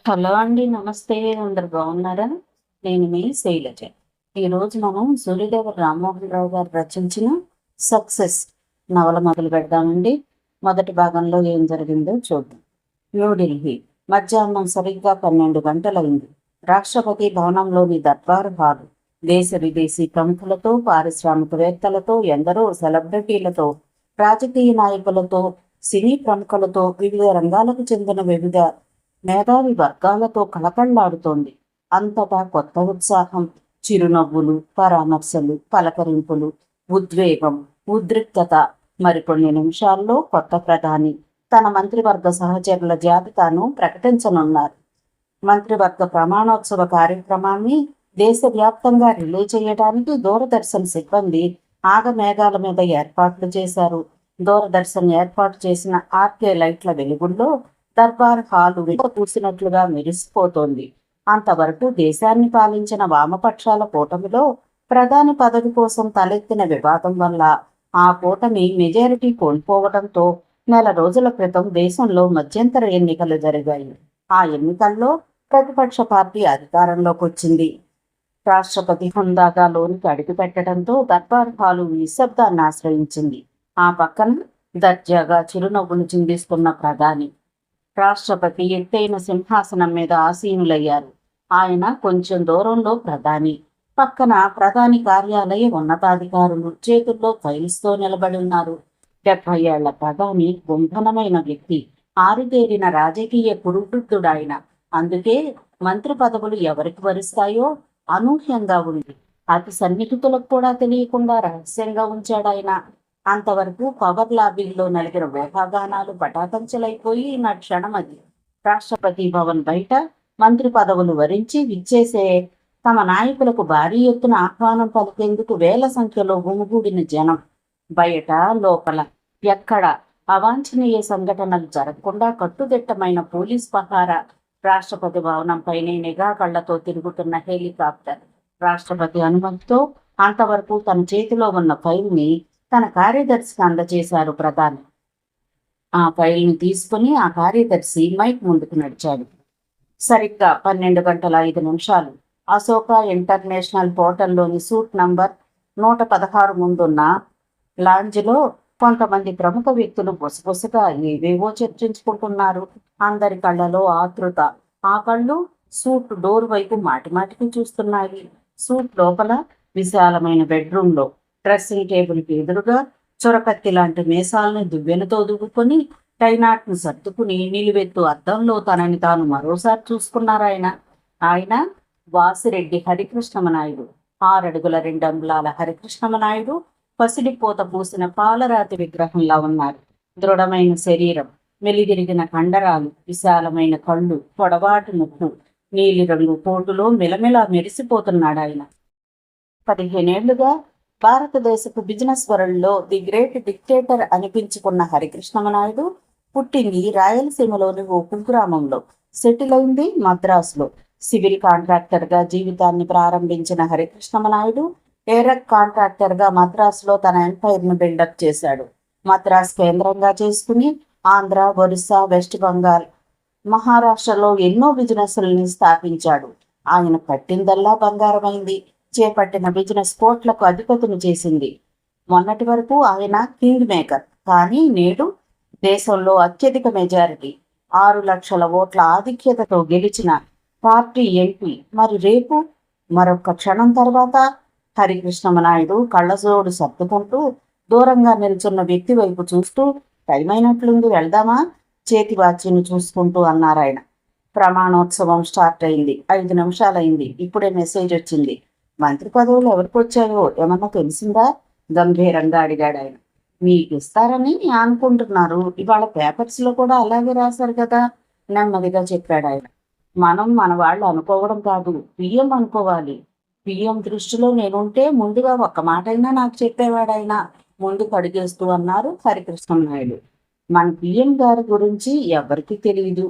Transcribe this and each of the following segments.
Hello అండి. నమస్తే. అందరు బాగున్నారా? నేను మీ శైలజ. ఈరోజు మనం సూర్యదేవ రామ్మోహన్ రావు గారు రచించిన సక్సెస్ నవల మొదలు పెడదామండి. మొదటి భాగంలో ఏం జరిగిందో చూద్దాం. న్యూఢిల్లీ మధ్యాహ్నం సరిగ్గా 12 గంటలైంది. రాష్ట్రపతి భవనంలోని దర్బార్ హాలు దేశ విదేశీ ప్రముఖులతో, పారిశ్రామికవేత్తలతో, ఎందరో సెలబ్రిటీలతో, రాజకీయ నాయకులతో, సినీ ప్రముఖులతో, వివిధ రంగాలకు చెందిన వివిధ మేధావి వర్గాలతో కళకళ్లాడుతోంది. అంతటా కొత్త ఉత్సాహం, చిరునవ్వులు, పరామర్శలు, పలకరింపులు, ఉద్వేగం, ఉద్రిక్తత. మరికొన్ని నిమిషాల్లో కొత్త ప్రధాని తన మంత్రివర్గ సహచరుల జాబితాను ప్రకటించనున్నారు. మంత్రివర్గ ప్రమాణోత్సవ కార్యక్రమాన్ని దేశవ్యాప్తంగా రిలే చేయడానికి దూరదర్శన్ సిబ్బంది ఆగమేఘాల మీద ఏర్పాట్లు చేశారు. దూరదర్శన్ ఏర్పాటు చేసిన ఆర్కే లైట్ల వెలుగుల్లో దర్బార్ హాలు పూసినట్లుగా మెరిసిపోతోంది. అంతవరకు దేశాన్ని పాలించిన వామపక్షాల కూటమిలో ప్రధాని పదవి కోసం తలెత్తిన వివాదం వల్ల ఆ కూటమి మెజారిటీ కోల్పోవడంతో నెల రోజుల క్రితం దేశంలో మధ్యంతర ఎన్నికలు జరిగాయి. ఆ ఎన్నికల్లో ప్రతిపక్ష పార్టీ అధికారంలోకి వచ్చింది. రాష్ట్రపతి హుందాగా లోనికి అడుగుపెట్టడంతో దర్బార్ హాలు నిశ్శబ్దాన్ని ఆశ్రయించింది. ఆ పక్కన దర్జాగా చిరునవ్వులు చిందిస్తున్న ప్రధాని, రాష్ట్రపతి ఎత్తైన సింహాసనం మీద ఆసీనులయ్యారు. ఆయన కొంచెం దూరంలో ప్రధాని, పక్కన ప్రధాని కార్యాలయ ఉన్నతాధికారులు చేతుల్లో ఫైల్స్తో నిలబడి ఉన్నారు. 70 ఏళ్ల ప్రధాని గుంభనమైన వ్యక్తి, ఆరితేరిన రాజకీయ కురువృద్ధుడాయన. అందుకే మంత్రి పదవులు ఎవరికి వరిస్తాయో అనూహ్యంగా ఉంది. అతి సన్నిహితులకు కూడా తెలియకుండా రహస్యంగా ఉంచాడాయన. అంతవరకు పవర్ లాబీల్లో నలిగిన ఊహాగానాలు పటాకంచలైపోయి నా క్షణం అది. రాష్ట్రపతి భవన్ బయట మంత్రి పదవులు వరించి విచ్చేసే తమ నాయకులకు భారీ ఎత్తున ఆహ్వానం పలికేందుకు వేల సంఖ్యలో గుమిగూడిన జనం. బయట లోపల ఎక్కడ అవాంఛనీయ సంఘటనలు జరగకుండా కట్టుదిట్టమైన పోలీస్ పహారా. రాష్ట్రపతి భవనంపైనే నిఘా కళ్లతో తిరుగుతున్న హెలికాప్టర్. రాష్ట్రపతి అనుమతితో అంతవరకు తన చేతిలో ఉన్న ఫైల్ని తన కార్యదర్శికి అందజేశారు ప్రధాని. ఆ ఫైల్ని తీసుకుని ఆ కార్యదర్శి మైక్ ముందుకు నడిచాడు. సరిగ్గా 12 గంటల 5 నిమిషాలు అశోక ఇంటర్నేషనల్ హోటల్లోని సూట్ నంబర్ 116 ముందున్న లాంజ్లో కొంతమంది ప్రముఖ వ్యక్తులు బొసబొసగా ఏవేవో చర్చించుకుంటున్నారు. అందరి కళ్ళలో ఆతృత. ఆ కళ్ళు సూట్ డోర్ వైపు మాటిమాటికి చూస్తున్నాయి. సూట్ లోపల విశాలమైన బెడ్రూమ్లో డ్రెస్సింగ్ టేబుల్కి ఎదురుగా చొరకత్తి లాంటి మీసాలను దువ్వెనతో దువ్వుకొని టైనాట్ను సర్దుకుని నిలువెత్తు అద్దంలో తనని తాను మరోసారి చూసుకున్నారాయన. ఆయన వాసిరెడ్డి హరికృష్ణమనాయుడు. 6 అడుగుల 2 అంగుళాల హరికృష్ణమనాయుడు పసిడిపోత పూసిన పాలరాతి విగ్రహంలా ఉన్నారు. దృఢమైన శరీరం, మెలిదిరిగిన కండరాలు, విశాలమైన కళ్ళు, పొడవాటి ముక్కు, నీలిరంగు కోటులో మిలమిలా మెరిసిపోతున్నాడాయన. 15 ఏళ్లుగా భారతదేశపు బిజినెస్ వరల్డ్లో ది గ్రేట్ డిక్టేటర్ అనిపించుకున్న హరికృష్ణమనాయుడు పుట్టింది రాయలసీమలోని ఓ కుగ్రామంలో, సెటిల్ అయింది మద్రాసులో. సివిల్ కాంట్రాక్టర్గా జీవితాన్ని ప్రారంభించిన హరికృష్ణమనాయుడు ఏరక్ కాంట్రాక్టర్గా మద్రాసులో తన ఎంపైర్ను బిల్డప్ చేశాడు. మద్రాస్ కేంద్రంగా చేసుకుని ఆంధ్ర, ఒరిస్సా, వెస్ట్ బెంగాల్, మహారాష్ట్రలో ఎన్నో బిజినెస్లని స్థాపించాడు. ఆయన పట్టిందల్లా బంగారమైంది. చేపట్టిన బిజినెస్ కోట్లకు అధిపతిని చేసింది. మొన్నటి వరకు ఆయన కింగ్ మేకర్. కానీ నేడు దేశంలో అత్యధిక మెజారిటీ 6 లక్షల ఓట్ల ఆధిక్యతతో గెలిచిన పార్టీ ఎంపీ. మరి రేపు మరొక క్షణం తర్వాత హరికృష్ణమనాయుడు కళ్ళజోడు సర్దుకుంటూ దూరంగా నిల్చున్న వ్యక్తి వైపు చూస్తూ, టైం అయినట్లుంది, వెళ్దామా, చేతి వాచిని చూసుకుంటూ అన్నారాయన. ప్రమాణోత్సవం స్టార్ట్ అయింది. 5 నిమిషాలైంది. ఇప్పుడే మెసేజ్ వచ్చింది. మంత్రి పదవులు ఎవరికి వచ్చాయో ఏమన్నా తెలిసిందా? గంభీరంగా అడిగాడు ఆయన. మీకు ఇస్తారని అనుకుంటున్నారు. ఇవాళ పేపర్స్లో కూడా అలాగే రాశారు కదా, నెమ్మదిగా చెప్పాడు ఆయన. మనం మన వాళ్ళు అనుకోవడం కాదు, పిఎం అనుకోవాలి. పిఎం దృష్టిలో నేనుంటే ముందుగా ఒక్క మాటైనా నాకు చెప్పేవాడు ఆయన, ముందుకు అడిగేస్తూ అన్నారు హరికృష్ణనాయుడు. మన పిఎం గారి గురించి ఎవరికి తెలియదు.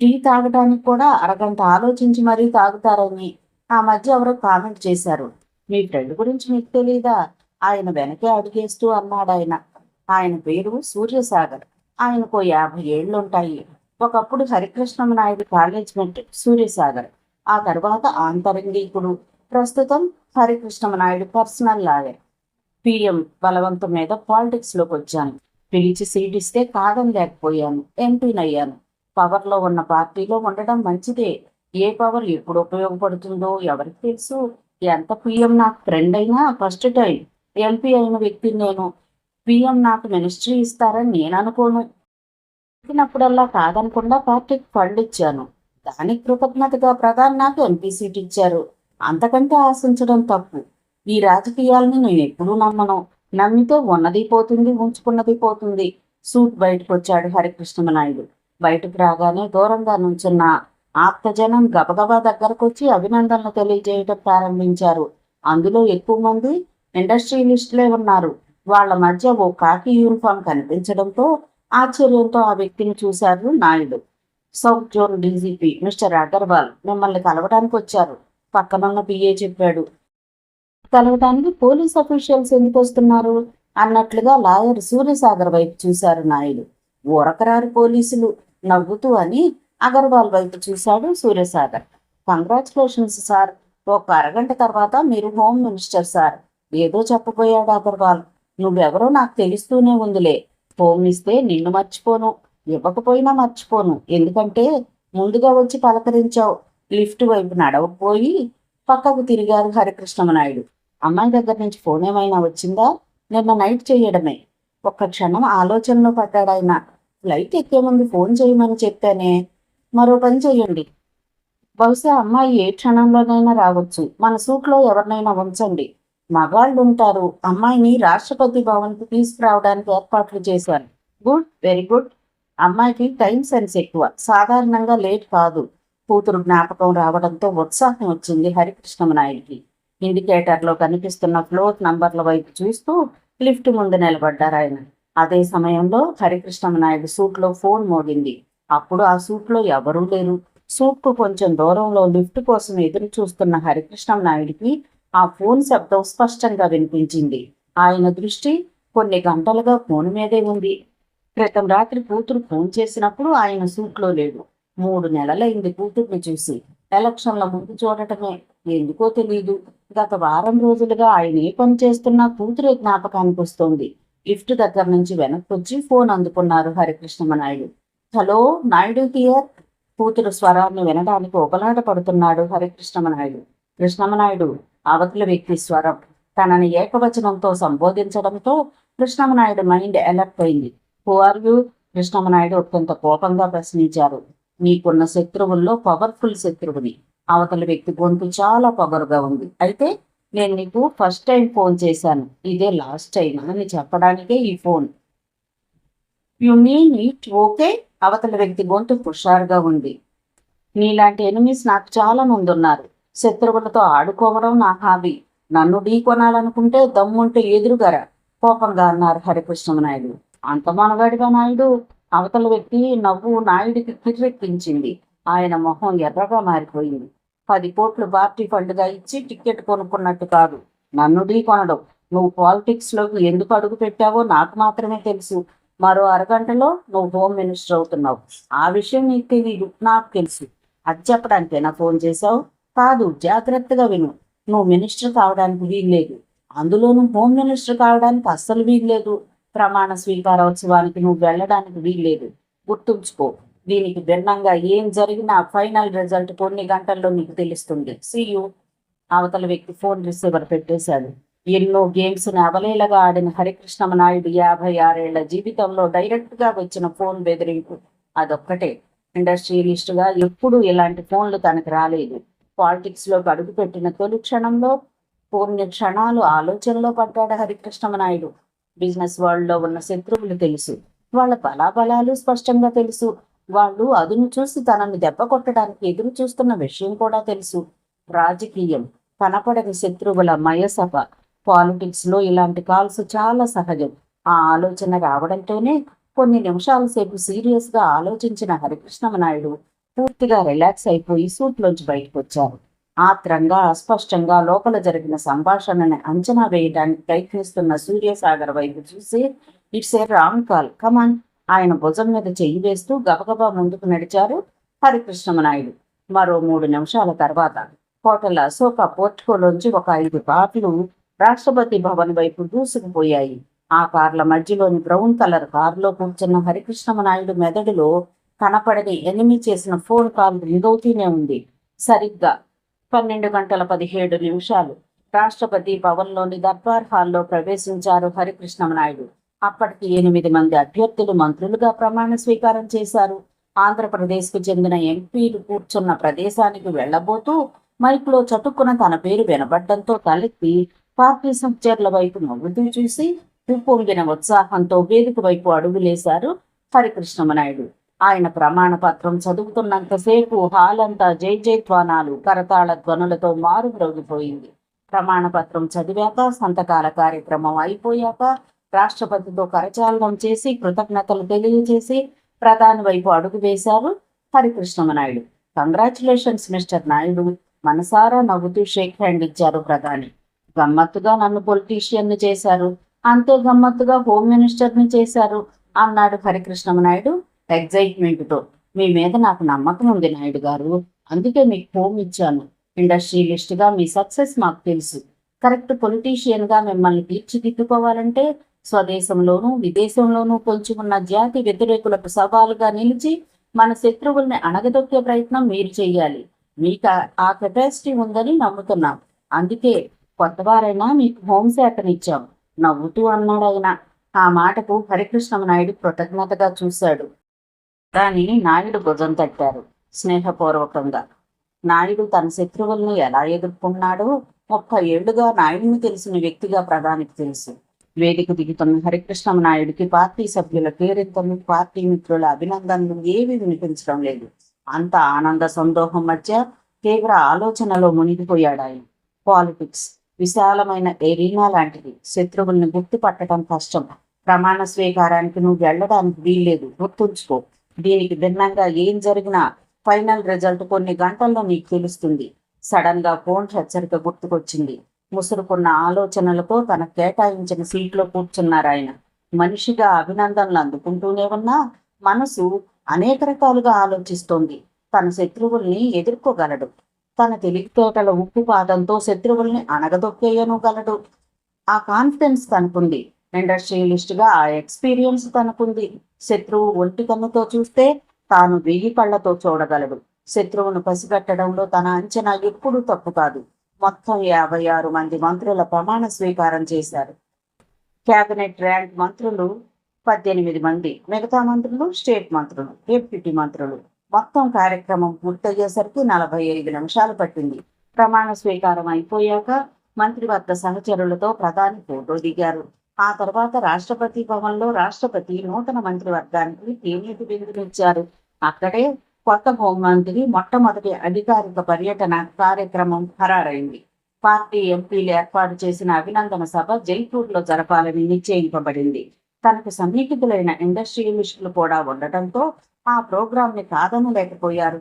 టీ తాగడానికి కూడా అరగంట ఆలోచించి మరీ తాగుతారని ఆ మధ్య ఎవరో కామెంట్ చేశారు. మీ ఫ్రెండ్ గురించి మీకు తెలీదా? ఆయన వెనకే అడిగేస్తూ అన్నాడాయన. ఆయన పేరు సూర్యసాగర్. ఆయనకు 50 ఏళ్లుంటాయి. ఒకప్పుడు హరికృష్ణ నాయుడు కాలేజ్ మేట్ సూర్యసాగర్, ఆ తర్వాత ఆంతరంగికుడు, ప్రస్తుతం Harikrishna Naidu personal lawyer. PM బలవంతం మీద పాలిటిక్స్ లోకి వచ్చాను. పిలిచి సీట్ ఇస్తే కాదని లేకపోయాను, ఎంపీనయ్యాను. పవర్లో ఉన్న పార్టీలో ఉండడం మంచిదే. ఏ పవర్ ఎప్పుడు ఉపయోగపడుతుందో ఎవరికి తెలుసు. ఎంత పిఎం నాకు ఫ్రెండ్ అయినా ఫస్ట్ టైం ఎంపీ అయిన వ్యక్తిని నేను. పిఎం నాకు మినిస్ట్రీ ఇస్తారని నేను అనుకోను. ఇచ్చినప్పుడల్లా కాదనకుండా పార్టీకి ఫండ్ ఇచ్చాను. దానికి కృతజ్ఞతగా ప్రధాని నాకు ఎంపీ సీట్ ఇచ్చారు. అంతకంటే ఆశించడం తప్పు. ఈ రాజకీయాలని నేను ఎప్పుడూ నమ్మను. నమ్మితే ఉన్నది పోతుంది, ఉంచుకున్నది పోతుంది. సూట్ బయటకు వచ్చాడు హరికృష్ణ నాయుడు. బయటకు రాగానే దూరంగా నుంచున్న ఆప్తజనం గబగబా దగ్గరకు వచ్చి అభినందనలు తెలియజేయడం ప్రారంభించారు. అందులో ఎక్కువ మంది ఇండస్ట్రియలిస్టులే ఉన్నారు. వాళ్ళ మధ్య ఓ కాకి యూనిఫామ్ కనిపించడంతో ఆశ్చర్యంతో ఆ వ్యక్తిని చూశారు Naidu. South zone DGP mister Agarwal మిమ్మల్ని కలవడానికి వచ్చారు, పక్కనున్న పిఏ చెప్పాడు. కలవడానికి పోలీస్ అఫీషియల్స్ ఎందుకు వస్తున్నారు అన్నట్లుగా లాయర్ సూర్యసాగర్ వైపు చూశారు నాయుడు. ఊరకరారు పోలీసులు నవ్వుతూ అని అగర్వాల్ వైపు చూశాడు సూర్యసాగర్. కంగ్రాచులేషన్స్ సార్, ఒక అరగంట తర్వాత మీరు హోమ్ మినిస్టర్ సార్. ఏదో చెప్పబోయాడు అగర్వాల్. నువ్వెవరో నాకు తెలుస్తూనే ఉందిలే. హోమ్ ఇస్తే నిన్ను మర్చిపోను, ఇవ్వకపోయినా మర్చిపోను. ఎందుకంటే ముందుగా వచ్చి పలకరించావు. లిఫ్ట్ వైపు నడవకపోయి పక్కకు తిరిగారు హరికృష్ణ నాయుడు. అమ్మాయి దగ్గర నుంచి ఫోన్ ఏమైనా వచ్చిందా? నిన్న నైట్ చేయడమే. ఒక్క క్షణం ఆలోచనలో పడ్డాడాయన. ఫ్లైట్ ఎక్కే ముందు ఫోన్ చేయమని చెప్పానే. మరో పని చెయ్యండి. బహుశా అమ్మాయి ఏ క్షణంలోనైనా రావచ్చు. మన సూట్లో ఎవరినైనా ఉంచండి. మగాళ్ళు ఉంటారు. అమ్మాయిని రాష్ట్రపతి భవన్కి తీసుకురావడానికి ఏర్పాట్లు చేశాను. Good, very good. అమ్మాయికి టైం సెన్స్ ఎక్కువ, సాధారణంగా లేట్ కాదు. కూతురు జ్ఞాపకం రావడంతో ఉత్సాహం వచ్చింది హరికృష్ణ నాయుడికి. ఇండికేటర్లో కనిపిస్తున్న ఫ్లోర్ నంబర్ల వైపు చూస్తూ లిఫ్ట్ ముందు నిలబడ్డారు ఆయన. అదే సమయంలో హరికృష్ణ నాయుడు సూట్లో ఫోన్ మోగింది. అప్పుడు ఆ సూట్లో ఎవరూ లేరు. సూట్కు కొంచెం దూరంలో లిఫ్ట్ కోసం ఎదురు చూస్తున్న హరికృష్ణ నాయుడికి ఆ ఫోన్ శబ్దం స్పష్టంగా వినిపించింది. ఆయన దృష్టి కొన్ని గంటలుగా ఫోన్ మీదే ఉంది. క్రితం రాత్రి కూతురు ఫోన్ చేసినప్పుడు ఆయన సూట్లో లేడు. 3 నెలలైంది కూతుర్ని చూసి. ఎలక్షన్ల ముందు చూడటమే. ఎందుకో తెలీదు. గత వారం రోజులుగా ఆయన ఏ పని చేస్తున్నా కూతురే జ్ఞాపకానికి వస్తోంది. లిఫ్ట్ దగ్గర నుంచి వెనక్కి వచ్చి ఫోన్ అందుకున్నారు హరికృష్ణ నాయుడు. Hello, Naidu here. కూతురు స్వరాన్ని వినడానికి ఒకలాట పడుతున్నాడు హరికృష్ణ నాయుడు. కృష్ణమనాయుడు అవతల వ్యక్తి స్వరం. తనని ఏకవచనంతో సంబోధించడంతో కృష్ణమనాయుడు మైండ్ అలర్ట్ అయింది. Who are you? కృష్ణమనాయుడు అత్యంత కోపంగా ప్రశ్నించారు. నీకున్న శత్రువుల్లో పవర్ఫుల్ శత్రువుని. అవతల వ్యక్తి గొంతు చాలా పొగరుగా ఉంది. అయితే నేను నీకు ఫస్ట్ టైం ఫోన్ చేశాను, ఇదే లాస్ట్ టైం అని చెప్పడానికే ఈ phone. You mean it? Okay. అవతల వ్యక్తి గొంతు హుషారుగా ఉంది. నీలాంటి ఎనిమిస్ నాకు చాలా మంది ఉన్నారు. శత్రువులతో ఆడుకోవడం నా హాబీ. నన్ను ఢీ కొనాలనుకుంటే దమ్ముంటే ఎదురుగారా, కోపంగా అన్నారు హరికృష్ణ నాయుడు. అంత మనగాడిగా నాయుడు? అవతల వ్యక్తి నవ్వు నాయుడికి కిర్రెక్కించింది. ఆయన మొహం ఎర్రగా మారిపోయింది. 10 కోట్లు పార్టీ ఫండ్గా ఇచ్చి టికెట్ కొనుక్కున్నట్టు కాదు నన్ను ఢీ కొనడం. నువ్వు పాలిటిక్స్ లోకి ఎందుకు అడుగు పెట్టావో నాకు మాత్రమే తెలుసు. మరో అరగంటలో నువ్వు హోమ్ మినిస్టర్ అవుతున్నావు. ఆ విషయం నీకు తెలీదు, నాకు తెలుసు. అది చెప్పడానికేనా ఫోన్ చేశావు? కాదు, జాగ్రత్తగా విను. నువ్వు మినిస్టర్ కావడానికి వీల్లేదు. అందులోనూ హోమ్ మినిస్టర్ కావడానికి అస్సలు వీల్లేదు. ప్రమాణ స్వీకారోత్సవానికి నువ్వు వెళ్ళడానికి వీల్లేదు. గుర్తుంచుకో. దీనికి భిన్నంగా ఏం జరిగినా ఫైనల్ రిజల్ట్ కొన్ని గంటల్లో నీకు తెలుస్తుంది. సీయూ. అవతల వ్యక్తి ఫోన్ రిసీవర్ పెట్టేశాడు. ఎన్నో గేమ్స్ని అవలీలగా ఆడిన హరికృష్ణ నాయుడు 56 ఏళ్ల జీవితంలో డైరెక్ట్గా వచ్చిన ఫోన్ బెదిరింపు అదొక్కటే. ఇండస్ట్రియలిస్టుగా ఎప్పుడూ ఇలాంటి ఫోన్లు తనకు రాలేదు. పాలిటిక్స్లోకి అడుగుపెట్టిన తొలి క్షణంలో కొన్ని క్షణాలు ఆలోచనలో పడ్డాడు హరికృష్ణ నాయుడు. బిజినెస్ వరల్డ్లో ఉన్న శత్రువులు తెలుసు. వాళ్ళ బలాబలాలు స్పష్టంగా తెలుసు. వాళ్ళు అదును చూసి తనని దెబ్బ కొట్టడానికి ఎదురు చూస్తున్న విషయం కూడా తెలుసు. రాజకీయం కనపడని శత్రువుల మయసభ. పాలిటిక్స్లో ఇలాంటి కాల్స్ చాలా సహజం. ఆ ఆలోచన రావడంతోనే కొన్ని నిమిషాల సేపు సీరియస్గా ఆలోచించిన హరికృష్ణ నాయుడు పూర్తిగా రిలాక్స్ అయిపోయి సూట్లోంచి బయటకు వచ్చారు. ఆత్రంగా అస్పష్టంగా లోపల జరిగిన సంభాషణని అంచనా వేయడానికి ప్రయత్నిస్తున్న సూర్యసాగర్ వైపు చూసి, ఇట్స్ ఏ రాంగ్ కాల్, కమాన్, ఆయన భుజం మీద చెయ్యి వేస్తూ గబగబా ముందుకు నడిచారు హరికృష్ణమనాయుడు. మరో 3 నిమిషాల తర్వాత హోటల్ అశోక పోర్టుకోలోంచి ఒక 5 కార్లు రాష్ట్రపతి భవన్ వైపు దూసుకుపోయాయి. ఆ కార్ల మధ్యలోని బ్రౌన్ కలర్ కారులో కూర్చున్న హరికృష్ణమనాయుడు మెదడులో కనపడని ఎనిమి చేసిన ఫోన్ కాల్ రింగ్ అవుతూనే ఉంది. సరిగ్గా 12 గంటల 17 నిమిషాలు రాష్ట్రపతి భవన్లోని దర్బార్ హాల్లో ప్రవేశించారు హరికృష్ణమనాయుడు. అప్పటికి 8 మంది అభ్యర్థులు మంత్రులుగా ప్రమాణ స్వీకారం చేశారు. ఆంధ్రప్రదేశ్కు చెందిన ఎంపీలు కూర్చున్న ప్రదేశానికి వెళ్లబోతూ మైక్లో చటుక్కున తన పేరు వినబడ్డంతో తలెత్తి పార్టీ సహచరుల వైపు నవ్వుతూ చూసి ఉప్పొంగిన ఉత్సాహంతో వేదిక వైపు అడుగులేశారు హరికృష్ణమనాయుడు. ఆయన ప్రమాణ పత్రం చదువుతున్నంతసేపు హాల్ అంతా జై జైత్వానాలు కరతాళ ధ్వనులతో మారుమ్రోగిపోయింది. ప్రమాణ పత్రం చదివాక, సంతకాల కార్యక్రమం అయిపోయాక రాష్ట్రపతితో కరచాలనం చేసి కృతజ్ఞతలు తెలియజేసి ప్రధాని వైపు అడుగు వేశారు హరికృష్ణమనాయుడు. కంగ్రాచులేషన్స్ మిస్టర్ నాయుడు, మనసారా నవ్వుతూ షేక్ హ్యాండ్ ఇచ్చారు ప్రధాని. గమ్మత్తుగా నన్ను పొలిటీషియన్ని చేశారు, అంతే గమ్మత్తుగా హోమ్ మినిస్టర్ని చేశారు అన్నాడు హరికృష్ణమనాయుడు ఎగ్జైట్మెంట్తో. మీ మీద నాకు నమ్మకం ఉంది నాయుడు గారు, అందుకే మీకు హోమ్ ఇచ్చాను. ఇండస్ట్రియలిస్ట్గా మీ సక్సెస్ మాకు తెలుసు. కరెక్ట్ పొలిటీషియన్గా మిమ్మల్ని తీర్చిదిద్దుకోవాలంటే స్వదేశంలోనూ విదేశంలోనూ పొంచి ఉన్న జాతి వ్యతిరేకులకు సవాలుగా నిలిచి మన శత్రువుల్ని అణగదొక్కే ప్రయత్నం మీరు చెయ్యాలి. మీకు ఆ కెపాసిటీ ఉందని నమ్ముతున్నాం. అందుకే కొత్తవారైనా మీకు హోంశాఖనిచ్చాం నవ్వుతూ అన్నాడు ఆయన. ఆ మాటకు హరికృష్ణమనాయుడు కృతజ్ఞతగా చూశాడు. కానీ నాయుడు భుజం తట్టారు స్నేహపూర్వకంగా. నాయుడు తన శత్రువులను ఎలా ఎదుర్కొన్నాడో 30 ఏళ్లుగా నాయుడిని తెలిసిన వ్యక్తిగా ప్రధానికి తెలుసు. వేదిక దిగుతున్న హరికృష్ణమనాయుడికి పార్టీ సభ్యుల కేరింతలు, పార్టీ మిత్రుల అభినందనలు ఏవి వినిపించడం లేదు. అంత ఆనంద సందోహం మధ్య తీవ్ర ఆలోచనలో మునిగిపోయాడు ఆయన. పాలిటిక్స్ విశాలమైన ఎరీనా లాంటిది. శత్రువుల్ని గుర్తుపట్టడం కష్టం. ప్రమాణ స్వీకారానికి నువ్వు వెళ్ళడానికి వీల్లేదు, గుర్తుంచుకో. దీనికి భిన్నంగా ఏం జరిగినా ఫైనల్ రిజల్ట్ కొన్ని గంటల్లో నీకు తెలుస్తుంది. సడన్ గా ఫోన్ హెచ్చరిక గుర్తుకొచ్చింది. ముసురుకున్న ఆలోచనలతో తన కేటాయించిన సీట్లో కూర్చున్నారు ఆయన. మనిషిగా అభినందనలు అందుకుంటూనే ఉన్నా మనసు అనేక రకాలుగా ఆలోచిస్తోంది. తన శత్రువుల్ని ఎదుర్కోగలడు. తన తెలివితేటల ఉక్కుపాదంతో శత్రువుల్ని అణగదొక్కేయనుగలడు. ఆ కాన్ఫిడెన్స్ తనకుంది. ఇండస్ట్రియలిస్ట్గా ఆ ఎక్స్పీరియన్స్ తనకుంది. శత్రువు ఒంటి కన్నుతో చూస్తే తాను 1000 కళ్ళతో చూడగలడు. శత్రువును పసిగట్టడంలో తన అంచనా ఎప్పుడూ తప్పు కాదు. మొత్తం 56 మంది మంత్రుల ప్రమాణ స్వీకారం చేశారు. క్యాబినెట్ ర్యాంక్ మంత్రులు 18 మంది, మిగతా మంత్రులు స్టేట్ మంత్రులు, డిప్యూటీ మంత్రులు. మొత్తం కార్యక్రమం పూర్తయ్యేసరికి 45 నిమిషాలు పట్టింది. ప్రమాణ స్వీకారం అయిపోయాక మంత్రివర్గ సహచరులతో ప్రధాని ఫోటో దిగారు. ఆ తర్వాత రాష్ట్రపతి భవన్లో రాష్ట్రపతి నూతన మంత్రివర్గానికి తేనీటి బిందునిచ్చారు. అక్కడే కొత్త హోంమంత్రి మొట్టమొదటి అధికారిక పర్యటన కార్యక్రమం ఖరారైంది. పార్టీ ఎంపీలు ఏర్పాటు చేసిన అభినందన సభ జైపూర్లో జరపాలని నిశ్చయింపబడింది. తనకు సన్నిహితులైన ఇండస్ట్రియలిస్టులు కూడా ఉండటంతో ఆ ప్రోగ్రాంని కాదనలేకపోయారు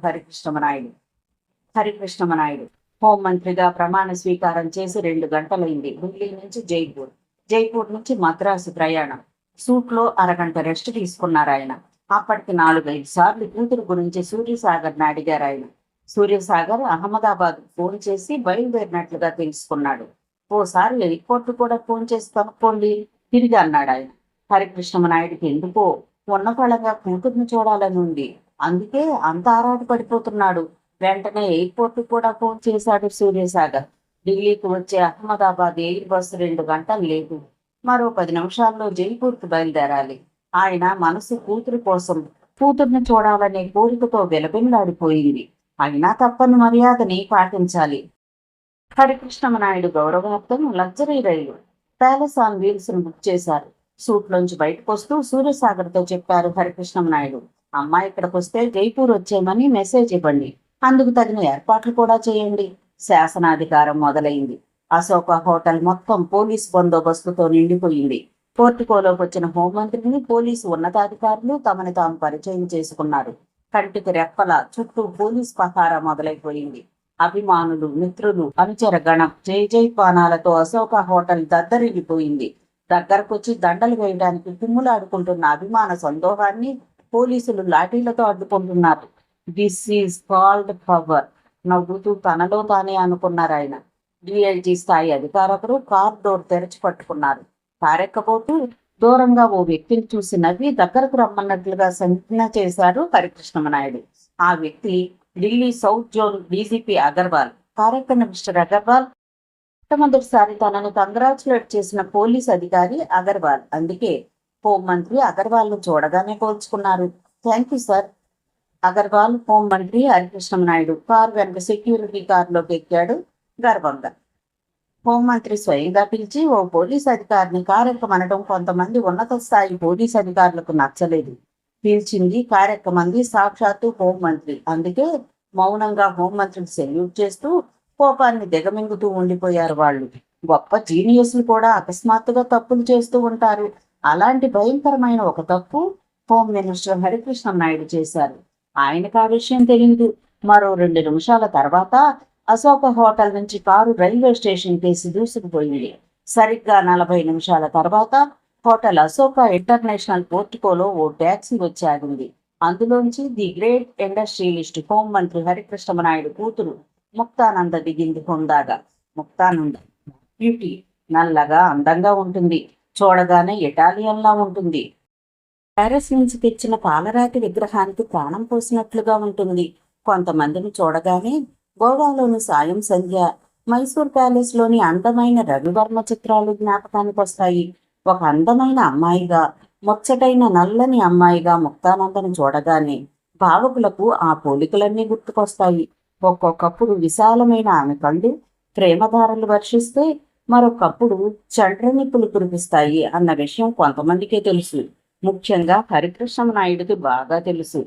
హరికృష్ణమనాయుడు హోంమంత్రిగా ప్రమాణ స్వీకారం చేసి 2 గంటలైంది. ఢిల్లీ నుంచి జైపూర్ నుంచి మద్రాసు ప్రయాణం. సూట్లో అరగంట రెస్ట్ తీసుకున్నారు ఆయన. అప్పటికి 4-5 సార్లు కూతురు గురించి సూర్యసాగర్ని అడిగారు ఆయన. సూర్యసాగర్ అహ్మదాబాద్ ఫోన్ చేసి బయలుదేరినట్లుగా తెలుసుకున్నాడు. ఓసారి ఎయిర్పోర్ట్ కూడా ఫోన్ చేసి కనుక్కోండి తిరిగి అన్నాడు ఆయన. హరికృష్ణమనాయుడికి ఎందుకో ఉన్న ఫలంగా కూతుర్ని చూడాలని ఉంది. అందుకే అంత ఆరాట పడిపోతున్నాడు. వెంటనే ఎయిర్పోర్ట్ కూడా ఫోన్ చేశాడు సూర్యసాగర్. ఢిల్లీకి వచ్చే అహ్మదాబాద్ ఎయిర్ బస్సు 2 గంటలు లేదు. మరో 10 నిమిషాల్లో జైపూర్కి బయలుదేరాలి. ఆయన మనసు కూతురు కోసం, కూతుర్ని చూడాలనే కోరికతో వెలబెల్లాడిపోయింది. అయినా తప్పని మర్యాదని పాటించాలి. హరికృష్ణమనాయుడు గౌరవార్థం luxury rail palace on wheels ను బుక్ చేశారు. సూట్లోంచి బయటకు వస్తూ సూర్యసాగర్తో చెప్పారు హరికృష్ణమనాయుడు. అమ్మాయి ఇక్కడికి వస్తే జైపూర్ వచ్చేయమని మెసేజ్ ఇవ్వండి. అందుకు తగిన ఏర్పాట్లు కూడా చేయండి. శాసనాధికారం మొదలైంది. అశోక హోటల్ మొత్తం పోలీసు బందోబస్తుతో నిండిపోయింది. పోర్టుకోలోకి వచ్చిన హోంమంత్రిని పోలీసు ఉన్నతాధికారులు తమని తాము పరిచయం చేసుకున్నారు. కంటికి రెప్పల చుట్టూ పోలీస్ పహారా మొదలైపోయింది. అభిమానులు, మిత్రులు, అనుచర గణం జై జై పానాలతో అశోక హోటల్ దద్దరిల్లిపోయింది. దగ్గరకొచ్చి దండలు వేయడానికి కుమ్ములాడుకుంటున్న అభిమాన సందోహాన్ని పోలీసులు లాఠీలతో అడ్డుకుంటున్నారు. This is called power. నవ్వుతూ తనలో తానే అనుకున్నారు ఆయన. డిఐజీ స్థాయి అధికారులు కార్ డోర్ తెరిచి పట్టుకున్నారు. కారెక్కబోతూ దూరంగా ఓ వ్యక్తిని చూసి నవ్వి దగ్గరకు రమ్మన్నట్లుగా సంజ్ఞ చేశారు హరికృష్ణమనాయుడు. ఆ వ్యక్తి Delhi south zone DGP Agarwal. కారెక్కన మిస్టర్ అగర్వాల్. మొట్టమొదటిసారి తనను కంగ్రాచులేట్ చేసిన పోలీస్ అధికారి అగర్వాల్. అందుకే హోంమంత్రి అగర్వాల్ ను చూడగానే పోల్చుకున్నారు. Thank you sir. అగర్వాల్ హోంమంత్రి హరికృష్ణమనాయుడు కారు వెనక సెక్యూరిటీ కారులోకి ఎక్కాడు గర్వంగా. హోంమంత్రి స్వయంగా పిలిచి ఓ పోలీస్ అధికారిని కారెక్కమనడం కొంతమంది ఉన్నత స్థాయి పోలీస్ అధికారులకు నచ్చలేదు. పిలిచింది కారెక్కమంది సాక్షాత్తు హోంమంత్రి. అందుకే మౌనంగా హోంమంత్రికి సెల్యూట్ చేస్తూ కోపాన్ని దిగమింగుతూ ఉండిపోయారు వాళ్ళు. గొప్ప జీనియస్లు కూడా అకస్మాత్తుగా తప్పులు చేస్తూ ఉంటారు. అలాంటి భయంకరమైన ఒక తప్పు హోమ్ మినిస్టర్ హరికృష్ణమనాయుడు చేశారు. ఆయనకు ఆ విషయం తెలియదు. మరో 2 నిమిషాల తర్వాత అశోక హోటల్ నుంచి కారు రైల్వే స్టేషన్ కేసి దూసుకుపోయింది. సరిగ్గా 40 నిమిషాల తర్వాత హోటల్ అశోక ఇంటర్నేషనల్ పోర్టికోలో ఓ ట్యాక్సీ వచ్చి ఆగింది. అందులోంచి ది గ్రేట్ ఇండస్ట్రియలిస్ట్ హోంమంత్రి హరికృష్ణమనాయుడు కూతురు ముక్తానంద దిగింది హుందాగా. ముక్తానంద బ్యూటీ, నల్లగా అందంగా ఉంటుంది. చూడగానే ఇటాలియన్లా ఉంటుంది. ప్యారిస్ నుంచి తెచ్చిన పాలరాతి విగ్రహానికి ప్రాణం పోసినట్లుగా ఉంటుంది. కొంతమందిని చూడగానే గోవాలోని సాయం సంధ్య, మైసూర్ ప్యాలెస్ లోని అందమైన రవివర్మ చిత్రాలు జ్ఞాపకానికి వస్తాయి. ఒక అందమైన అమ్మాయిగా, ముచ్చటైన నల్లని అమ్మాయిగా ముక్తానందను చూడగానే భావకులకు ఆ పోలికలన్నీ గుర్తుకొస్తాయి. ఒక్కొక్కప్పుడు విశాలమైన ఆమె కళ్ళు ప్రేమధారలు వర్షిస్తే మరొకప్పుడు చండ్రనిప్పులు కురిపిస్తాయి అన్న విషయం కొంతమందికే తెలుసు. ముఖ్యంగా హరికృష్ణమనాయుడికి బాగా తెలుసు.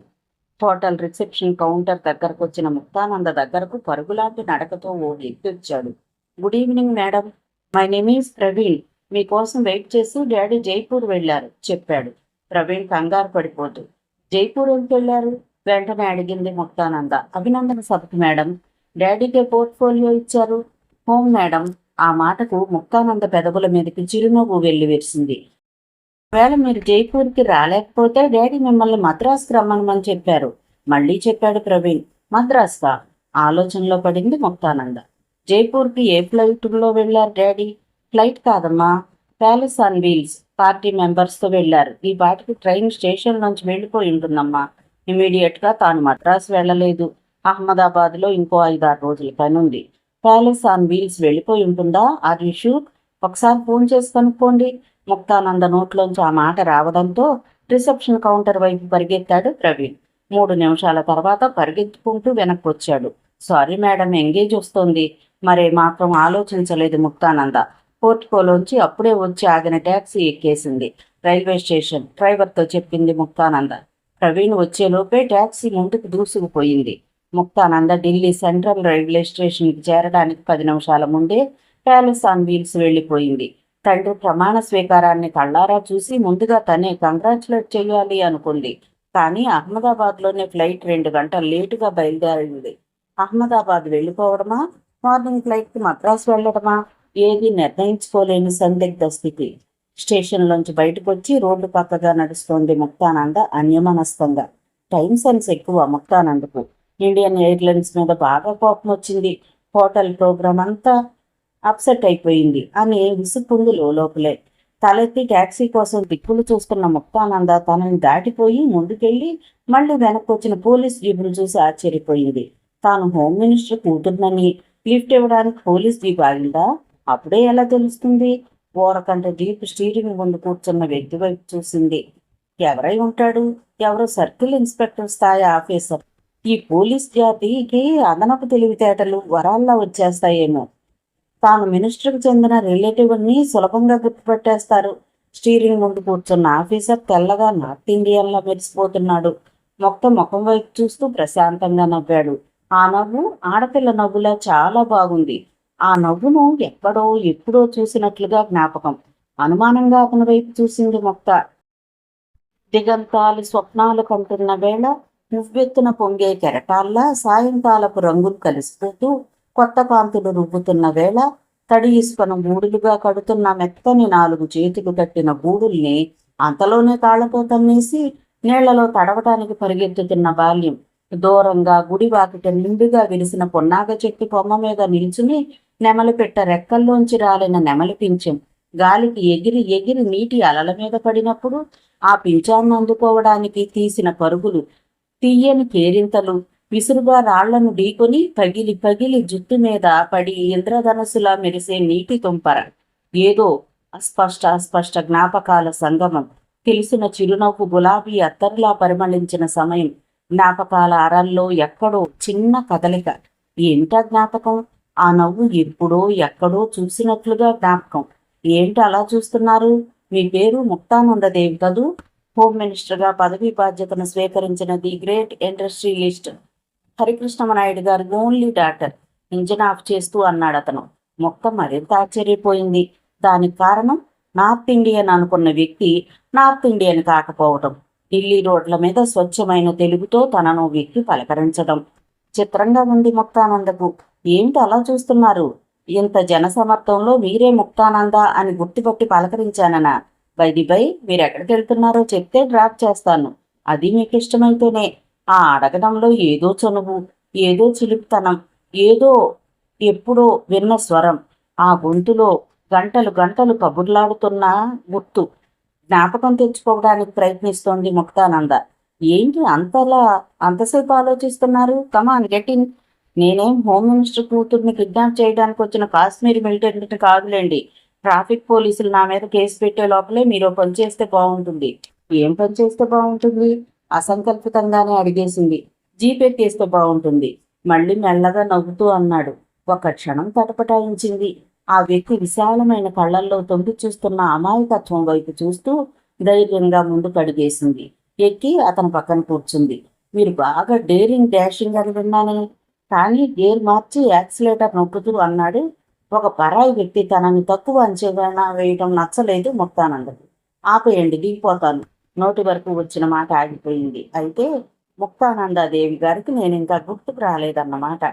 హోటల్ రిసెప్షన్ కౌంటర్ దగ్గరకు వచ్చిన ముక్తానంద దగ్గరకు పరుగులాంటి నడకతో ఓ వ్యక్తి వచ్చాడు. Good evening madam, my name is Praveen. మీకోసం వెయిట్ చేసి డాడీ జైపూర్ వెళ్ళారు చెప్పాడు ప్రవీణ్ కంగారు పడిపోతూ. జైపూర్ ఎందుకు వెళ్ళారు వెంటనే అడిగింది ముక్తానంద. అభినందన సభకు మేడం, డాడీకే పోర్ట్ఫోలియో ఇచ్చారు. Home madam. ఆ మాటకు ముక్తానంద పెదవుల మీదకి చిరునవ్వు వెళ్లి విరిసింది. ఒకవేళ మీరు జైపూర్కి రాలేకపోతే డాడీ మిమ్మల్ని మద్రాసుకి రమ్మనమని చెప్పారు. మళ్ళీ చెప్పాడు ప్రవీణ్. మద్రాస్కా? ఆలోచనలో పడింది ముక్తానంద. జైపూర్కి ఏ ఫ్లైట్లో వెళ్ళారు డాడీ? ఫ్లైట్ కాదమ్మా, ప్యాలెస్ ఆన్ వీల్స్. పార్టీ మెంబర్స్తో వెళ్ళారు. ఈ పాటికి ట్రైన్ స్టేషన్ నుంచి వెళ్ళిపోయి ఉంటుందమ్మా. ఇమీడియట్గా తాను మద్రాసు వెళ్ళలేదు. అహ్మదాబాద్లో ఇంకో 5-6 రోజుల పని ఉంది. ప్యాలెస్ ఆన్ వీల్స్ వెళ్ళిపోయి ఉంటుందా? Are you sure? ఒకసారి ఫోన్ చేసి కనుక్కోండి. ముక్తానంద నోట్లోంచి ఆ మాట రావడంతో రిసెప్షన్ కౌంటర్ వైపు పరిగెత్తాడు ప్రవీణ్. 3 నిమిషాల తర్వాత పరిగెత్తుకుంటూ వెనక్కి వచ్చాడు. సారీ మేడం, ఎంగేజ్ వస్తోంది. మరే మాత్రం ఆలోచించలేదు ముక్తానంద. పోర్టికోలోంచి అప్పుడే వచ్చి ఆగిన ట్యాక్సీ ఎక్కేసింది. రైల్వే స్టేషన్ డ్రైవర్తో చెప్పింది ముక్తానంద. ప్రవీణ్ వచ్చేలోపే ట్యాక్సీ ముందుకు దూసుకుపోయింది. ముక్తానంద ఢిల్లీ సెంట్రల్ రైల్వే స్టేషన్కి చేరడానికి 10 నిమిషాల ముందే ప్యాలెస్ ఆన్ వీల్స్ వెళ్ళిపోయింది. తండ్రి ప్రమాణ స్వీకారాన్ని కళ్ళారా చూసి ముందుగా తనే కంగ్రాచులేట్ చేయాలి అనుకుంది. కానీ అహ్మదాబాద్లోనే ఫ్లైట్ 2 గంటలు లేటుగా బయలుదేరింది. అహ్మదాబాద్ వెళ్ళిపోవడమా, మార్నింగ్ ఫ్లైట్కి మద్రాసు వెళ్ళడమా, ఏది నిర్ణయించుకోలేని సందిగ్ధ స్థితి. స్టేషన్లోంచి బయటకు వచ్చి రోడ్డు పక్కగా నడుస్తోంది ముక్తానంద అన్యమనస్కంగా. టైం సెన్స్ ఎక్కువ ముక్తానందకు. ఇండియన్ ఎయిర్లైన్స్ మీద బాగా కోపం వచ్చింది. హోటల్ ప్రోగ్రామ్ అంతా అప్సెట్ అయిపోయింది అని విసుక్కుంది లోపలే. తలెత్తి ట్యాక్సీ కోసం దిక్కులు చూస్తున్న ముక్తానంద తనని దాటిపోయి ముందుకెళ్ళి మళ్ళీ వెనక్కి వచ్చిన పోలీస్ జీపును చూసి ఆశ్చర్యపోయింది. తాను హోమ్ మినిస్టర్ కూతుర్నని లిఫ్ట్ ఇవ్వడానికి పోలీస్ జీప్ ఆగిందా? అప్పుడే ఎలా తెలుస్తుంది? ఓరకంట జీప్ స్టీరింగ్ ముందు కూర్చున్న వ్యక్తి వైపు చూసింది. ఎవరై ఉంటాడు? ఎవరో సర్కిల్ ఇన్స్పెక్టర్ స్థాయి ఆఫీసర్. ఈ పోలీస్ జాతికి అదనపు తెలివితేటలు వరాల్లా వచ్చేస్తాయేమో. తాను మినిస్టర్కి చెందిన రిలేటివ్ అని సులభంగా గుర్తుపెట్టేస్తారు. స్టీరింగ్ ముందు కూర్చున్న ఆఫీసర్ తెల్లగా నార్త్ ఇండియన్లా మెరిసిపోతున్నాడు. ముఖం వైపు చూస్తూ ప్రశాంతంగా నవ్వాడు. ఆ నవ్వు ఆడపిల్ల నవ్వులా చాలా బాగుంది. ఆ నవ్వును ఎక్కడో ఎప్పుడో చూసినట్లుగా జ్ఞాపకం. అనుమానంగా అతని వైపు చూసింది ముక్త. దిగంతాలు స్వప్నాలు కంటున్న వేళ నువ్వెత్తున పొంగే కెరటాల్లా సాయంకాలపు రంగులు కలిసిపోతూ కొత్త కాంతులు రుబ్బుతున్న వేళ తడి ఇసుకను గూడులుగా కడుతున్న మెత్తని 4 చేతులు కట్టిన గూడుల్ని అంతలోనే కాళ్లతో తన్నేసి నీళ్లలో తడవటానికి పరిగెత్తుతున్న బాల్యం. దూరంగా గుడి వాకిట నిండుగా విరిసిన పొన్నాగ చెట్టు కొమ్మ మీద నిల్చుని నెమలి పెట్ట రెక్కల్లోంచి రాలిన నెమలి పింఛం గాలికి ఎగిరి ఎగిరి నీటి అలల మీద పడినప్పుడు ఆ పింఛాన్ని అందుకోవడానికి తీసిన పరుగులు, తీయని కేరింతలు, విసురుగా రాళ్లను ఢీకొని పగిలి పగిలి జుట్టు మీద పడి ఇంద్రధనస్సులా మెరిసే నీటి తుంపర. ఏదో అస్పష్ట జ్ఞాపకాల సంగమం. తెలిసిన చిరునవ్వు గులాబీ అత్తరులా పరిమళించిన సమయం. జ్ఞాపకాల అరల్లో ఎక్కడో చిన్న కదలిక. ఏంటా జ్ఞాపకం? ఆ నవ్వు ఎప్పుడో ఎక్కడో చూసినట్లుగా జ్ఞాపకం. ఏంటి అలా చూస్తున్నారు? మీ పేరు ముక్తానందదేవి కదూ? హోమ్ మినిస్టర్గా పదవీ బాధ్యతను స్వీకరించిన ది గ్రేట్ ఇండస్ట్రియలిస్ట్ హరికృష్ణమనాయుడు గారి ఓన్లీ డాటర్. ఇంజిన్ ఆఫ్ చేస్తూ అన్నాడు అతను. మొక్క మరింత ఆశ్చర్యపోయింది. దానికి కారణం నార్త్ ఇండియన్ అనుకున్న వ్యక్తి నార్త్ ఇండియన్ కాకపోవటం. ఢిల్లీ రోడ్ల మీద స్వచ్ఛమైన తెలుగుతో తనను వ్యక్తి పలకరించడం. చిత్రంగా ఉంది ముక్తానందకు. ఏంటి అలా చూస్తున్నారు? ఇంత జనసమర్థంలో మీరే ముక్తానంద అని గుర్తుపట్టి పలకరించాననా? బై మీరు ఎక్కడికి వెళ్తున్నారో చెప్తే డ్రాప్ చేస్తాను. అది మీకు ఇష్టమైతేనే. ఆ అడగడంలో ఏదో చనువు, ఏదో చిలుపుతనం, ఏదో ఎప్పుడో విన్న స్వరం. ఆ గొంతులో గంటలు గంటలు కబుర్లాడుతున్న గుర్తు జ్ఞాపకం తెచ్చుకోవడానికి ప్రయత్నిస్తోంది ముక్తానంద. ఏంటి అంతసేపు ఆలోచిస్తున్నారు? Come on get in. నేనేం హోమ్ మినిస్టర్ కూతుర్ని కిడ్నాప్ చేయడానికి వచ్చిన కాశ్మీర్ మిలిటెంట్ని కాదులేండి. ట్రాఫిక్ పోలీసులు నా మీద కేసు పెట్టే లోపలే మీరు పని చేస్తే బాగుంటుంది. ఏం పని చేస్తే బాగుంటుంది? అసంకల్పితంగానే అడిగేసింది. జీప్ ఎక్కేస్తే బాగుంటుంది. మళ్ళీ మెల్లగా నవ్వుతూ అన్నాడు. ఒక క్షణం తటపటాయించింది. ఆ వ్యక్తి విశాలమైన కళ్ళల్లో తొంగి చూస్తున్న అమాయకత్వం వైపు చూస్తూ ధైర్యంగా ముందుకు అడిగేసింది. ఎక్కి అతని పక్కన కూర్చుంది. మీరు బాగా డేరింగ్ డాషింగ్ అని విన్నాను, కానీ గేర్ మార్చి యాక్సిలేటర్ నొక్కుతూ అన్నాడు. ఒక పరాయి వ్యక్తి తనని తక్కువ అంచనా వేయటం నచ్చలేదు ముక్తానందకు. ఆపేయండి, దిగిపోతాను. నోటి వరకు వచ్చిన మాట ఆగిపోయింది. అయితే ముక్తానందాదేవి గారికి నేను ఇంకా గుర్తుకు రాలేదన్నమాట.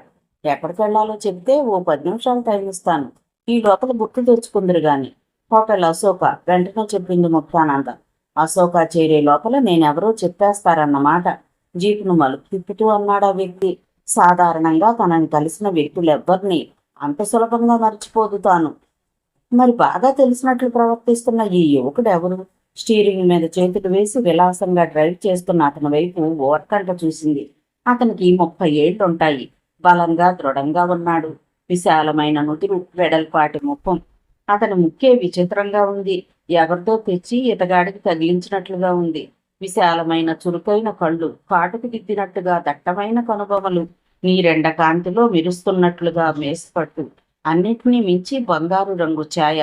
ఎక్కడికి వెళ్లాలో చెప్తే ఓ 10 నిమిషాలు టైం ఇస్తాను. ఈ లోపల గుర్తు తెచ్చుకుందరు గాని. హోటల్ అశోక, వెంటనే చెప్పింది ముక్తానంద. అశోక చేరే లోపల నేనెవరో చెప్పేస్తారన్నమాట. జీపును మలుపు తిప్పుతూ అన్నాడు ఆ వ్యక్తి. సాధారణంగా తనని కలిసిన వ్యక్తులెవ్వరినీ అంత సులభంగా మర్చిపోదు తాను. మరి బాగా తెలిసినట్లు ప్రవర్తిస్తున్న ఈ యువకుడెవరు? స్టీరింగ్ మీద చేతులు వేసి విలాసంగా డ్రైవ్ చేస్తున్న అతని వైపు ఓర్కంట చూసింది. అతనికి 30 ఏళ్లుంటాయి. బలంగా దృఢంగా ఉన్నాడు. విశాలమైన నుదురు, వెడల్పాటి ముఖం. అతని ముక్కే విచిత్రంగా ఉంది. ఎవరితో తెచ్చి ఇతగాడికి తగిలించినట్లుగా ఉంది. విశాలమైన చురుకైన కళ్ళు, కాటుకు దిద్దినట్టుగా దట్టమైన కనుబొమలు, నీరెండ కాంతిలో మెరుస్తున్నట్లుగా మేసపట్టు. అన్నిటినీ మించి బంగారు రంగు ఛాయ.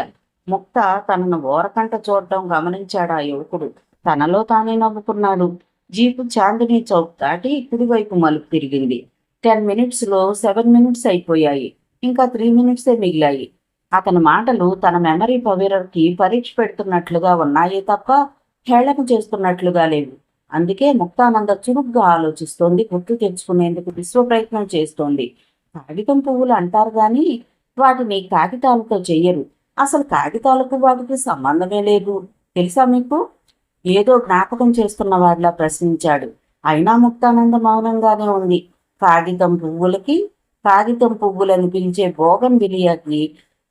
ముక్త తనను ఓరకంట చూడటం గమనించాడు ఆ యువకుడు. తనలో తానే నవ్వుకున్నాడు. జీపు చాందినీ చౌక్ దాటి కుడివైపు మలుపు తిరిగింది. 10 మినిట్స్లో 7 మినిట్స్ అయిపోయాయి. ఇంకా 3 మినిట్సే మిగిలాయి. అతని మాటలు తన మెమరీ పవర్కి పరీక్ష పెడుతున్నట్లుగా ఉన్నాయే తప్ప హేళన చేస్తున్నట్లుగా లేవు. అందుకే ముక్తానంద చురుగ్గా ఆలోచిస్తోంది. గుర్తు తెచ్చుకునేందుకు విశ్వ ప్రయత్నం చేస్తోంది. కాగితం పువ్వులు అంటారు గాని వాటిని కాగితాలతో చెయ్యరు. అసలు కాగితాలకు వాటికి సంబంధమే లేదు. తెలుసా మీకు? ఏదో జ్ఞాపకం చేస్తున్న వాడిలా ప్రశ్నించాడు. అయినా ముక్తానంద మౌనంగానే ఉంది. కాగితం పువ్వులని పిలిచే బోగన్ విలియాకి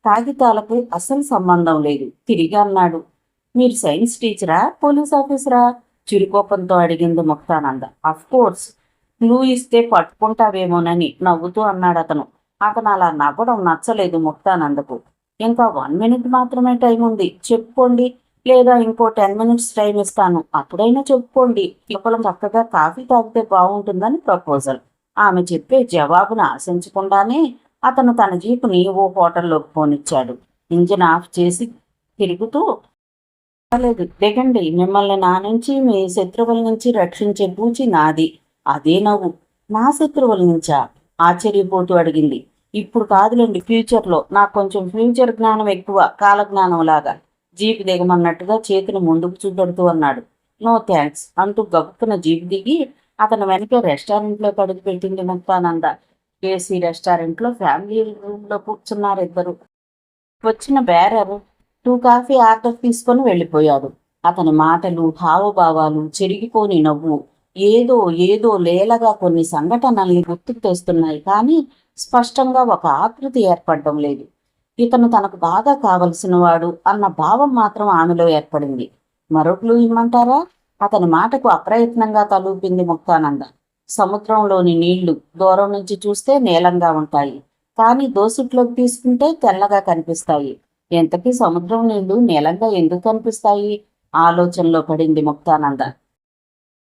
కాగితాలకు అసలు సంబంధం లేదు. తిరిగి అన్నాడు. మీరు సైన్స్ టీచరా, పోలీస్ ఆఫీసరా? చిరుకోపంతో అడిగింది ముక్తానంద. అఫ్ కోర్స్, నువ్వు ఇస్తే పట్టుకుంటావేమోనని నవ్వుతూ అన్నాడు అతను. అతను అలా నవ్వడం నచ్చలేదు ముక్తానందకు. ఇంకా 1 మినిట్ మాత్రమే టైం ఉంది, చెప్పుకోండి. లేదా ఇంకో 10 మినిట్స్ టైం ఇస్తాను, అప్పుడైనా చెప్పుకోండి. లోపల చక్కగా కాఫీ తాగితే బాగుంటుందని ప్రపోజల్. ఆమె చెప్పే జవాబును ఆశించకుండానే అతను తన జీపుని ఓ హోటల్లోకి పోనిచ్చాడు. ఇంజిన్ ఆఫ్ చేసి తిరుగుతూ, లేదు దిగండి, మిమ్మల్ని నా నుంచి మీ శత్రువుల నుంచి రక్షించే పూచి నాది. అదే నవ్వు. నా శత్రువుల నుంచా? ఆశ్చర్యపోతూ అడిగింది. ఇప్పుడు కాదులేండి, ఫ్యూచర్లో. నాకు కొంచెం ఫ్యూచర్ జ్ఞానం ఎక్కువ, కాలజ్ఞానం లాగా. జీపు దిగమన్నట్టుగా చేతిని ముందుకు చూపెడుతూ అన్నాడు. నో థ్యాంక్స్ అంటూ గబుక్కున జీపు దిగి అతను వెనక రెస్టారెంట్లో కడుగు పెట్టింది ముక్తానంద. కేసీ రెస్టారెంట్లో ఫ్యామిలీ రూమ్లో కూర్చున్నారు ఇద్దరు. వచ్చిన బేరర్ 2 కాఫీ ఆర్డర్ తీసుకొని వెళ్ళిపోయాడు. అతని మాటలు, హావభావాలు, చెరిగిపోని నవ్వు ఏదో ఏదో లేలగా కొన్ని సంఘటనల్ని గుర్తుకు తెస్తున్నాయి, కానీ స్పష్టంగా ఒక ఆకృతి ఏర్పడడం లేదు. ఇతను తనకు బాగా కావలసిన వాడు అన్న భావం మాత్రం ఆమెలో ఏర్పడింది. మరో క్లూ ఇమ్మంటారా? అతని మాటకు అప్రయత్నంగా తలూపింది ముక్తానంద. సముద్రంలోని నీళ్లు దూరం నుంచి చూస్తే నీలంగా ఉంటాయి, కానీ దోసిట్లోకి తీసుకుంటే తెల్లగా కనిపిస్తాయి. ఎంతకీ సముద్రం నీళ్లు నీలంగా ఎందుకు కనిపిస్తాయి? ఆలోచనలో పడింది ముక్తానంద.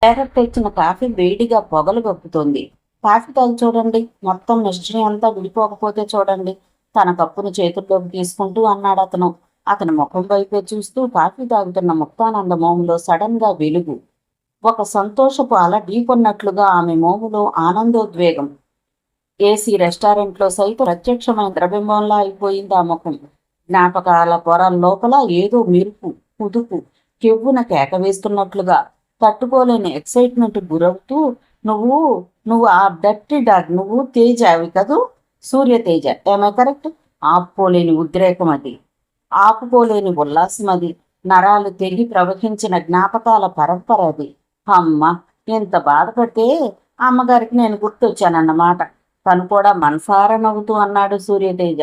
డైరెక్ట్ తెచ్చిన కాఫీ వేడిగా పొగలు గప్పుతోంది. కాఫీ తాగి చూడండి, మొత్తం మిశ్రమం అంతా విడిపోకపోతే చూడండి, తన కప్పును చేతుల్లోకి తీసుకుంటూ అన్నాడు అతను. అతని ముఖం వైపే చూస్తూ కాఫీ తాగుతున్న ముక్తానంద మోములో సడన్ గా వెలుగు, ఒక సంతోషపు అల ఢీకొన్నట్లుగా ఆమె మోములో ఆనందోద్వేగం. ఏసీ రెస్టారెంట్లో సైతం ప్రత్యక్షమైన ద్రబింబంలా అయిపోయింది ఆ ముఖం. జ్ఞాపకాల పొర లోపల ఏదో మెరుపు, కుదుపు, కెవ్వున కేక వేస్తున్నట్లుగా తట్టుకోలేని ఎక్సైట్మెంట్ గురవుతూ, నువ్వు నువ్వు ఆ డర్టీ డాగ్, నువ్వు తేజ అవి కదూ, సూర్యతేజ, ఏమై కరెక్ట్? ఆపుకోలేని ఉద్రేకం అది, ఆపుకోలేని ఉల్లాసం అది, నరాలు తెగి ప్రవహించిన జ్ఞాపకాల పరంపర అది. అమ్మ, ఎంత బాధపడితే అమ్మగారికి నేను గుర్తొచ్చానన్నమాట. తను కూడా మనసారా నవ్వుతూ అన్నాడు సూర్యతేజ.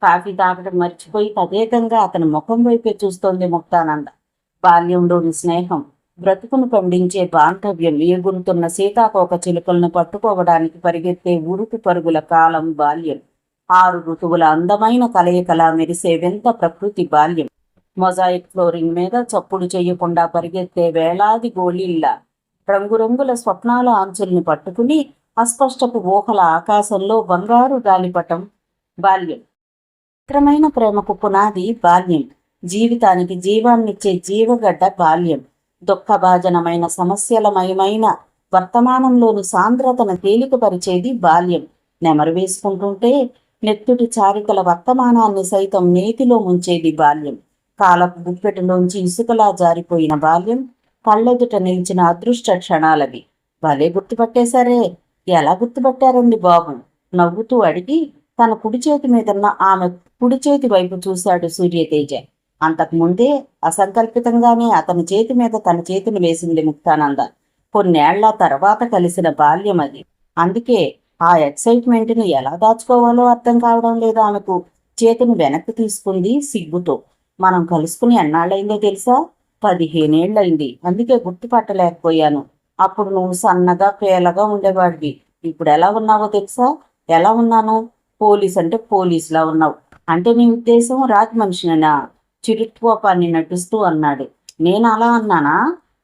కాఫీ తాగడం మర్చిపోయి తదేకంగా అతని ముఖం వైపే చూస్తోంది ముక్తానంద. బాల్యంలోని స్నేహం, బ్రతుకును పండించే బాంధవ్యం, ఏగురుతున్న సీతాకోక చిలుకలను పట్టుకోవడానికి పరిగెత్తే ఉరుకు పరుగుల కాలం బాల్యం. 6 ఋతువుల అందమైన కలయికలా మెరిసే వింత ప్రకృతి బాల్యం. మొజాయిక్ ఫ్లోరింగ్ మీద చప్పుడు చెయ్యకుండా పరిగెత్తే వేలాది గోళీల్లా రంగురంగుల స్వప్నాల అంచుల్ని పట్టుకుని అస్పష్టపు ఊహల ఆకాశంలో బంగారు గాలిపటం బాల్యం. చిత్రమైన ప్రేమకు పునాది బాల్యం. జీవితానికి జీవాన్నిచ్చే జీవగడ్డ బాల్యం. దుఃఖభాజనమైన సమస్యలమయమైన వర్తమానంలోని సాంద్రతను తేలికపరిచేది బాల్యం. నెమరు వేసుకుంటుంటే నెత్తుటి చారికల వర్తమానాన్ని సైతం నేతిలో ముంచేది బాల్యం. కాలపు గుప్పెటిలోంచి ఇసుకలా జారిపోయిన బాల్యం. కళ్ళెదుట నిలిచిన అదృష్ట క్షణాలవి. భలే గుర్తుపట్టేశారే. ఎలా గుర్తుపట్టారండి బాబు? నవ్వుతూ అడిగి తన కుడి చేతి మీదన్న ఆమె కుడి చేతి వైపు చూశాడు సూర్యతేజ. అంతకుముందే అసంకల్పితంగానే అతని చేతి మీద తన చేతిని వేసింది ముక్తానంద. కొన్నేళ్ల తర్వాత కలిసిన బాల్యం అది. అందుకే ఆ ఎక్సైట్మెంట్ని ఎలా దాచుకోవాలో అర్థం కావడం లేదు ఆమెకు. చేతిని వెనక్కి తీసుకుంది సిగ్గుతో. మనం కలుసుకుని ఎన్నాళ్ళైందో తెలుసా? 15 ఏళ్ళయింది. అందుకే గుర్తుపట్టలేకపోయాను. అప్పుడు నువ్వు సన్నగా పేలగా ఉండేవాడివి. ఇప్పుడు ఎలా ఉన్నావో తెలుసా? ఎలా ఉన్నాను? పోలీస్ అంటే పోలీసులా ఉన్నావు. అంటే నీ ఉద్దేశం రాజమనిషినేనా? చిరుత్కోపాన్ని నటిస్తూ అన్నాడు. నేను అలా అన్నానా?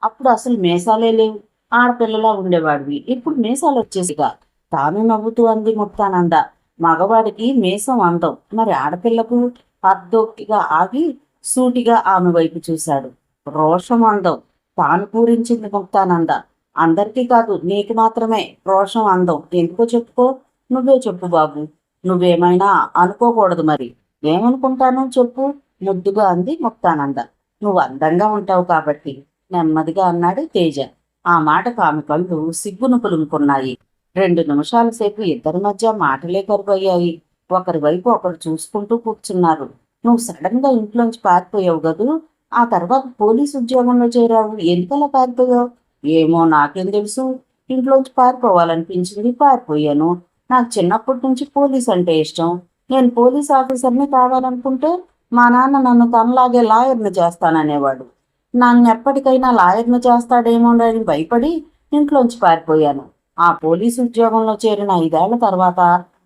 అప్పుడు అసలు మీసాలే లేవు, ఆడపిల్లలా ఉండేవాడివి. ఇప్పుడు మీసాలు వచ్చేసిగా. తాను నవ్వుతూ అంది ముక్తానంద. మగవాడికి మీసం అందం, మరి ఆడపిల్లకు? అర్ధోక్తిగా ఆగి సూటిగా ఆమె వైపు చూశాడు. రోషం అందం, తాను పూరించింది ముక్తానంద. అందరికీ కాదు, నీకు మాత్రమే రోషం అందం. ఎందుకో చెప్పుకో. నువ్వే చెప్పు బాబు. నువ్వేమైనా అనుకోకూడదు మరి. ఏమనుకుంటాను చెప్పు, ముద్దుగా అంది ముక్తానంద. నువ్వు అందంగా ఉంటావు కాబట్టి, నెమ్మదిగా అన్నాడు తేజ. ఆ మాటకు ఆమె కళ్ళు సిగ్గును పులుముకున్నాయి. 2 నిమిషాల సేపు ఇద్దరి మధ్య మాటలే కరువయ్యాయి. ఒకరి వైపు ఒకరు చూసుకుంటూ కూర్చున్నారు. నువ్వు సడన్ గా ఇంట్లోంచి పారిపోయావు గదు. ఆ తర్వాత పోలీసు ఉద్యోగంలో చేరావు. ఎందుకలా పారిపోయావు? ఏమో, నాకేం తెలుసు. ఇంట్లోంచి పారిపోవాలనిపించింది, పారిపోయాను. నాకు చిన్నప్పటి నుంచి పోలీస్ అంటే ఇష్టం. నేను పోలీస్ ఆఫీసర్ని కావాలనుకుంటే మా నాన్న నన్ను తనలాగే లాయర్ని చేస్తాననేవాడు. నన్ను ఎప్పటికైనా లాయర్ని చేస్తాడేమోనని భయపడి ఇంట్లోంచి పారిపోయాను. ఆ పోలీసు ఉద్యోగంలో చేరిన 5 ఏళ్ల తర్వాత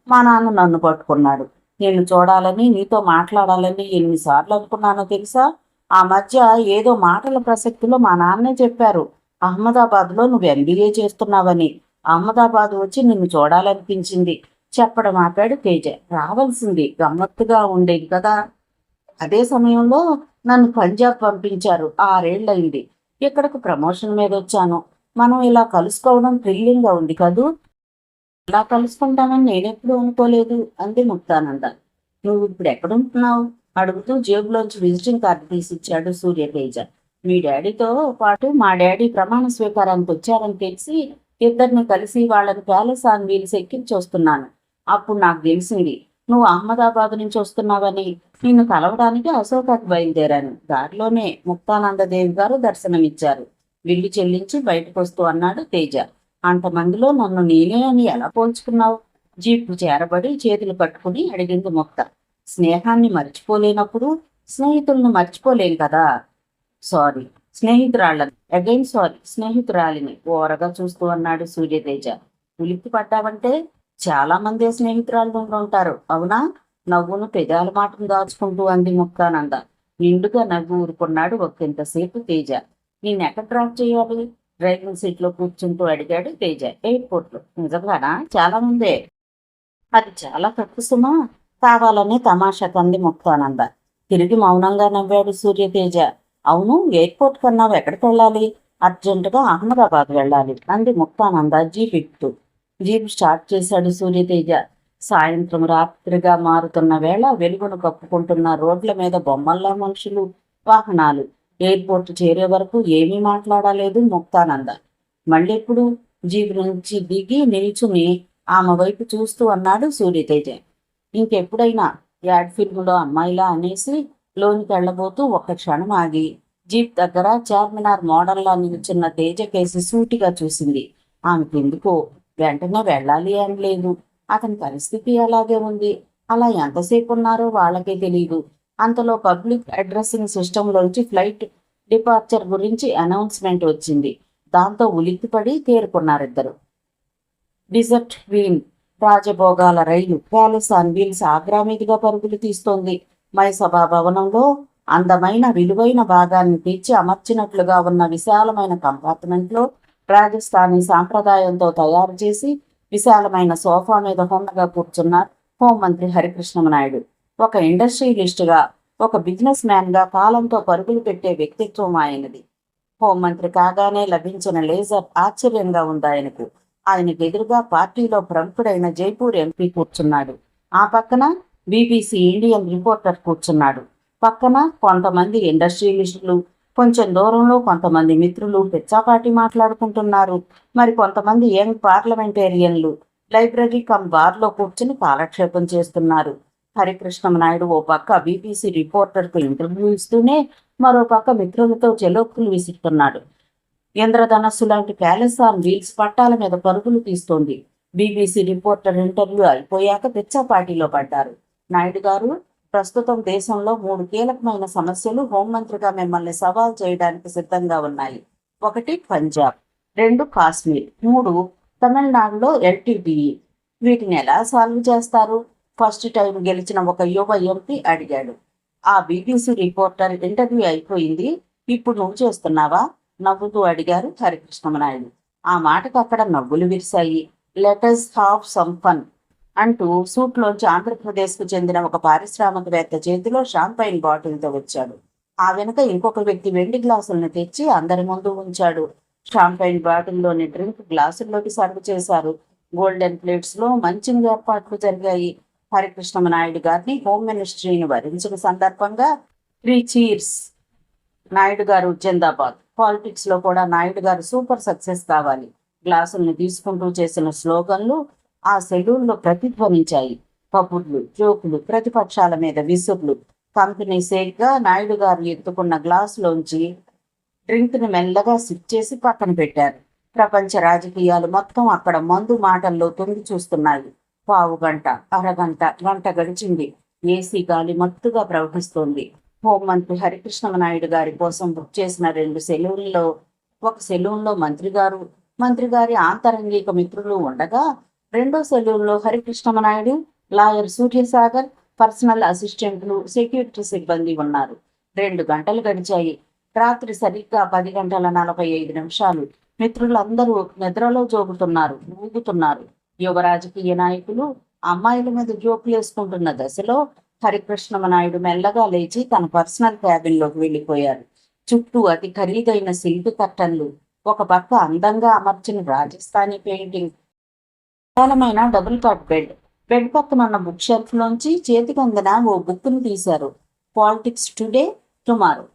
మా నాన్న నన్ను పట్టుకున్నాడు. నిన్ను చూడాలని, నీతో మాట్లాడాలని ఎన్నిసార్లు అనుకున్నానో తెలుసా? ఆ మధ్య ఏదో మాటల ప్రసక్తిలో మా నాన్నే చెప్పారు, అహ్మదాబాద్లో నువ్వు MBA చేస్తున్నావని. అహ్మదాబాద్ వచ్చి నిన్ను చూడాలనిపించింది. చెప్పడం ఆపాడు తేజ. రావాల్సింది, గమ్మత్తుగా ఉండేది కదా. అదే సమయంలో నన్ను పంజాబ్ పంపించారు. 6 ఏళ్ళయింది. ఇక్కడకు ప్రమోషన్ మీద వచ్చాను. మనం ఇలా కలుసుకోవడం థ్రిల్లింగ్గా ఉంది కదూ. ఇలా కలుసుకుంటామని నేనెప్పుడు అనుకోలేదు అంది ముక్తానంద. నువ్వు ఇప్పుడు ఎక్కడుంటున్నావు అడుగుతూ జేబులోంచి విజిటింగ్ కార్డు తీసిచ్చాడు సూర్యతేజ. మీ డాడీతో పాటు మా డాడీ ప్రమాణ స్వీకారానికి వచ్చారని తెలిసి ఇద్దరిని కలిసి వాళ్ళని ప్యాలెస్ ఆన్ వీల్స్ ఎక్కించి వస్తున్నాను. అప్పుడు నాకు తెలిసింది నువ్వు అహ్మదాబాద్ నుంచి వస్తున్నావని నిన్ను కలవడానికి అశోకాకు బయలుదేరాను. దారిలోనే ముక్తానందదేవి గారు దర్శనమిచ్చారు. విల్లు చెల్లించి బయటకు వస్తూ అన్నాడు తేజ. అంతమందిలో నన్ను నేనే అని ఎలా పోల్చుకున్నావు? జీపు చేరబడి చేతులు కట్టుకుని అడిగింది ముక్త. స్నేహాన్ని మర్చిపోలేనప్పుడు స్నేహితులను మర్చిపోలేం కదా. సారీ స్నేహితురాళ్ళని అగైన్ సారీ స్నేహితురాలిని ఓరగా చూస్తూ అన్నాడు సూర్యతేజ. ఉలిక్కి పడ్డావంటే చాలా మంది స్నేహితురాళ్ళు ఉంటారు అవునా? నవ్వును పెదాల మాటను దాచుకుంటూ అంది ముక్తానంద. నిండుగా నవ్వు ఊరుకున్నాడు ఒక్కింతసేపు తేజ. నేనెక్కడ డ్రాప్ చేయాలి? డ్రైవింగ్ సీట్ లో కూర్చుంటూ అడిగాడు తేజ. ఎయిర్పోర్ట్ లో. నిజంగానా? చాలా మందే. అది చాలా తప్పు సుమా. కావాలని తమాషా కంది ముక్తానంద. తిరిగి మౌనంగా నవ్వాడు సూర్యతేజ. అవును, ఎయిర్పోర్ట్ కన్నావు ఎక్కడికి వెళ్ళాలి? అర్జెంటుగా అహ్మదాబాద్ వెళ్ళాలి అంది ముక్తానంద జీప్ ఎక్కుతూ. జీప్ స్టార్ట్ చేశాడు సూర్యతేజ. సాయంత్రం రాత్రిగా మారుతున్న వేళ వెలుగును కప్పుకుంటున్న రోడ్ల మీద బొమ్మల్లా మనుషులు, వాహనాలు. ఎయిర్పోర్ట్ చేరే వరకు ఏమీ మాట్లాడలేదు ముక్తానంద. మళ్ళెప్పుడు? జీప్ నుంచి దిగి నిల్చుని ఆమె వైపు చూస్తూ అన్నాడు సూర్యతేజ. ఇంకెప్పుడైనా యాడ్ ఫిల్మ్లో అమ్మాయిలా అనేసి లోనికి వెళ్ళబోతూ ఒక్క క్షణం ఆగి జీప్ దగ్గర చార్మినార్ మోడల్లా నిల్చున్న తేజ కేసి సూటిగా చూసింది. ఆమెకు ఎందుకో వెంటనే వెళ్ళాలి అని లేదు. అతని పరిస్థితి అలాగే ఉంది. అలా ఎంతసేపు ఉన్నారో వాళ్ళకే తెలియదు. అంతలో పబ్లిక్ అడ్రస్సింగ్ సిస్టంలోంచి ఫ్లైట్ డిపార్చర్ గురించి అనౌన్స్మెంట్ వచ్చింది. దాంతో ఉలిక్కిపడి తేరుకున్నారిద్దరు. డిజర్ట్ వీన్ రాజభోగాల రైలు ప్యాలెస్ ఆన్ వీల్స్ ఆగ్రా మీదుగా పరుగులు తీస్తోంది. మైసభా భవనంలో అందమైన విలువైన భాగాన్ని తీర్చి అమర్చినట్లుగా ఉన్న విశాలమైన కంపార్ట్మెంట్లో రాజస్థానీ సాంప్రదాయంతో తయారు చేసి విశాలమైన సోఫా మీద హోండగా కూర్చున్నారు హోంమంత్రి హరికృష్ణమనాయుడు. ఒక ఇండస్ట్రియలిస్టుగా, ఒక బిజినెస్ మ్యాన్గా కాలంతో పరుగులు పెట్టే వ్యక్తిత్వం ఆయనది. హోంమంత్రి కాగానే లభించిన లేజర్ ఆశ్చర్యంగా ఉంది ఆయనకు. ఆయనకు ఎదురుగా పార్టీలో ప్రముఖుడైన జైపూర్ ఎంపీ కూర్చున్నాడు. ఆ పక్కన బీబీసీ ఇండియన్ రిపోర్టర్ కూర్చున్నాడు. పక్కన కొంతమంది ఇండస్ట్రియలిస్టులు, కొంచెం దూరంలో కొంతమంది మిత్రులు పిచ్చాపాటి మాట్లాడుకుంటున్నారు. మరి కొంతమంది యంగ్ పార్లమెంటేరియన్లు లైబ్రరీ కమ్ బార్లో కూర్చుని కాలక్షేపం చేస్తున్నారు. హరికృష్ణమనాయుడు ఓ పక్క బీబీసీ రిపోర్టర్కు ఇంటర్వ్యూ ఇస్తూనే మరో పక్క మిత్రులతో చెలోక్కులు విసురుతున్నాడు. ఇంద్రధనస్సు లాంటి ప్యాలెస్ ఆన్ వీల్స్ పట్టాల మీద పరుగులు తీస్తోంది. బీబీసీ రిపోర్టర్ ఇంటర్వ్యూ అయిపోయాక పిచ్చాపాటిలో పడ్డారు. నాయుడు గారు, ప్రస్తుతం దేశంలో 3 కీలకమైన సమస్యలు హోంమంత్రిగా మిమ్మల్ని సవాల్ చేయడానికి సిద్ధంగా ఉన్నాయి. 1 పంజాబ్, 2 కాశ్మీర్, 3 తమిళనాడులో ఎల్టీటీఈ. వీటిని ఎలా సాల్వ్ చేస్తారు? ఫస్ట్ టైం గెలిచిన ఒక యువ ఎంపీ అడిగాడు. ఆ బీబీసీ రిపోర్టర్ ఇంటర్వ్యూ అయిపోయింది, ఇప్పుడు నువ్వు చేస్తున్నావా? నవ్వుతూ అడిగారు హరికృష్ణమనాయుడు. ఆ మాటకు అక్కడ నవ్వులు విరిశాయి. లెటస్ హావ్ సమ్ ఫన్ అంటూ సూట్లోంచి ఆంధ్రప్రదేశ్కు చెందిన ఒక పారిశ్రామికవేత్త చేతిలో షాంపైన్ బాటిల్తో వచ్చాడు. ఆ వెనుక ఇంకొక వ్యక్తి వెండి గ్లాసులను తెచ్చి అందరి ముందు ఉంచాడు. షాంపైన్ బాటిల్లోని డ్రింక్ గ్లాసుల్లోకి సర్వ్ చేశారు. గోల్డెన్ ప్లేట్స్లో మంచి ఏర్పాట్లు జరిగాయి. హరికృష్ణమనాయుడు గారిని హోమ్ మినిస్ట్రీని వరించిన సందర్భంగా 3 చీర్స్. నాయుడు గారు జిందాబాద్. పాలిటిక్స్ లో కూడా నాయుడు గారు సూపర్ సక్సెస్ కావాలి. గ్లాసుల్ని తీసుకుంటూ చేసిన స్లోగన్లు ఆ సెలూన్లో ప్రతిధ్వనించాయి. కబుర్లు, జోకులు, ప్రతిపక్షాల మీద విసుర్లు. కంపెనీ సేగ్గా నాయుడు గారు ఎత్తుకున్న గ్లాసులోంచి డ్రింక్ని మెల్లగా సిప్ చేసి పక్కన పెట్టారు. ప్రపంచ రాజకీయాలు మొత్తం అక్కడ మందు మాటల్లో తొంగి చూస్తున్నాయి. పావు గంట, అరగంట, గంట గడిచింది. ఏసీ గాలి మత్తుగా ప్రవహిస్తోంది. హోంమంత్రి హరికృష్ణమనాయుడు గారి కోసం బుక్ చేసిన 2 సెలూన్లలో ఒక సెలూన్లో మంత్రి గారి ఆంతరంగిక మిత్రులు ఉండగా, రెండో సెలూన్లో హరికృష్ణమనాయుడు, లాయర్ సూర్యసాగర్, పర్సనల్ అసిస్టెంట్లు, సెక్యూరిటీ సిబ్బంది ఉన్నారు. 2 గంటలు గడిచాయి. రాత్రి సరిగ్గా 10:45. మిత్రులందరూ నిద్రలో జోగుతున్నారు, ఊగుతున్నారు. యువ రాజకీయ నాయకులు అమ్మాయిల మీద జోకులేసుకుంటున్న దశలో హరికృష్ణమనాయుడు మెల్లగా లేచి తన పర్సనల్ క్యాబిన్లోకి వెళ్ళిపోయారు. చుట్టూ అతి ఖరీదైన సిల్క్ కర్టన్లు, ఒక పక్క అందంగా అమర్చిన రాజస్థానీ పెయింటింగ్, విశాలమైన డబుల్ కాట్ బెడ్ పక్కన ఉన్న బుక్ షెల్ఫ్ లోంచి చేతికి అందిన ఓ బుక్ను తీశారు. Politics today tomorrow.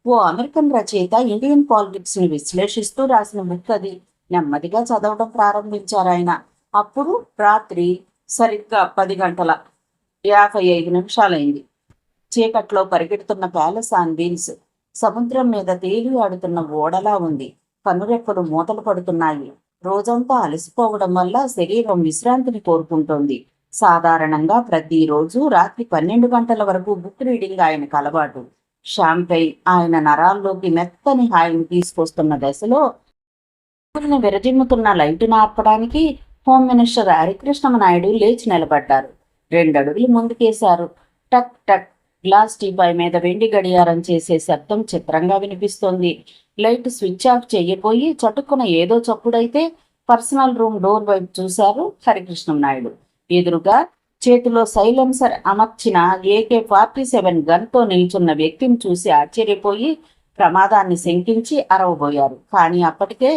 ఓ అమెరికన్ రచయిత ఇండియన్ పాలిటిక్స్ ని విశ్లేషిస్తూ రాసిన బుక్ అది. నెమ్మదిగా చదవడం ప్రారంభించారు ఆయన. అప్పుడు రాత్రి సరిగ్గా 10 గంటల. 55 నిమిషాలైంది. చీకట్లో పరిగెడుతున్న ప్యాలెస్ ఆన్ వీల్స్ సముద్రం మీద తేలి ఆడుతున్న ఓడలా ఉంది. కనురెప్పలు మూతలు పడుతున్నాయి. రోజంతా అలసిపోవడం వల్ల శరీరం విశ్రాంతిని కోరుకుంటోంది. సాధారణంగా ప్రతిరోజు రాత్రి 12 గంటల వరకు బుక్ రీడింగ్ ఆయనకు అలవాటు. షాంపై ఆయన నరాల్లోకి మెత్తని హాయిని తీసుకొస్తున్న దశలో విరజిమ్ముతున్న లైటును ఆర్పడానికి హోమ్ మినిస్టర్ హరికృష్ణ నాయుడు లేచి నిలబడ్డారు. 2 అడుగులు ముందుకేశారు. టక్ టక్ గ్లాస్ టీపై మీద వెండి గడియారం చేసే శబ్దం చిత్రంగా వినిపిస్తోంది. లైట్ స్విచ్ ఆఫ్ చేయబోయి చటుక్కున ఏదో చప్పుడైతే పర్సనల్ రూమ్ డోర్ వైపు చూశారు హరికృష్ణ నాయుడు. ఎదురుగా చేతిలో సైలెన్సర్ అమర్చిన AK-47 గన్తో నిల్చున్న వ్యక్తిని చూసి ఆశ్చర్యపోయి ప్రమాదాన్ని శంకించి అరవబోయారు. కానీ అప్పటికే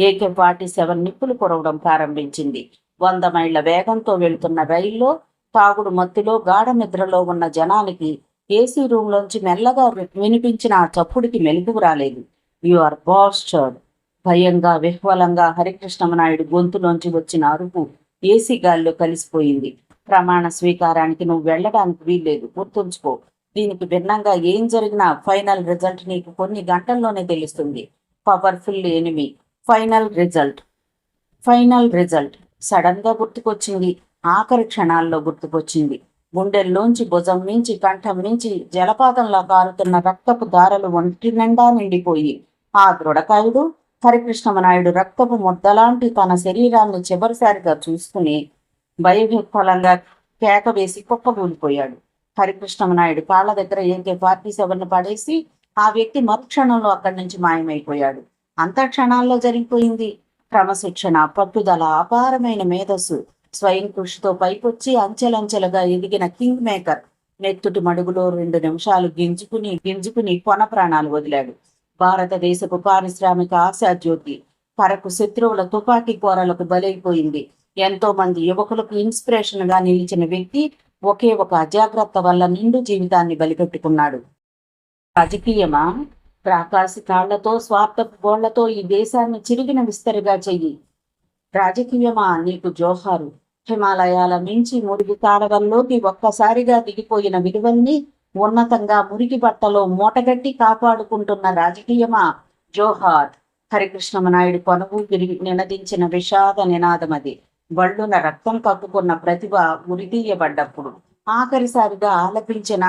AK-47 నిప్పులు కురవడం ప్రారంభించింది. 100 మైళ్ల వేగంతో వెళుతున్న రైల్లో తాగుడు మత్తులో గాఢ నిద్రలో ఉన్న జనానికి ఏసీ రూంలోంచి మెల్లగా వినిపించిన ఆ చప్పుడికి మెలకువ రాలేదు. You are bastard. భయంగా విహ్వలంగా హరికృష్ణ నాయుడు గొంతులోంచి వచ్చిన అరుపు ఏసీ గాలిలో కలిసిపోయింది. ప్రమాణ స్వీకారానికి నువ్వు వెళ్ళడానికి వీల్లేదు, గుర్తుంచుకో. దీనికి భిన్నంగా ఏం జరిగినా ఫైనల్ రిజల్ట్ నీకు కొన్ని గంటల్లోనే తెలుస్తుంది. Powerful enemy. Final result sudden గా గుర్తుకొచ్చింది. ఆఖరి క్షణాల్లో గుర్తుకొచ్చింది. గుండెల్లోంచి, భుజం నుంచి, కంఠం నుంచి జలపాతంలా కారుతున్న రక్తపు దారలు ఒంటి నిండా నిండిపోయి ఆ దృఢకాయుడు హరికృష్ణ నాయుడు రక్తపు ముద్దలాంటి తన శరీరాన్ని చివరిసారిగా చూసుకుని భయవిహ్వలంగా కేక వేసి కుప్పకూలిపోయాడు. హరికృష్ణ నాయుడు కాళ్ల దగ్గర AK-47 పడేసి ఆ వ్యక్తి మరుక్షణంలో అక్కడి నుంచి మాయమైపోయాడు. అంత క్షణాల్లో జరిగిపోయింది. క్రమశిక్షణ, పట్టుదల, అపారమైన మేధస్సు, స్వయం కృషితో పైకొచ్చి అంచెలంచెలుగా ఎదిగిన కింగ్ మేకర్ నెత్తుటి మడుగులో 2 నిమిషాలు గింజుకుని కొన ప్రాణాలు వదిలాడు. భారతదేశపు పారిశ్రామిక ఆశాజ్యోతి కరకు శత్రువుల తుపాకీ కోరలకు బలైపోయింది. ఎంతో మంది యువకులకు ఇన్స్పిరేషన్ గా నిలిచిన వ్యక్తి ఒకే ఒక అజాగ్రత్త వల్ల నిండు జీవితాన్ని బలిపెట్టుకున్నాడు. రాజకీయమా? ప్రాకాశి కాళ్లతో, స్వార్థపు గోళ్లతో ఈ దేశాన్ని చిరిగిన విస్తరిగా చెయ్యి. రాజకీయమా? నీకు జోహారు. హిమాలయాల మించి మురుగు కాలవల్లోకి ఒక్కసారిగా దిగిపోయిన విలువల్ని ఉన్నతంగా మురికి బట్టలో మూటగట్టి కాపాడుకుంటున్న రాజకీయమా? జోహార్. హరికృష్ణ నాయుడు కొనవు విరిగి నినదించిన విషాద నినాదమది. బళ్ళున రక్తం కక్కుకున్న ప్రతిభ ఉరితీయబడ్డప్పుడు ఆఖరిసారిగా ఆలపించిన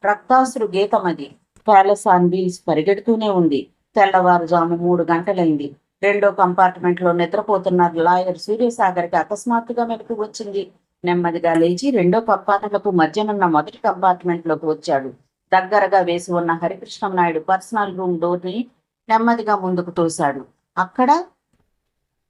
రక్తాసురు గీతమది. ప్యాలెస్ ఆన్ వీల్స్ పరిగెడుతూనే ఉంది. తెల్లవారుజాము 3 గంటలైంది. 2వ కంపార్ట్మెంట్లో నిద్రపోతున్న లాయర్ సూర్యసాగర్కి అకస్మాత్తుగా మెలకు వచ్చింది. నెమ్మదిగా లేచి 2వ కంపార్ట్మెంట్లకు మధ్యనున్న మొదటి కంపార్ట్మెంట్లోకి వచ్చాడు. దగ్గరగా వేసి ఉన్న హరికృష్ణ నాయుడు పర్సనల్ రూమ్ డోర్ని నెమ్మదిగా ముందుకు తోశాడు. అక్కడ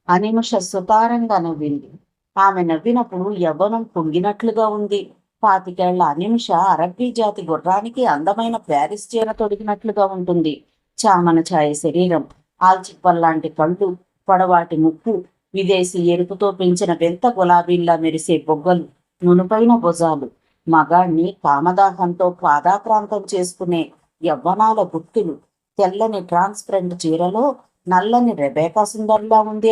అనిమిష సుతారంగా నవ్వింది. ఆమె నవ్వినప్పుడు యవ్వనం పొంగినట్లుగా ఉంది. 25 ఏళ్ల అనిమిష అరబ్బీ జాతి గుర్రానికి అందమైన ప్యారిస్ చీర తొడిగినట్లుగా ఉంటుంది. చామన ఛాయ శరీరం, ఆల్చిప్పల్లాంటి కళ్ళు, పొడవాటి ముక్కు, విదేశీ ఎరుపుతో పెంచిన వింత గులాబీల్లా మెరిసే బొగ్గలు, నునుపైన భుజాలు, మగాణ్ణి కామదాహంతో పాదాక్రాంతం చేసుకునే యవ్వనాల గుర్తులు. తెల్లని ట్రాన్స్పరెంట్ చీరలో నల్లని రెబేకా సుందర్లా ఉంది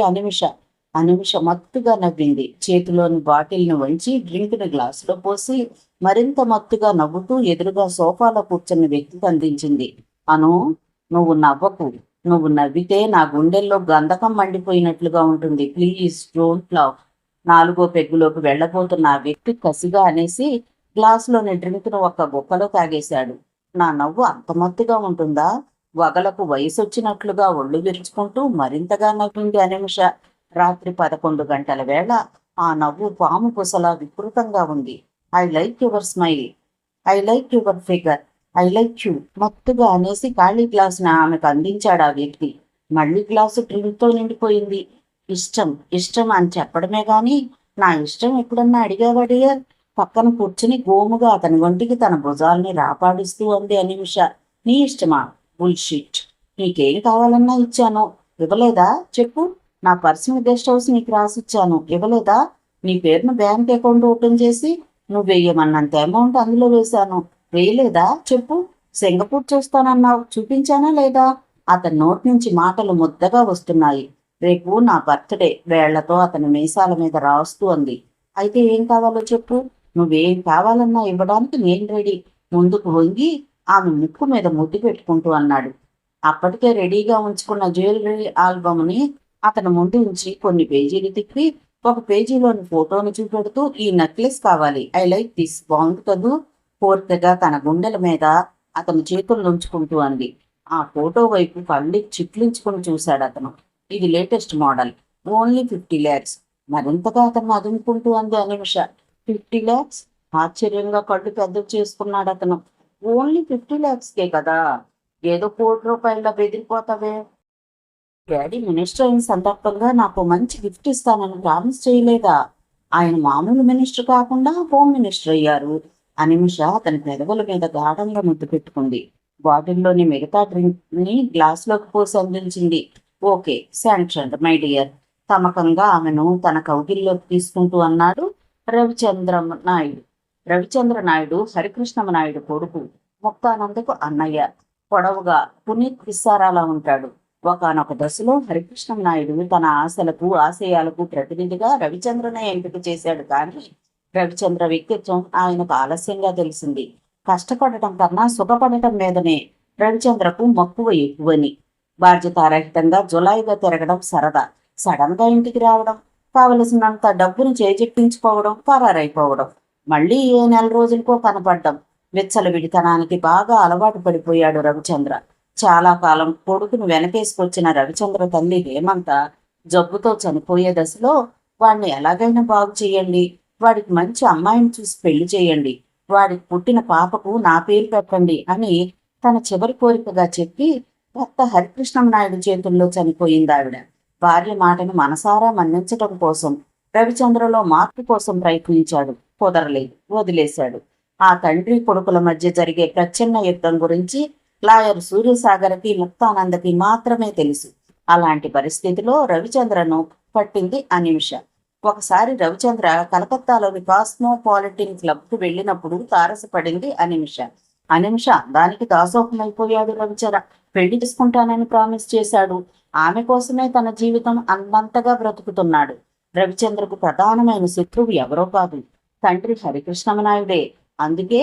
అనిమిష మత్తుగా నవ్వింది. చేతిలోని బాటిల్ని వంచి డ్రింక్ని గ్లాసులో పోసి మరింత మత్తుగా నవ్వుతూ ఎదురుగా సోఫాలో కూర్చున్న వ్యక్తికి అందించింది. అను, నువ్వు నవ్వకు. నువ్వు నవ్వితే నా గుండెల్లో గంధకం మండిపోయినట్లుగా ఉంటుంది. Please don't love. 4వ పెగ్గులోకి వెళ్లబోతున్న ఆ వ్యక్తి కసిగా అనేసి గ్లాసులోని డ్రింక్ను ఒక్క గుక్కలో తాగేశాడు. నా నవ్వు అంత మత్తుగా ఉంటుందా? వగలకు వయసొచ్చినట్లుగా ఒళ్ళు విరుచుకుంటూ మరింతగా నవ్వింది అనిమిష. రాత్రి 11 గంటల వేళ ఆ నవ్వు పాము పుసలా వికృతంగా ఉంది. I like your smile, I like your figure, I like you మత్తుగా అనేసి ఖాళీ గ్లాసును ఆమెకు అందించాడు ఆ వ్యక్తి. మళ్ళీ గ్లాసు డ్రింక్తో నిండిపోయింది. ఇష్టం అని చెప్పడమే గాని నా ఇష్టం ఎప్పుడన్నా అడిగావడియర్? పక్కన కూర్చుని గోముగా అతని ఒంటికి తన భుజాల్ని రాపాడిస్తూ అంది అనిమిష. నీ ఇష్టమా? బుల్షిట్. నీకేం కావాలన్నా ఇచ్చాను, ఇవ్వలేదా? చెప్పు. నా పర్సనల్ గెస్ట్ హౌస్ నీకు రాసిచ్చాను, ఇవ్వలేదా? నీ పేరును బ్యాంక్ అకౌంట్ ఓపెన్ చేసి నువ్వు వేయమన్నంత అమౌంట్ అందులో వేశాను, వేయలేదా? చెప్పు. సింగపూర్ చూస్తానన్నావు, చూపించానా లేదా? అతని నోటి నుంచి మాటలు ముద్దగా వస్తున్నాయి. రేపు నా బర్త్డే వేళ్లతో అతని మీసాల మీద రాస్తూ అంది. అయితే ఏం కావాలో చెప్పు. నువ్వేం కావాలన్నా ఇవ్వడానికి నేను రెడీ. ముందుకు వంగి ఆమె ముక్కు మీద ముద్దు పెట్టుకుంటూ అన్నాడు. అప్పటికే రెడీగా ఉంచుకున్న జ్యువెలరీ ఆల్బమ్ని అతని ముందు ఉంచి కొన్ని పేజీలు తిప్పి ఒక పేజీలోని ఫోటోను చూపెడుతూ, ఈ నెక్లెస్ కావాలి, ఐ లైక్ దిస్, బాగుంది కదూ? పూర్తిగా తన గుండెల మీద అతని చేతులు ఉంచుకుంటూ అంది. ఆ ఫోటో వైపు కళ్ళు చిట్లించుకుని చూశాడు అతను. ఇది లేటెస్ట్ మోడల్, ఓన్లీ 50 lakhs. మరింతగా అతను అదుముకుంటూ అంది అనిమిష. 50 lakhs? ఆశ్చర్యంగా కళ్ళు పెద్దవి చేసుకున్నాడు అతను. ఓన్లీ 50 lakhsకే కదా, ఏదో ₹1,00,00,000 బెదిరిపోతావే. డాడీ మినిస్టర్ అయిన సందర్భంగా నాకు మంచి గిఫ్ట్ ఇస్తానని ప్రామిస్ చేయలేదా? ఆయన మామూలు మినిస్టర్ కాకుండా హోమ్ మినిస్టర్ అయ్యారు. అనిమిష అతని పెదవుల మీద గాఢంగా ముద్దు పెట్టుకుంది. బాటిల్లోని మిగతా డ్రింక్ ని గ్లాసులోకి పోసి అందించింది. Okay, sanction my dear. తమకంగా ఆమెను తన కౌగిల్లోకి తీసుకుంటూ అన్నాడు రవిచంద్ర నాయుడు. రవిచంద్ర నాయుడు హరికృష్ణ నాయుడు కొడుకు, ముక్తానందకు అన్నయ్య. పొడవుగా పునీత్ విస్తారాలా ఉంటాడు. ఒకానొక దశలో హరికృష్ణ నాయుడు తన ఆశలకు ఆశయాలకు ప్రతినిధిగా రవిచంద్రనే ఎంపిక చేశాడు. కానీ రవిచంద్ర వ్యక్తిత్వం ఆయనకు ఆలస్యంగా తెలిసింది. కష్టపడటం కన్నా సుఖపడటం మీదనే రవిచంద్రకు మక్కువ ఎక్కువని. బాధ్యతారహితంగా జులాయిగా తిరగడం సరదా, సడన్ గా ఇంటికి రావడం, కావలసినంత డబ్బును చేజెక్కించుకోవడం, పరారైపోవడం, మళ్ళీ ఏ నెల రోజులకో కనపడ్డం. విచ్చలవిడితనానికి బాగా అలవాటు పడిపోయాడు రవిచంద్ర. చాలా కాలం కొడుకును వెనకేసుకొచ్చిన రవిచంద్ర తల్లి హేమంత జబ్బుతో చనిపోయే దశలో వాడిని ఎలాగైనా బాగు చేయండి, వాడికి మంచి అమ్మాయిని చూసి పెళ్లి చేయండి, వాడికి పుట్టిన పాపకు నా పేరు పెట్టండి అని తన చివరి కోరికగా చెప్పి భర్త హరికృష్ణ నాయుడు చేతుల్లో చనిపోయింది ఆవిడ. భార్య మాటను మనసారా మన్నించటం కోసం రవిచంద్రలో మార్పు కోసం ప్రయత్నించాడు. కుదరలేదు, వదిలేశాడు. ఆ తండ్రి కొడుకుల మధ్య జరిగే ప్రచ్ఛన్న యుద్ధం గురించి లాయర్ సూర్యసాగర్కి ముక్తానందకి మాత్రమే తెలుసు. అలాంటి పరిస్థితిలో రవిచంద్రను పట్టింది అనిమిష. ఒకసారి రవిచంద్ర కలకత్తాలోని కాస్మోపాలిటన్ క్లబ్కు వెళ్ళినప్పుడు తారసపడింది అనిమిష. అనిమిష దానికి దాసోహమైపోయాడు రవిచంద్ర. పెళ్లి చేసుకుంటానని ప్రామిస్ చేశాడు. ఆమె కోసమే తన జీవితం అన్నంతగా బ్రతుకుతున్నాడు. రవిచంద్రకు ప్రధానమైన శత్రువు ఎవరో కాదు, తండ్రి హరికృష్ణమనాయుడే. అందుకే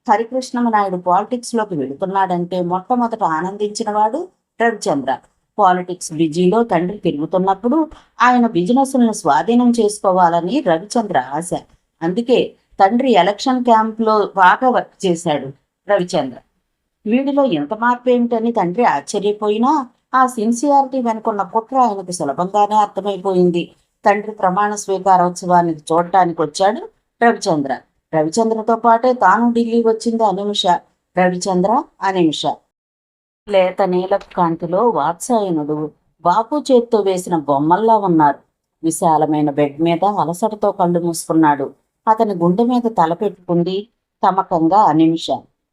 హరికృష్ణమనాయుడు పాలిటిక్స్ లోకి వెళుతున్నాడంటే మొట్టమొదట ఆనందించిన వాడు రవిచంద్ర. పాలిటిక్స్ బిజీలో తండ్రి తిరుగుతున్నప్పుడు ఆయన బిజినెస్లను స్వాధీనం చేసుకోవాలని రవిచంద్ర ఆశ. అందుకే తండ్రి ఎలక్షన్ క్యాంప్లో బాగా వర్క్ చేశాడు రవిచంద్ర. వీడిలో ఎంత మార్పు ఏమిటని తండ్రి ఆశ్చర్యపోయినా ఆ సిన్సియారిటీ వెనుకున్న కుట్ర ఆయనకు సులభంగానే అర్థమైపోయింది. తండ్రి ప్రమాణ స్వీకారోత్సవానికి చూడటానికి వచ్చాడు రవిచంద్ర. రవిచంద్రతో పాటే తాను ఢిల్లీ వచ్చింది అనిమిష. రవిచంద్ర, అనిమిష లేత నీలపు కాంతిలో వాత్సాయనుడు బాపు చేత్తో వేసిన బొమ్మల్లా ఉన్నారు. విశాలమైన బెడ్ మీద అలసటతో కళ్ళు మూసుకున్నాడు. అతని గుండె మీద తల పెట్టుకుంది తమకంగా అనిమిష.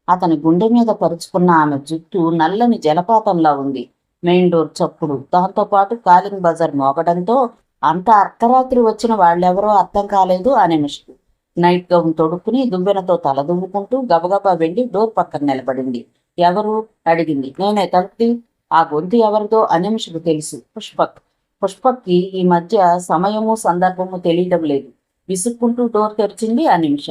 అతని గుండె మీద పరుచుకున్న ఆమె జుట్టు నల్లని జలపాతంలా ఉంది. మెయిన్ డోర్ చప్పుడు, దాంతోపాటు కాలింగ్ బజార్ మోగడంతో అంత అర్ధరాత్రి వచ్చిన వాళ్ళెవరో అర్థం కాలేదు అనిమిషకు. నైట్ గౌన్ తొడుక్కుని దువ్వెనతో తల దువ్వుకుంటూ గబగబా వెళ్ళి డోర్ పక్కన నిలబడింది. ఎవరు అడిగింది. నేనే తలుపుది. ఆ గొంతు ఎవరిదో అనిమిషకు తెలుసు, పుష్పక్. పుష్పక్కి ఈ మధ్య సమయము సందర్భము తెలియడం లేదు. విసుక్కుంటూ డోర్ తెరిచింది అనిమిష.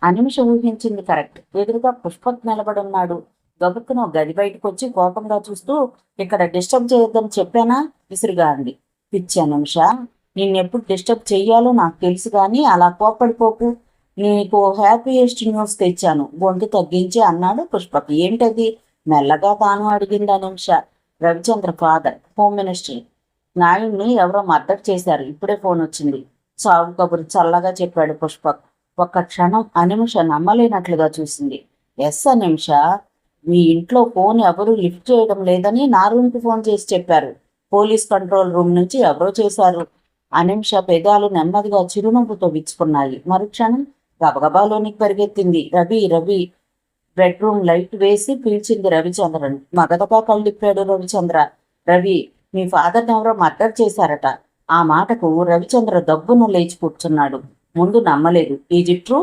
అనిమిష ఊహించింది కరెక్ట్. ఎదురుగా పుష్పక్ నిలబడున్నాడు. గబుక్కున గది బయటకు వచ్చి కోపంగా చూస్తూ, ఇక్కడ డిస్టర్బ్ చేయొద్దని చెప్పానా? విసురుగా అంది. పిచ్చి అనిమిష, నిన్నెప్పుడు డిస్టర్బ్ చెయ్యాలో నాకు తెలుసు కానీ అలా కోప్పడిపోకు. నీకు హ్యాపీయెస్ట్ న్యూస్ తెచ్చాను, గొంతు తగ్గించి అన్నాడు పుష్పక్. ఏంటది? మెల్లగా తాను అడిగింది అనిమిష. రవిచంద్ర ఫాదర్ హోమ్ మినిస్టర్ నాయుడిని ఎవరో మర్డర్ చేశారు, ఇప్పుడే ఫోన్ వచ్చింది. చావు కబురు చల్లగా చెప్పాడు పుష్పక్. ఒక్క క్షణం అనిమిష నమ్మలేనట్లుగా చూసింది. ఎస్ అనిమిష, మీ ఇంట్లో ఫోన్ ఎవరూ లిఫ్ట్ చేయడం లేదని నా రూమ్కి ఫోన్ చేసి చెప్పారు. పోలీస్ కంట్రోల్ రూమ్ నుంచి ఎవరో చేశారు. అనిమిష పెదాలు నెమ్మదిగా చిరునవ్వుతో విచ్చుకున్నాయి. మరుక్షణం గబగబాలోనికి పరిగెత్తింది. రవి రవి. బెడ్రూమ్ లైట్ వేసి పిలిచింది రవిచంద్రన్. మగతగా కళ్ళిప్పాడు రవిచంద్ర. రవి, మీ ఫాదర్ని ఎవరో మర్డర్ చేశారట. ఆ మాటకు రవిచంద్ర దబ్బున లేచి కూర్చున్నాడు. ముందు నమ్మలేదు. Is it true?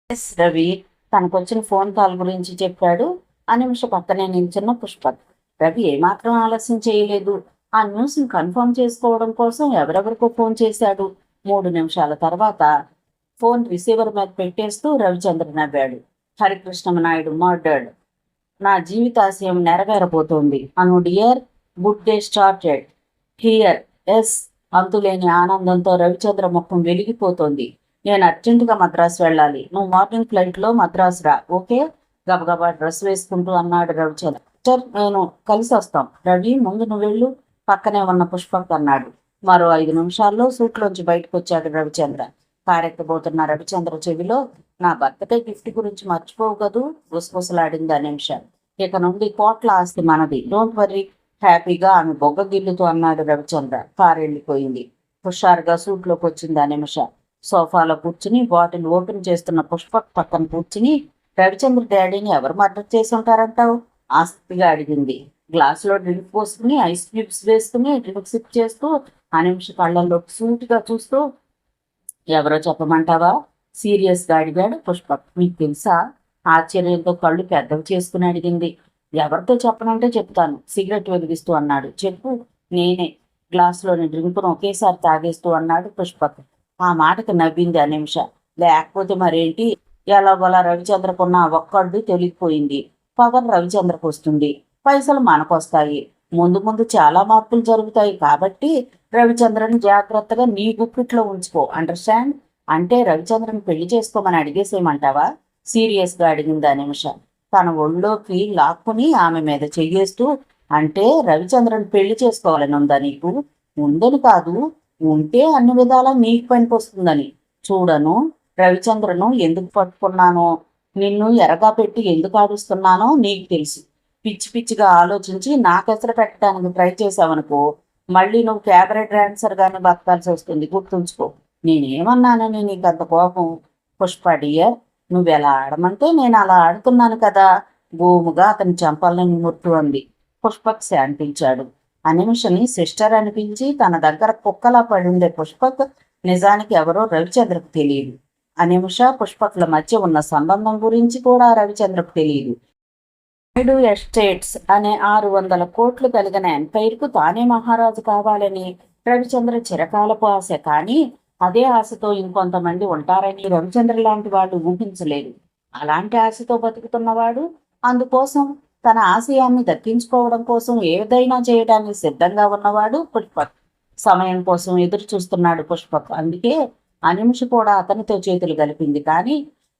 Yes Ravi, తనకొచ్చిన ఫోన్ కాల్ గురించి చెప్పాడు అనిమిష పక్కనే నిల్చున్న పుష్పక్. రవి ఏమాత్రం ఆలస్యం చేయలేదు. ఆ న్యూస్ని కన్ఫర్మ్ చేసుకోవడం కోసం ఎవరెవరికో ఫోన్ చేశాడు. 3 నిమిషాల తర్వాత ఫోన్ రిసీవర్ మీద పెట్టేస్తూ రవిచంద్ర నవ్వాడు. హరికృష్ణమనాయుడు మర్డర్డ్. నా జీవితాశయం నెరవేరబోతోంది Anu dear. Good day started here. Yes. అంతులేని ఆనందంతో రవిచంద్ర ముఖం వెలిగిపోతోంది. నేను అర్జెంటుగా మద్రాసు వెళ్ళాలి. నువ్వు మార్నింగ్ ఫ్లైట్లో మద్రాసు రా. ఓకే? గబగబా డ్రెస్ వేసుకుంటూ అన్నాడు రవిచంద్ర. సార్, నేను కలిసి వస్తాం. రవి, ముందు నువ్వు వెళ్ళు. పక్కనే ఉన్న పుష్పక్ అన్నాడు. మరో 5 నిమిషాల్లో సూట్లోంచి బయటకు వచ్చాడు రవిచంద్ర. కారెక్కబోతున్న రవిచంద్ర చెవిలో, నా బర్త్డే గిఫ్ట్ గురించి మర్చిపోవు కదూ గుసగుసలాడింది ఆ నిమిషం. ఇక నుండి కోట్ల ఆస్తి మనది. Don't worry. హ్యాపీగా ఆమె బొగ్గ గిల్లుతూ అన్నాడు రవిచంద్ర. కారు వెళ్ళిపోయింది. హుషారుగా సూట్లోకి వచ్చింది ఆ నిమిష. సోఫాలో కూర్చుని బాటిల్ ఓపెన్ చేస్తున్న పుష్పక్ పక్కన కూర్చుని, రవిచంద్ర డాడీని ఎవరు మర్డర్ చేసి ఉంటారంటావు ఆసక్తిగా అడిగింది. గ్లాసులో డ్రింక్ పోసుకుని ఐస్ క్యూబ్స్ వేసుకుని డ్రింక్ సిప్ చేస్తూ ఆ నిమిష కళ్ళల్లోకి సూటిగా చూస్తూ, ఎవరో చెప్పమంటావా సీరియస్గా అడిగాడు పుష్పక్. మీకు తెలుసా? ఆశ్చర్యంతో కళ్ళు పెద్దవి చేసుకుని అడిగింది. ఎవరితో చెప్పనంటే చెప్తాను సిగరెట్ వెలిగిస్తూ అన్నాడు. చెప్పు. నేనే. గ్లాసులోని డ్రింకును ఒకేసారి తాగేస్తూ అన్నాడు పుష్పక్. ఆ మాటకు నవ్వింది ఆ నిమిష. లేకపోతే మరేంటి? ఎలాగోలా రవిచంద్రకున్న ఒక్కడు తొలిగిపోయింది. పవన్ రవిచంద్రకు వస్తుంది, పైసలు మనకొస్తాయి. ముందు ముందు చాలా మార్పులు జరుగుతాయి. కాబట్టి రవిచంద్రని జాగ్రత్తగా నీ గుప్పిట్లో ఉంచుకో. అండర్స్టాండ్? అంటే రవిచంద్రని పెళ్లి చేసుకోమని అడిగేసేయమంటావా సీరియస్గా అడిగింది ఆ నిమిష. తన ఒళ్ళోకి లాక్కుని ఆమె మీద చెయ్యేస్తూ, అంటే రవిచంద్రని పెళ్లి చేసుకోవాలని ఉందా నీకు? ఉందని కాదు, ఉంటే అన్ని విధాలా నీకు పనికి వస్తుందని. చూడను, రవిచంద్రను ఎందుకు పట్టుకున్నానో, నిన్ను ఎరగా పెట్టి ఎందుకు ఆడుస్తున్నానో నీకు తెలుసు. పిచ్చి పిచ్చిగా ఆలోచించి నాకెసరు పెట్టడానికి ట్రై చేసావనుకో, మళ్ళీ నువ్వు క్యాబరెట్ డాన్సర్ గానే బతకాల్సి వస్తుంది. గుర్తుంచుకో. నేనేమన్నానని నీకు అంత కోపం? పుష్ప డియర్, నువ్వెలా ఆడమంటే నేను అలా ఆడుతున్నాను కదా. గోముగా అతని చెంపల్ని ముట్టు అంది. పుష్పక్ శాంతించాడు. ఆ నిమిషని సిస్టర్ అనిపించి తన దగ్గర కుక్కలా పడిండే పుష్పక్ నిజానికి ఎవరో రవిచంద్రకు తెలియదు. ఆ నిమిష పుష్పక్ల మధ్య ఉన్న సంబంధం గురించి కూడా రవిచంద్రకు తెలియదు. నాయుడు ఎస్టేట్స్ అనే 600 కోట్లు కలిగిన ఎంపైర్కు తానే మహారాజు కావాలని రవిచంద్ర చిరకాలపు ఆశ. కానీ అదే ఆశతో ఇంకొంతమంది ఉంటారని రవిచంద్ర లాంటి వాడు ఊహించలేదు. అలాంటి ఆశతో బతుకుతున్నవాడు, అందుకోసం తన ఆశయాన్ని దక్కించుకోవడం కోసం ఏదైనా చేయడానికి సిద్ధంగా ఉన్నవాడు పుష్పక్. సమయం కోసం ఎదురు చూస్తున్నాడు పుష్పక్. అందుకే ఆ నిమిష కూడా అతనితో చేతులు కలిపింది. కానీ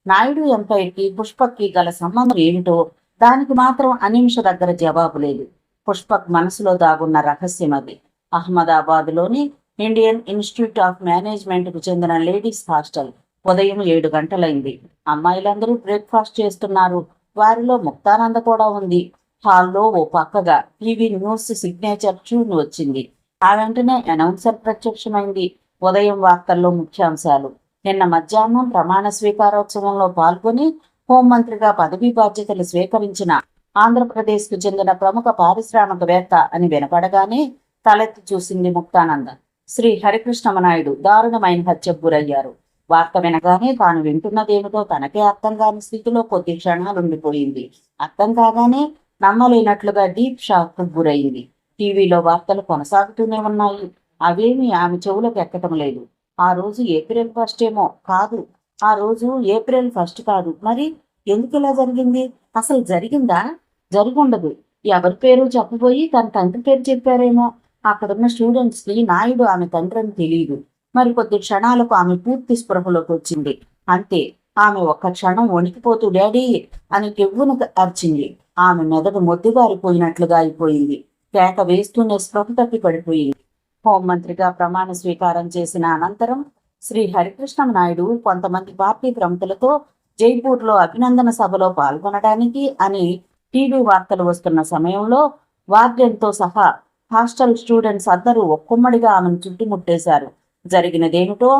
నాయుడు ఎంపైర్కి పుష్పక్కి గల సంబంధం ఏమిటో దానికి మాత్రం అనిమిష దగ్గర జవాబు లేదు. పుష్పక్ మనసులో దాగున్న రహస్యం అది. అహ్మదాబాద్లోని ఇండియన్ ఇన్స్టిట్యూట్ ఆఫ్ మేనేజ్మెంట్కు చెందిన లేడీస్ హాస్టల్. ఉదయం 7 గంటలైంది. అమ్మాయిలందరూ బ్రేక్ఫాస్ట్ చేస్తున్నారు. వారిలో ముక్తానంద కూడా ఉంది. హాల్లో ఓ పక్కగా టీవీ న్యూస్ సిగ్నేచర్ ట్యూన్ వచ్చింది. ఆ వెంటనే అనౌన్సర్ ప్రత్యక్షమైంది. ఉదయం వార్తల్లో ముఖ్యాంశాలు. నిన్న మధ్యాహ్నం ప్రమాణ స్వీకారోత్సవంలో పాల్గొని హోంమంత్రిగా పదవీ బాధ్యతలు స్వీకరించిన ఆంధ్రప్రదేశ్కు చెందిన ప్రముఖ పారిశ్రామికవేత్త అని వినపడగానే తలెత్తి చూసింది ముక్తానంద. శ్రీ హరికృష్ణమనాయుడు దారుణమైన హత్యకు గురయ్యారు. వార్త వినగానే తాను వింటున్నదేమిటో తనకే అర్థం కాని స్థితిలో కొద్ది క్షణాలుండిపోయింది. అర్థం కాగానే నమ్మలేనట్లుగా డీప్ షాక్ గురైంది. టీవీలో వార్తలు కొనసాగుతూనే ఉన్నాయి. అవేమీ ఆమె చెవులకు ఎక్కటం లేదు. ఆ రోజు ఏప్రిల్ 1 ఏమో కాదు. ఆ రోజు ఏప్రిల్ 1 కాదు. మరి ఎందుకు ఇలా జరిగింది? అసలు జరిగిందా? జరుగుండదు. ఎవరి పేరు చెప్పబోయి తన తండ్రి పేరు చెప్పారేమో. అక్కడున్న స్టూడెంట్స్కి నాయుడు ఆమె తండ్రి అని తెలియదు. మరి కొద్ది క్షణాలకు ఆమె పూర్తి స్పృహలోకి వచ్చింది. అంతే. ఆమె ఒక్క క్షణం వణికిపోతూ డాడీ అని కెవ్వును అర్చింది. ఆమె మెదడు మొద్దుబారిపోయినట్లుగా అయిపోయింది. కేక వేస్తూనే స్పృహ తప్పి పడిపోయింది. హోంమంత్రిగా ప్రమాణ స్వీకారం చేసిన అనంతరం శ్రీ హరికృష్ణ నాయుడు కొంతమంది పార్టీ ప్రముఖులతో జైపూర్లో అభినందన సభలో పాల్గొనడానికి అని టీవీ వార్తలు వస్తున్న సమయంలో వార్డెన్తో సహా హాస్టల్ స్టూడెంట్స్ అందరూ ఒక్కొమ్మడిగా ఆమెను చుట్టుముట్టేశారు. జరిగినదేమిటో,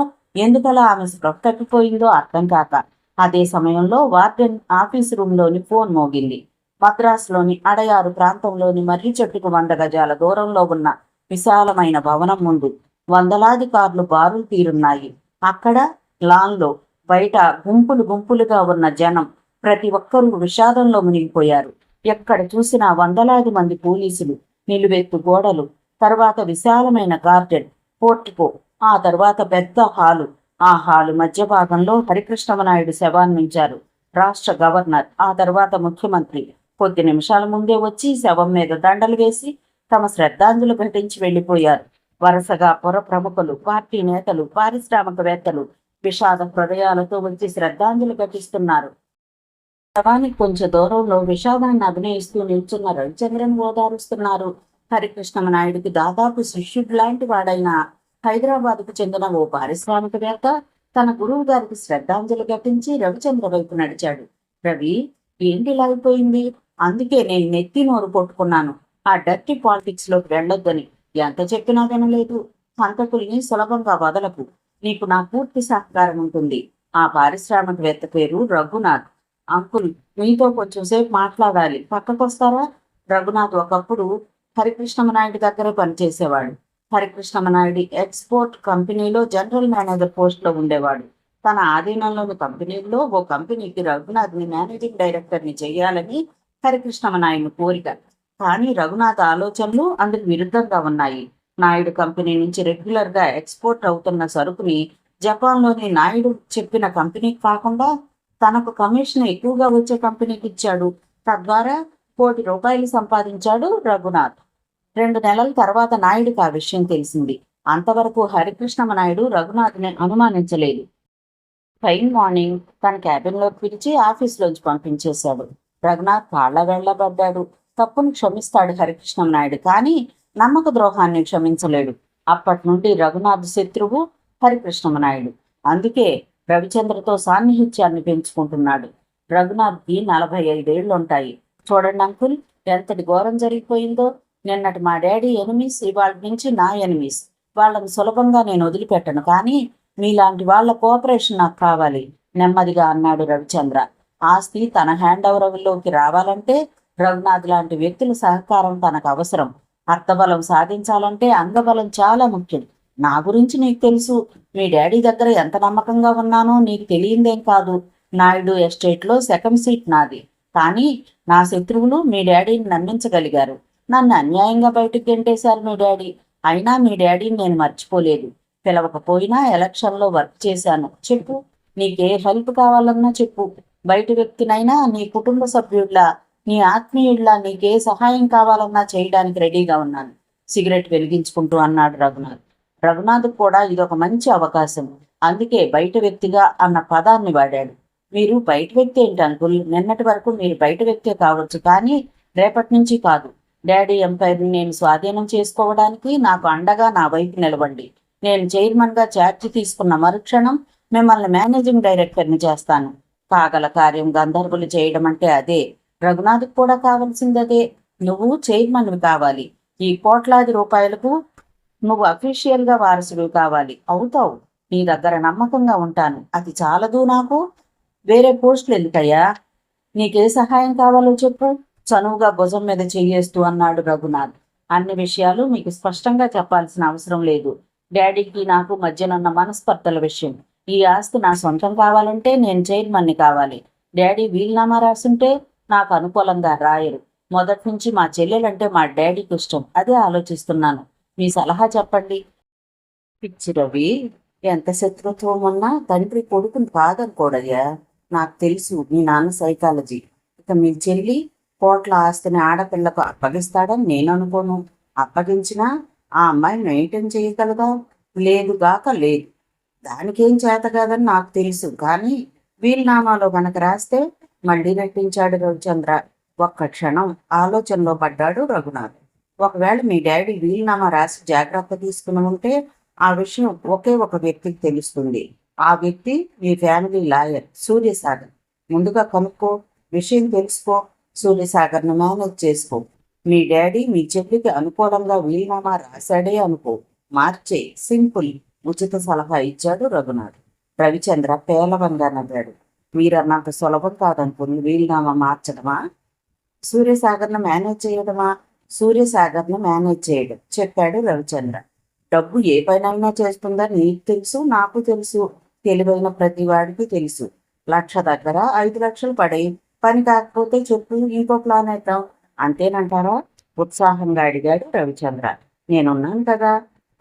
ఎందుకలా ఆమె స్పృహ తప్పిపోయిందో అర్థం కాక. అదే సమయంలో వార్డెన్ ఆఫీస్ రూమ్లోని ఫోన్ మోగింది. మద్రాసులోని అడయారు ప్రాంతంలోని మర్రి చెట్టుకు 100 గజాల దూరంలో ఉన్న విశాలమైన భవనం ముందు వందలాది కార్లు బారులు తీరున్నాయి. అక్కడ లాన్లో బయట గుంపులు గుంపులుగా ఉన్న జనం ప్రతి ఒక్కరూ విషాదంలో మునిగిపోయారు. ఎక్కడ చూసినా వందలాది మంది పోలీసులు, నిలువెత్తు గోడలు, తర్వాత విశాలమైన గార్డెన్, పోర్టికో, ఆ తర్వాత పెద్ద హాలు, ఆ హాలు మధ్య భాగంలో హరికృష్ణమనాయుడు శవాన్నుంచారు రాష్ట్ర గవర్నర్, ఆ తర్వాత ముఖ్యమంత్రి. కొద్ది నిమిషాల ముందే వచ్చి శవం మీద దండలు వేసి తమ శ్రద్ధాంజలి ఘటించి వెళ్లిపోయారు. వరుసగా పుర ప్రముఖులు, పార్టీ నేతలు, పారిశ్రామికవేత్తలు విషాద హృదయాలతో వచ్చి శ్రద్ధాంజలి ఘటిస్తున్నారు. శవానికి కొంచెం దూరంలో విషాదాన్ని అభినయిస్తూ నిల్చున్న రవిచంద్రన్ ఓదారుస్తున్నారు. హరికృష్ణమనాయుడికి దాదాపు శిష్యుడు లాంటి వాడైన హైదరాబాద్కు చెందిన ఓ పారిశ్రామికవేత్త తన గురువు గారికి శ్రద్ధాంజలి ఘటించి రవిచంద్ర వైపు నడిచాడు. రవి, ఏంటి ఇలా అయిపోయింది? అందుకే నేను నెత్తి నోరు కొట్టుకున్నాను. ఆ డర్టీ పాలిటిక్స్ లోకి వెళ్ళొద్దని ఎంత చెప్పినా వినలేదు. హంతకుల్ని సులభంగా వదలకు. నీకు నా పూర్తి సహకారం ఉంటుంది. ఆ పారిశ్రామికవేత్త పేరు రఘునాథ్. అంకుల్, మీతో కొంచెం సేపు మాట్లాడాలి, పక్కకొస్తారా? రఘునాథ్ ఒకప్పుడు హరికృష్ణమనాయుడు దగ్గరే పనిచేసేవాడు. హరికృష్ణమనాయుడి ఎక్స్పోర్ట్ కంపెనీలో జనరల్ మేనేజర్ పోస్ట్లో ఉండేవాడు. తన ఆధీనంలోని కంపెనీల్లో ఓ కంపెనీకి రఘునాథ్ని మేనేజింగ్ డైరెక్టర్ని చేయాలని హరికృష్ణమనాయుడు కోరిక. కానీ రఘునాథ్ ఆలోచనలు అందుకు విరుద్ధంగా ఉన్నాయి. నాయుడు కంపెనీ నుంచి రెగ్యులర్గా ఎక్స్పోర్ట్ అవుతున్న సరుకుని జపాన్లోని నాయుడు చెప్పిన కంపెనీకి కాకుండా తనకు కమిషన్ ఎక్కువగా వచ్చే కంపెనీకి ఇచ్చాడు. తద్వారా ₹1,00,00,000 సంపాదించాడు రఘునాథ్. 2 నెలల తర్వాత నాయుడుకి ఆ విషయం తెలిసింది. అంతవరకు హరికృష్ణమనాయుడు రఘునాథ్ని అనుమానించలేదు. ఫైన్ మార్నింగ్ తన క్యాబిన్లోకి పిలిచి ఆఫీస్లోంచి పంపించేశాడు. రఘునాథ్ కాళ్ల వెళ్లబడ్డాడు. తప్పును క్షమిస్తాడు హరికృష్ణమనాయుడు, కానీ నమ్మక ద్రోహాన్ని క్షమించలేడు. అప్పటి నుండి రఘునాథ్ శత్రువు హరికృష్ణమనాయుడు. అందుకే రవిచంద్రతో సాన్నిహిత్యాన్ని పెంచుకుంటున్నాడు. రఘునాథ్కి 45 ఏళ్లుంటాయి. చూడండి అంకుల్, ఎంతటి ఘోరం జరిగిపోయిందో. నిన్నటి మా డాడీ ఎనిమీస్, ఇవాళ నుంచి నా ఎనిమీస్. వాళ్ళని సులభంగా నేను వదిలిపెట్టను, కానీ మీలాంటి వాళ్ళ కోఆపరేషన్ నాకు కావాలి, నెమ్మదిగా అన్నాడు రవిచంద్ర. ఆస్తి తన హ్యాండ్ ఓవర్లోకి రావాలంటే రఘునాథ్ లాంటి వ్యక్తుల సహకారం తనకు అవసరం. అర్థబలం సాధించాలంటే అంగబలం చాలా ముఖ్యం. నా గురించి నీకు తెలుసు. మీ డాడీ దగ్గర ఎంత నమ్మకంగా ఉన్నానో నీకు తెలియందేం కాదు. నాయుడు ఎస్టేట్లో సెకండ్ సీట్ నాది. కానీ నా శత్రువులు మీ డాడీని నమ్మించగలిగారు. నన్ను అన్యాయంగా బయటకు గెంటేశారు మీ డాడీ. అయినా మీ డాడీని నేను మర్చిపోలేదు. పిలవకపోయినా ఎలక్షన్లో వర్క్ చేశాను. చెప్పు, నీకే హెల్ప్ కావాలన్నా చెప్పు. బయట వ్యక్తినైనా నీ కుటుంబ సభ్యుడిలా, నీ ఆత్మీయుడిలా నీకే సహాయం కావాలన్నా చేయడానికి రెడీగా ఉన్నాను, సిగరెట్ వెలిగించుకుంటూ అన్నాడు రఘునాథ్. రఘునాథ్ కూడా ఇదొక మంచి అవకాశం. అందుకే బయట వ్యక్తిగా అన్న పదాన్ని వాడాడు. మీరు బయట వ్యక్తి ఏంటి అంకుల్? నిన్నటి వరకు మీరు బయట వ్యక్తే కావచ్చు, కానీ రేపటి నుంచి కాదు. డాడీ ఎంపైర్ని నేను స్వాధీనం చేసుకోవడానికి నాకు అండగా నా వైపు నిలవండి. నేను చైర్మన్గా ఛార్జ్ తీసుకున్న మరుక్షణం మిమ్మల్ని మేనేజింగ్ డైరెక్టర్ని చేస్తాను. కాగల కార్యం గంధర్వులు చేయడం అంటే అదే. రఘునాథ్కి కూడా కావాల్సింది అదే. నువ్వు చైర్మన్వి కావాలి. ఈ కోట్లాది రూపాయలకు నువ్వు అఫీషియల్గా వారసుడు కావాలి. అవుతావు. నీ దగ్గర నమ్మకంగా ఉంటాను. అది చాలదు నాకు? వేరే పోస్టులు ఎందుకయ్యా? నీకే సహాయం కావాలో చెప్పు, చనువుగా భుజం మీద చెయ్యేస్తూ అన్నాడు రఘునాథ్. అన్ని విషయాలు మీకు స్పష్టంగా చెప్పాల్సిన అవసరం లేదు. డాడీకి నాకు మధ్యనున్న మనస్పర్ధల విషయం. ఈ ఆస్తి నా సొంతం కావాలంటే నేను చైర్మన్ని కావాలి. డాడీ వీలునామా రాసుంటే నాకు అనుకూలంగా రాయరు. మొదటి నుంచి మా చెల్లెలంటే మా డాడీకి ఇష్టం. అదే ఆలోచిస్తున్నాను. మీ సలహా చెప్పండి. పిచ్చి రవి, ఎంత శత్రుత్వం ఉన్నా తండ్రి కొడుకుని కాదనుకోడయ్యా. నాకు తెలుసు మీ నాన్న సైకాలజీ. ఇక మీ చెల్లి కోట్ల ఆస్తిని ఆడపిల్లకు అప్పగిస్తాడని నేను అనుకోను. అప్పగించినా ఆ అమ్మాయి మెయింటైన్ చేయగలదా? లేదుగాక లేదు. దానికేం చేత కాదని నాకు తెలుసు, కానీ వీలునామాలో గనక రాస్తే మళ్ళీ నటించాడు రవిచంద్ర. ఒక్క క్షణం ఆలోచనలో పడ్డాడు రఘునాథ్. ఒకవేళ మీ డాడీ వీలునామా రాసి జాగ్రత్త తీసుకుని ఉంటే ఆ విషయం ఒకే ఒక వ్యక్తికి తెలుస్తుంది. ఆ వ్యక్తి మీ ఫ్యామిలీ లాయర్ సూర్యసాగర్. ముందుగా కనుక్కో, విషయం తెలుసుకో, సూర్యసాగర్ను మేనేజ్ చేసుకో. మీ డాడీ మీ చెల్లికి అనుకూలంగా వీలునామా రాశాడే అనుకో, మార్చే, సింపుల్. ఉచిత సలహా ఇచ్చాడు రఘునాథ్. రవిచంద్ర పేలవంగా నవ్వాడు. మీరన్నంత సులభం కాదనుకుని వీలునామా మార్చడమా, సూర్యసాగర్ను మేనేజ్ చేయడమా? సూర్యసాగర్ను మేనేజ్ చేయడం, చెప్పాడు రవిచంద్ర. డబ్బు ఏ పైనైనా చేస్తుందని నీకు తెలుసు, నాకు తెలుసు, తెలివైన ప్రతి వాడికి తెలుసు. 1,00,000 దగ్గర 5 లక్షలు పడే పని కాకపోతే చెప్పు, ఇంకో ప్లాన్ వేద్దాం. అంతేనంటారా? ఉత్సాహంగా అడిగాడు రవిచంద్ర. నేనున్నాను కదా,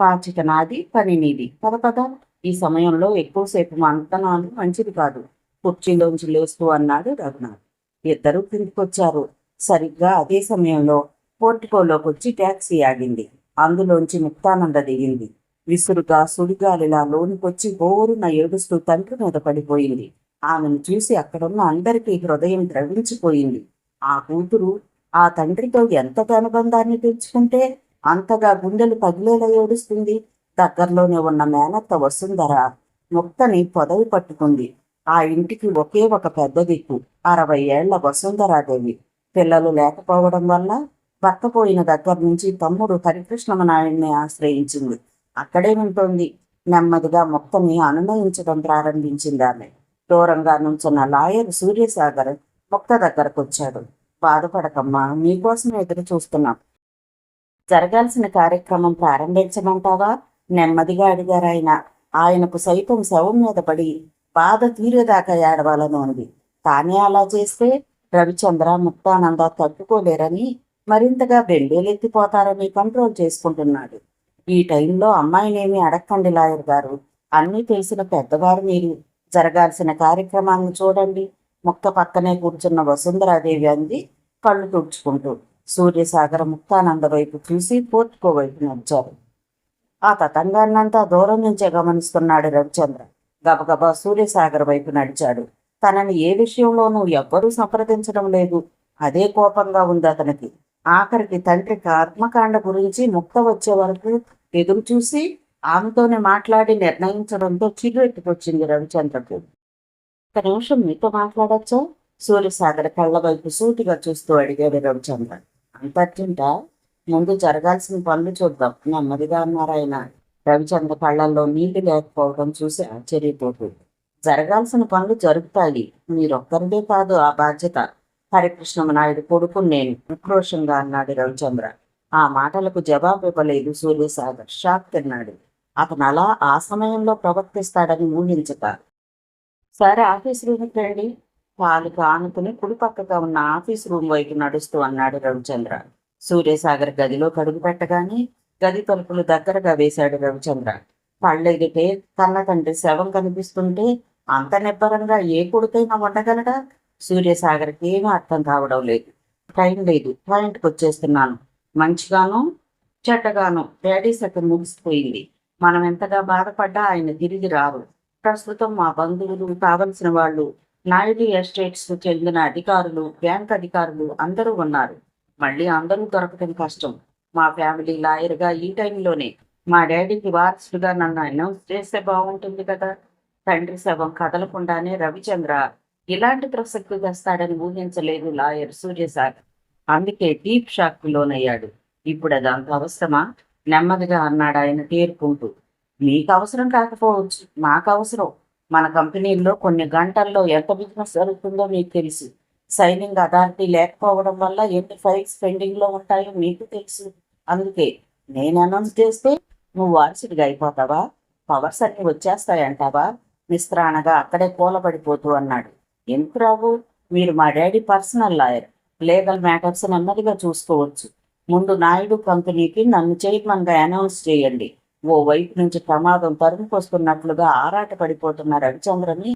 పాచిక నాది, పని నీది. పద పద. ఈ సమయంలో ఎక్కువసేపు మంతనాలు మంచిది కాదు. కుర్చీలోంచి లేస్తూ అన్నాడు రఘునాథ్. ఇద్దరూ కిందికొచ్చారు. సరిగ్గా అదే సమయంలో పోర్టికోలోకి వచ్చి ట్యాక్సీ ఆగింది. అందులోంచి ముక్తానంద దిగింది. విసురుగా సుడిగాలిలా లోనికొచ్చి బోరున ఏడుస్తూ తండ్రి మీద పడిపోయింది. ఆమెను చూసి అక్కడున్న అందరికీ హృదయం ద్రవించిపోయింది. ఆ కూతురు ఆ తండ్రితో ఎంతగా అనుబంధాన్ని పెంచుకుంటే అంతగా గుండెలు పగిలేలా ఏడుస్తుంది. దగ్గరలోనే ఉన్న మేనత్త వసుంధర ముక్తని పొదవి పట్టుకుంది. ఆ ఇంటికి ఒకే ఒక పెద్ద దిక్కు 60 ఏళ్ల వసుంధరాదేవి. పిల్లలు లేకపోవడం వల్ల భర్త పోయిన దగ్గర నుంచి తమ్ముడు హరికృష్ణమనాయుడిని ఆశ్రయించింది. అక్కడే ఉంటుంది. నెమ్మదిగా ముక్తని అనునయించడం ప్రారంభించింది ఆమె. దూరంగా నుంచున్న లాయర్ సూర్యసాగర్ ముక్త దగ్గరకు వచ్చాడు. బాధపడకమ్మా, మీకోసం ఎదురు చూస్తున్నాం. జరగాల్సిన కార్యక్రమం ప్రారంభించమంటావా? నెమ్మదిగా అడిగారు ఆయన. ఆయనకు సైతం శవం మీద పడి బాధ తీరేదాకా ఏడవాలని ఉంది. తానే అలా చేస్తే రవిచంద్ర ముక్తానంద తట్టుకోలేరని, మరింతగా బెంబేలెత్తిపోతారని కంట్రోల్ చేసుకుంటున్నాడు. ఈ టైంలో అమ్మాయినేమి అడక్కండి లాయర్ గారు. అన్నీ తెలిసిన పెద్దవారు మీరు. జరగాల్సిన కార్యక్రమాన్ని చూడండి. ముక్త పక్కనే కూర్చున్న వసుంధరాదేవి అంది కళ్ళు తుడుచుకుంటూ. సూర్యసాగర ముక్తానంద వైపు చూసి పోర్టుకో వైపు నడిచారు. ఆ తతంగాన్నంతా దూరం నుంచే గమనిస్తున్నాడు రవిచంద్ర. గబగబా సూర్యసాగర్ వైపు నడిచాడు. తనని ఏ విషయంలోనూ ఎవ్వరూ సంప్రదించడం లేదు. అదే కోపంగా ఉంది అతనికి. ఆఖరికి తండ్రి కర్మకాండ గురించి ముక్త వచ్చే వరకు ఎదురు చూసి ఆమెతోనే మాట్లాడి నిర్ణయించడంతో చిరువెట్టుకొచ్చింది రవిచంద్రకు. ఒక నిమిషం మీతో మాట్లాడచ్చా? సూర్యసాగర్ కళ్ళ వైపు సూటిగా చూస్తూ అడిగాడు రవిచంద్ర. అంత అర్జెంటా? ముందు జరగాల్సిన పనులు చూద్దాం, నెమ్మదిగా అన్నారాయన. రవిచంద్ర కళ్ళల్లో నీళ్లు లేకపోవడం చూసి ఆశ్చర్యపోతూ, జరగాల్సిన పనులు జరుగుతాయి. మీరొక్కరిదే కాదు ఆ బాధ్యత. హరికృష్ణమనాయుడు కొడుకు నేను, ఉక్రోషంగా అన్నాడు రవిచంద్ర. ఆ మాటలకు జవాబు ఇవ్వలేదు సూర్యసాగర్. షాక్ తిన్నాడు. అతను అలా ఆ సమయంలో ప్రవర్తిస్తాడని ఊహించక, సరే ఆఫీస్ రూమ్కి రండి. పాలుకు ఆనుకుని కుడిపక్కగా ఉన్న ఆఫీస్ రూమ్ వైపు నడుస్తూ అన్నాడు రవిచంద్ర. సూర్యసాగర్ గదిలో కడుగు పెట్టగానే గది తలుపులు దగ్గరగా వేశాడు రవిచంద్ర. కళ్ళెదిటే కన్న తండ్రి శవం కనిపిస్తుంటే అంత నిబ్బరంగా ఏ కొడుకైనా ఉండగలడా? సూర్యసాగర్కి ఏమీ అర్థం కావడం లేదు. టైం లేదు, పాయింట్కి వచ్చేస్తున్నాను. మంచిగాను చెడ్డగాను డాడీ సగం ముగిసిపోయింది. మనం ఎంతగా బాధపడ్డా ఆయన తిరిగి రారు. ప్రస్తుతం మా బంధువులు, కావలసిన వాళ్ళు, నాయుడు ఎస్టేట్స్ చెందిన అధికారులు, బ్యాంక్ అధికారులు అందరూ ఉన్నారు. మళ్ళీ అందరూ దొరకటం కష్టం. మా ఫ్యామిలీ లాయర్గా ఈ టైంలోనే మా డాడీకి వారసుడుగా నన్ను అనౌన్స్ చేస్తే బాగుంటుంది కదా. తండ్రి శవం కదలకుండానే రవిచంద్ర ఇలాంటి ప్రసక్తి తెస్తాడని ఊహించలేదు లాయర్ సూర్యసాగర్. అందుకే డీప్ షాక్ లోనయ్యాడు. ఇప్పుడు అదంత అవసరమా? నెమ్మదిగా అన్నాడు ఆయన తేరుకుంటూ. మీకు అవసరం కాకపోవచ్చు, నాకు అవసరం. మన కంపెనీల్లో కొన్ని గంటల్లో ఎంత బిజినెస్ జరుగుతుందో మీకు తెలుసు. సైనింగ్ అథారిటీ లేకపోవడం వల్ల ఎన్ని ఫైల్స్ పెండింగ్లో ఉంటాయో మీకు తెలుసు. అందుకే నేను అనౌన్స్ చేస్తే నువ్వు వారసుడిగా అయిపోతావా? పవర్స్ అన్ని వచ్చేస్తాయంటావా? నిస్త్రాణగా అక్కడే కూలబడిపోతూ అన్నాడు. ఎందుకు రావు? మీరు మా daddy personal lawyer. Legal matters నెమ్మదిగా చూసుకోవచ్చు. ముందు నాయుడు కంపెనీకి నన్ను చైర్మన్గా అనౌన్స్ చేయండి. ఓ వైపు నుంచి ప్రమాదం తరుముకొస్తున్నట్లుగా ఆరాట పడిపోతున్న రవిచంద్రని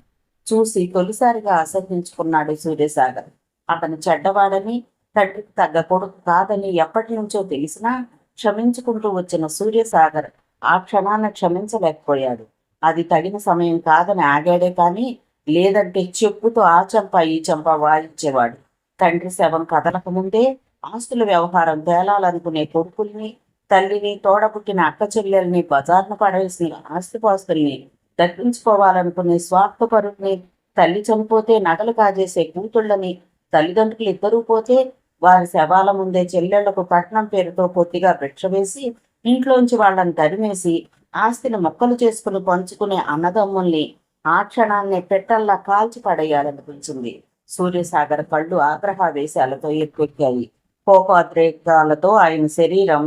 చూసి తొలిసారిగా అసహించుకున్నాడు సూర్యసాగర్. అతను చెడ్డవాడని, తండ్రికి తగ్గ కొడుకు కాదని ఎప్పటి నుంచో తెలిసినా క్షమించుకుంటూ వచ్చిన సూర్యసాగర్ ఆ క్షణాన్ని క్షమించలేకపోయాడు. అది తగిన సమయం కాదని ఆగాడే కానీ, లేదంటే చెప్పుతో ఆ చెంప ఈ చెంప వాయించేవాడు. తండ్రి శవం కదలక ముందే ఆస్తుల వ్యవహారం తేలాలనుకునే కొడుకుల్ని, తల్లిని, తోడబుట్టిన అక్క చెల్లెల్ని, బజార్ను పడేసిన ఆస్తిపాస్తుల్ని దక్కించుకోవాలనుకునే స్వార్థపరుల్ని, తల్లి చనిపోతే నగలు కాజేసే కూతుళ్ళని, తల్లిదండ్రులు ఇద్దరూ పోతే వారి శవాల ముందే చెల్లెళ్లకు కట్నం పేరుతో కొద్దిగా భిక్ష వేసి ఇంట్లోంచి వాళ్ళని తరిమేసి ఆస్తిని మొక్కలు చేసుకుని పంచుకునే అన్నదమ్ముల్ని ఆ క్షణాన్ని పెట్టల్లా కాల్చి పడేయాలనిపించింది. సూర్యసాగర్ కళ్ళు ఆగ్రహావేశాలతో ఎక్కెక్కాయి. కోపాద్రేకాలతో ఆయన శరీరం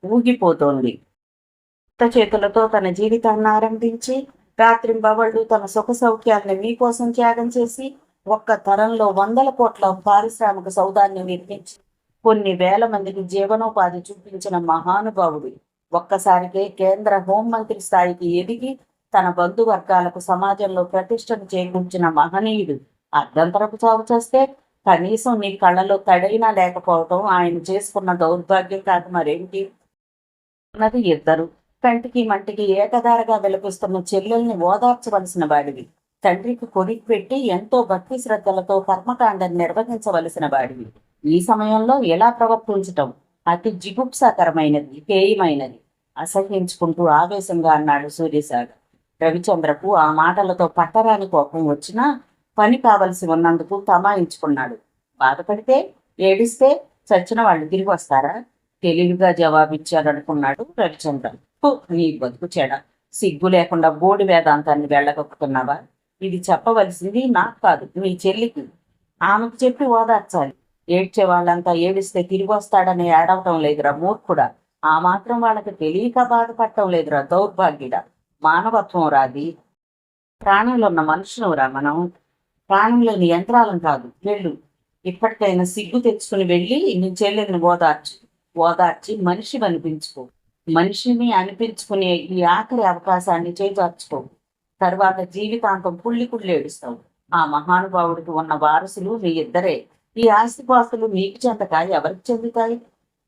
ఊగిపోతోంది. కొత్త చేతులతో తన జీవితాన్ని ఆరంభించి రాత్రింబవళ్ళు తన సుఖ సౌఖ్యాన్ని మీకోసం త్యాగం చేసి ఒక్క తరంలో 100 కోట్ల పారిశ్రామిక సౌదాన్ని నిర్మించి కొన్ని వేల మందికి జీవనోపాధి చూపించిన మహానుభావుడు ఒక్కసారికే కేంద్ర హోంమంత్రి స్థాయికి ఎదిగి తన బంధువర్గాలకు సమాజంలో ప్రతిష్టను చేకూర్చిన మహనీయుడు అర్ధంతరపు చావు చేస్తే కనీసం నీ కళ్ళలో తడైనా లేకపోవటం ఆయన చేసుకున్న దౌర్భాగ్యం కాదు మరేంటి. ఉన్నది ఇద్దరు కంటికి మంటికి ఏకధారగా విలపిస్తున్న చెల్లెల్ని ఓదార్చవలసిన వాడివి. తండ్రికి కొరికి పెట్టి ఎంతో భక్తి శ్రద్ధలతో కర్మకాండాన్ని నిర్వహించవలసిన వాడివి. ఈ సమయంలో ఎలా ప్రవర్తించటం అతి జిగుప్సాకరమైనది, హేయమైనది. అసహ్యించుకుంటూ ఆవేశంగా అన్నాడు సూర్యసాగర్. రవిచంద్రకు ఆ మాటలతో పట్టరాని కోపం వచ్చినా పని కావలసి ఉన్నందుకు తమాయించుకున్నాడు. బాధపడితే, ఏడిస్తే చచ్చిన వాళ్ళు తిరిగి వస్తారా? తెలివిగా జవాబిచ్చారనుకున్నాడు రవిచంద్ర. నీ బతుకు చెడ, సిగ్గు లేకుండా బోడి వేదాంతాన్ని వెళ్ళగొక్కుతున్నావా? ఇది చెప్పవలసింది నాకు కాదు, నీ చెల్లికి. ఆమెకు చెప్పి ఓదార్చాలి. ఏడ్చే వాళ్ళంతా ఏడిస్తే తిరిగి వస్తాడని ఏడవటం లేదురా మూర్ఖుడా. ఆ మాత్రం వాళ్ళకి తెలియక బాధపడటం లేదురా దౌర్భాగ్యుడా. మానవత్వం రాది. ప్రాణంలో ఉన్న మనుషులురా మనం, ప్రాణం లేని యంత్రాలం కాదు. వెళ్ళు, ఇప్పటికైనా సిగ్గు తెచ్చుకుని వెళ్ళి నీ చెల్లెల్ని ఓదార్చి మనిషి అనిపించుకో. మనిషిని అనిపించుకునే ఈ ఆఖరి అవకాశాన్ని చేజార్చుకో. తర్వాత జీవితాంతం కుళ్ళి ఏడుస్తావు. ఆ మహానుభావుడికి ఉన్న వారసులు మీ ఇద్దరే. ఈ ఆస్తిపాస్తులు మీకు చెందక ఎవరికి చెందుతాయి?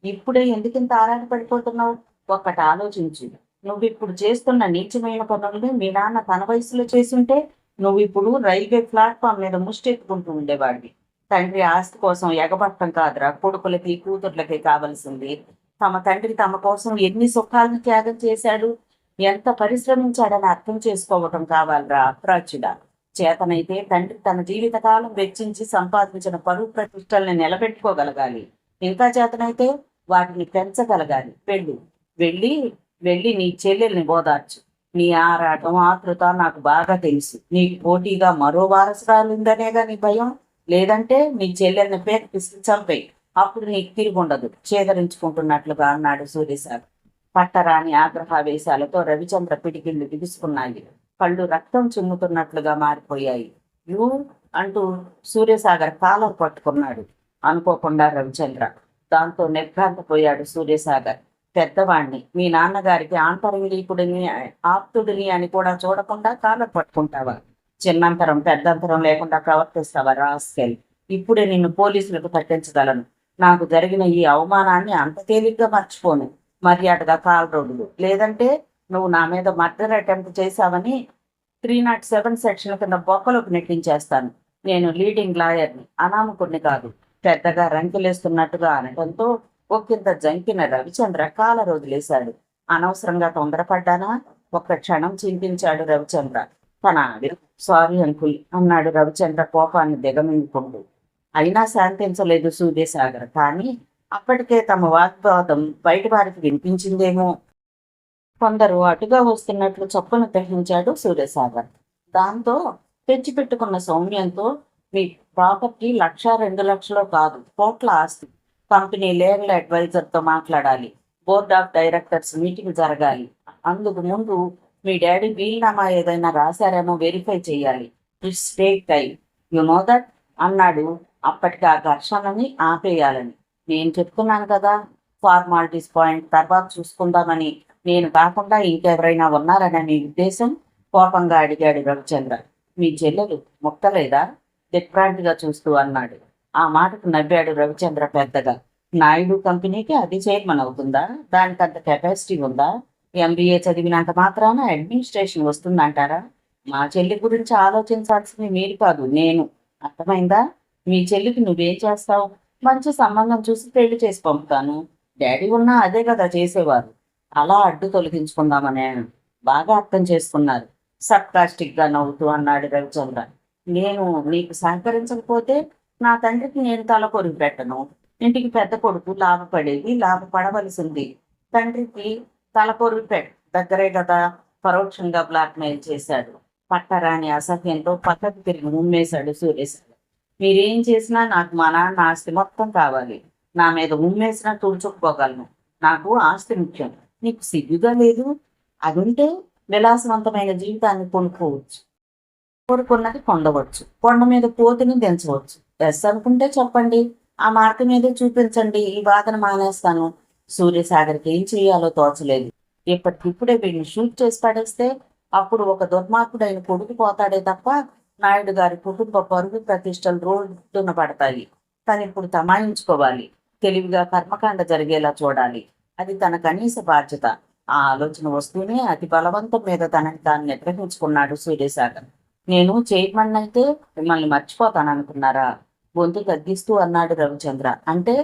ఇప్పుడే ఎందుకింత ఆరాటపడిపోతున్నావు? ఒక్కటి ఆలోచించు. నువ్విప్పుడు చేస్తున్న నీచమైన పనులను మీ నాన్న తన వయసులో చేసుంటే నువ్వు ఇప్పుడు రైల్వే ప్లాట్ఫామ్ మీద ముష్టెత్తుకుంటూ ఉండేవాడివి. తండ్రి ఆస్తి కోసం ఎగబట్టం కాదురా కొడుకులకి కూతుర్లకి కావలసింది. తమ తండ్రి తమ కోసం ఎన్ని సుఖాలను త్యాగం చేశాడు, ఎంత పరిశ్రమించాడని అర్థం చేసుకోవటం కావాలరా అప్రాచ్యుడా. చేతనైతే తండ్రి తన జీవితకాలం వెచ్చించి సంపాదించిన పరువు ప్రతిష్టల్ని నిలబెట్టుకోగలగాలి. ఇంకా చేతనైతే వాటిని పెంచగలగాలి. వెళ్ళి నీ చెల్లెల్ని ఓదార్చు. నీ ఆరాటం ఆతృత నాకు బాగా తెలుసు. నీకు పోటీగా మరో వారసురాలుందనేగా నీ భయం. లేదంటే నీ చెల్లెల్ని పేరు పిసికి చంపేయి. అప్పుడు నీకు తిరిగి ఉండదు చేదరించుకుంటున్నట్లుగా అన్నాడు సూర్యసాగర్. పట్టరాని ఆగ్రహావేశాలతో రవిచంద్ర పిడికిళ్ళు బిగుసుకున్నాయి. కళ్ళు రక్తం చిమ్ముతున్నట్లుగా మారిపోయాయి. యూ అంటూ సూర్యసాగర్ కాలర్ పట్టుకున్నాడు. అనుకోకుండా రవిచంద్ర. దాంతో నిర్ఘాంతపోయాడు సూర్యసాగర్. పెద్దవాణ్ణి, మీ నాన్నగారికి ఆంతరంగికుడిని ఆప్తుడిని అని కూడా చూడకుండా కాలర్ పట్టుకుంటావా? చిన్నంతరం పెద్దంతరం లేకుండా ప్రవర్తిస్తావా రాస్కెల్? ఇప్పుడే నిన్ను పోలీసులకు పట్టించగలను. నాకు జరిగిన ఈ అవమానాన్ని అంత తేలిగ్గా మర్చిపోను. మర్యాదగా కాల్ రోడ్లు, లేదంటే నువ్వు నా మీద మర్డర్ అటెంప్ట్ చేశావని 307 సెక్షన్ కింద బొక్కలోకి నెట్టించేస్తాను. నేను లీడింగ్ లాయర్ని, అనామకుడిని కాదు. పెద్దగా రంకెలేస్తున్నట్టుగా అనటంతో ఒకంత జంకిన రవిచంద్ర కాలర్ వదిలేశాడు. అనవసరంగా తొందరపడ్డానా? ఒక్క క్షణం చింతించాడు రవిచంద్ర. సారీ అంకుల్ అన్నాడు రవిచంద్ర కోపాన్ని దిగమింగుకుంటూ. అయినా శాంతించలేదు సూర్యసాగర్. కానీ అప్పటికే తమ వాగ్వాదం బయట వారికి వినిపించిందేమో. కొందరు అటుగా వస్తున్నట్లు చొప్పున గ్రహించాడు సూర్యసాగర్. దాంతో తెచ్చిపెట్టుకున్న సౌమ్యంతో, మీ ప్రాపర్టీ 1,00,000-2,00,000 కాదు, కోట్ల ఆస్తి. కంపెనీ లీగల్ అడ్వైజర్తో మాట్లాడాలి. బోర్డ్ ఆఫ్ డైరెక్టర్స్ మీటింగ్ జరగాలి. అందుకు ముందు మీ డాడీ వీల్నామా ఏదైనా రాశారేమో వెరిఫై చేయాలి. It's take time, you know that అన్నాడు. అప్పటికి ఆ ఘర్షణని ఆపేయాలని. నేను చెప్తున్నాను కదా, ఫార్మాలిటీస్ పాయింట్ తర్వాత చూసుకుందామని. నేను కాకుండా ఇంకెవరైనా ఉన్నారని ఉద్దేశం? కోపంగా అడిగాడు రవిచంద్ర. మీ చెల్లెలు ముక్కలేదా? దిగ్భ్రాంతిగా చూస్తూ అన్నాడు. ఆ మాటకు నవ్వాడు రవిచంద్ర పెద్దగా. నాయుడు కంపెనీకి అది చైర్మన్ అవుతుందా? దానికంత కెపాసిటీ ఉందా? MBA చదివినంత మాత్రాన అడ్మినిస్ట్రేషన్ వస్తుందంటారా? మా చెల్లి గురించి ఆలోచించాల్సింది మీరు కాదు, నేను. అర్థమైందా? మీ చెల్లికి నువ్వేం చేస్తావు? మంచి సంబంధం చూసి పెళ్లి చేసి పంపుతాను. డాడీ ఉన్నా అదే కదా చేసేవారు. అలా అడ్డు తొలగించుకుందామనే. బాగా అర్థం చేసుకున్నారు. సర్కాస్టిక్గా నవ్వుతూ అన్నాడు రవిచంద్ర. నేను నీకు సహకరించకపోతే నా తండ్రికి నేను తల కొరికి పెట్టను. ఇంటికి పెద్ద కొడుకు లాభపడవలసింది. తండ్రికి తల కొరికి దగ్గరే కదా. పరోక్షంగా బ్లాక్మెయిల్ చేశాడు. పట్టరాని అసహ్యంతో పక్కకు తిరిగి ఉమ్మేశాడు సూర్యసాగర్. మీరేం చేసినా నాకు మా నాన్న ఆస్తి మొత్తం కావాలి. నా మీద ఉమ్మేసినా తుడుచుకుపోగలను. నాకు ఆస్తి ముఖ్యం. నీకు సిగ్గుగా లేదు? అది ఉంటే విలాసవంతమైన జీవితాన్ని కొనుక్కోవచ్చు. కోరుకున్నది పొందవచ్చు. కొండ మీద పోతుని దించవచ్చు. ఎస్ అనుకుంటే చెప్పండి, ఆ మార్గ మీదే చూపించండి. ఈ బాధను మానేస్తాను. సూర్యసాగర్కి ఏం చేయాలో తోచలేదు. ఇప్పటికిప్పుడే వీడిని షూట్ చేసి పడేస్తే అప్పుడు ఒక దుర్మార్గుడైన కొడుకు పోతాడే తప్ప నాయుడు గారి కుటుంబ పరుగు ప్రతిష్టలు రోడ్డున పడతాయి. తను ఇప్పుడు తమాయించుకోవాలి, తెలివిగా కర్మకాండ జరిగేలా చూడాలి. అది తన కనీస బాధ్యత. ఆ ఆలోచన వస్తూనే అతి బలవంతం మీద తనని తాను నిగ్రహించుకున్నాడు సూర్యసాగర్. నేను చైర్మన్ అయితే మిమ్మల్ని మర్చిపోతాననుకున్నారా? గొంతు తగ్గిస్తూ అన్నాడు రవిచంద్ర. అంటే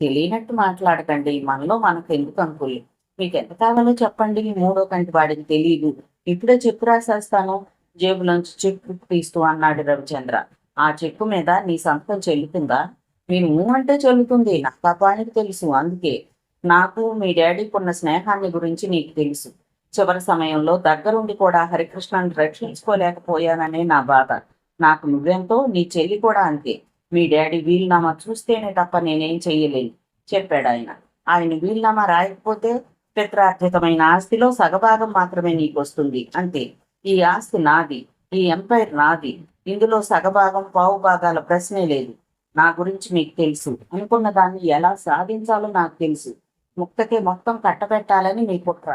తెలియనట్టు మాట్లాడకండి, మనలో మనకు ఎందుకు అనుకోలేదు. మీకు ఎంత కావాలో చెప్పండి. మూడో కంటి వాడికి తెలియదు. ఇప్పుడే చెక్కు రాసేస్తాను, జేబులోంచి చెక్కు తీస్తూ అన్నాడు రవిచంద్ర. ఆ చెక్కు మీద నీ సంతకం చెల్లుతుందా? మీరు అంటే చెల్లుతుంది, నా పాపానికి తెలుసు. అందుకే నాకు మీ డాడీకి ఉన్న స్నేహాన్ని గురించి నీకు తెలుసు. చివరి సమయంలో దగ్గరుండి కూడా హరికృష్ణను రక్షించుకోలేకపోయాననే నా బాధ. నాకు నువ్వెంతో, నీ చెల్లి కూడా అంతే. మీ డాడీ వీలునామా చూస్తేనే తప్ప నేనేం చెయ్యలేను చెప్పాడు ఆయన. ఆయన వీలునామా రాయకపోతే పిత్రార్జితమైన ఆస్తిలో సగభాగం మాత్రమే నీకు వస్తుంది, అంతే. ఈ ఆస్తి నాది, ఈ ఎంపైర్ నాది. ఇందులో సగభాగం పావు భాగాల ప్రశ్నే లేదు. నా గురించి మీకు తెలుసు. అనుకున్న దాన్ని ఎలా సాధించాలో నాకు తెలుసు. ముక్తకే మొత్తం కట్టబెట్టాలని మీ కుట్ర.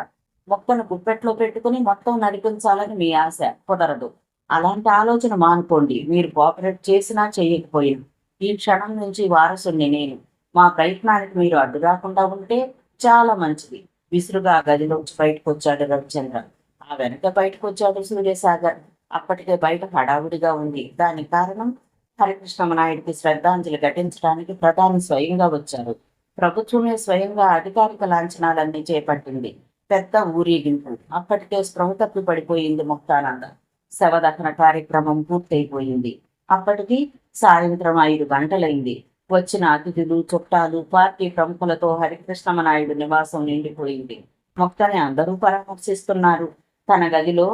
మొక్కను గుప్పెట్లో పెట్టుకుని మొత్తం నడిపించాలని మీ ఆశ. కుదరదు. అలాంటి ఆలోచన మానుకోండి. మీరు కోఆపరేట్ చేసినా చేయకపోయినా ఈ క్షణం నుంచి వారసుని నేను. మా ప్రయత్నానికి మీరు అడ్డు రాకుండా ఉంటే చాలా మంచిది. విసురుగా గదిలోంచి బయటకు వచ్చాడు రవిచంద్ర. ఆ వెనక బయటకు వచ్చాడు సూర్యసాగర్. అప్పటికే బయట హడావుడిగా ఉంది. దానికి కారణం హరికృష్ణమనాయుడికి శ్రద్ధాంజలి ఘటించడానికి ప్రధాని స్వయంగా వచ్చారు. ప్రభుత్వమే స్వయంగా అధికారిక లాంఛనాలన్నీ చేపట్టింది. పెద్ద ఊరేగింపు. అప్పటికే స్పృహ తప్పి పడిపోయింది ముక్తానంద. శవదహన కార్యక్రమం పూర్తయిపోయింది. అప్పటికి సాయంత్రం 5 గంటలైంది. వచ్చిన అతిథులు, చుట్టాలు, పార్టీ ప్రముఖులతో హరికృష్ణమనాయుడు నివాసం నిండిపోయింది. ముక్తని అందరూ పరామర్శిస్తున్నారు. తన గదిలో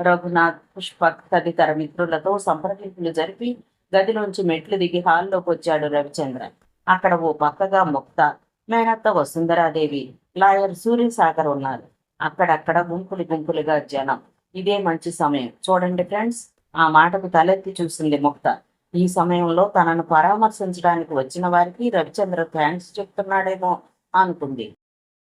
రఘునాథ్, పుష్పక్ తదితర మిత్రులతో సంప్రదింపులు జరిపి గదిలోంచి మెట్లు దిగి హాల్లోకి వచ్చాడు రవిచంద్ర. అక్కడ ఓ పక్కగా ముక్త, మేనత్త వసుంధరాదేవి, లాయర్ సూర్యసాగర్ ఉన్నారు. అక్కడక్కడ గుంపులుగా జనం. ఇదే మంచి సమయం చూడండి ఫ్రెండ్స్. ఆ మాటకు తలెత్తి చూసింది ముక్త. ఈ సమయంలో తనను పరామర్శించడానికి వచ్చిన వారికి రవిచంద్ర థ్యాంక్స్ చెప్తున్నాడేమో అనుకుంది.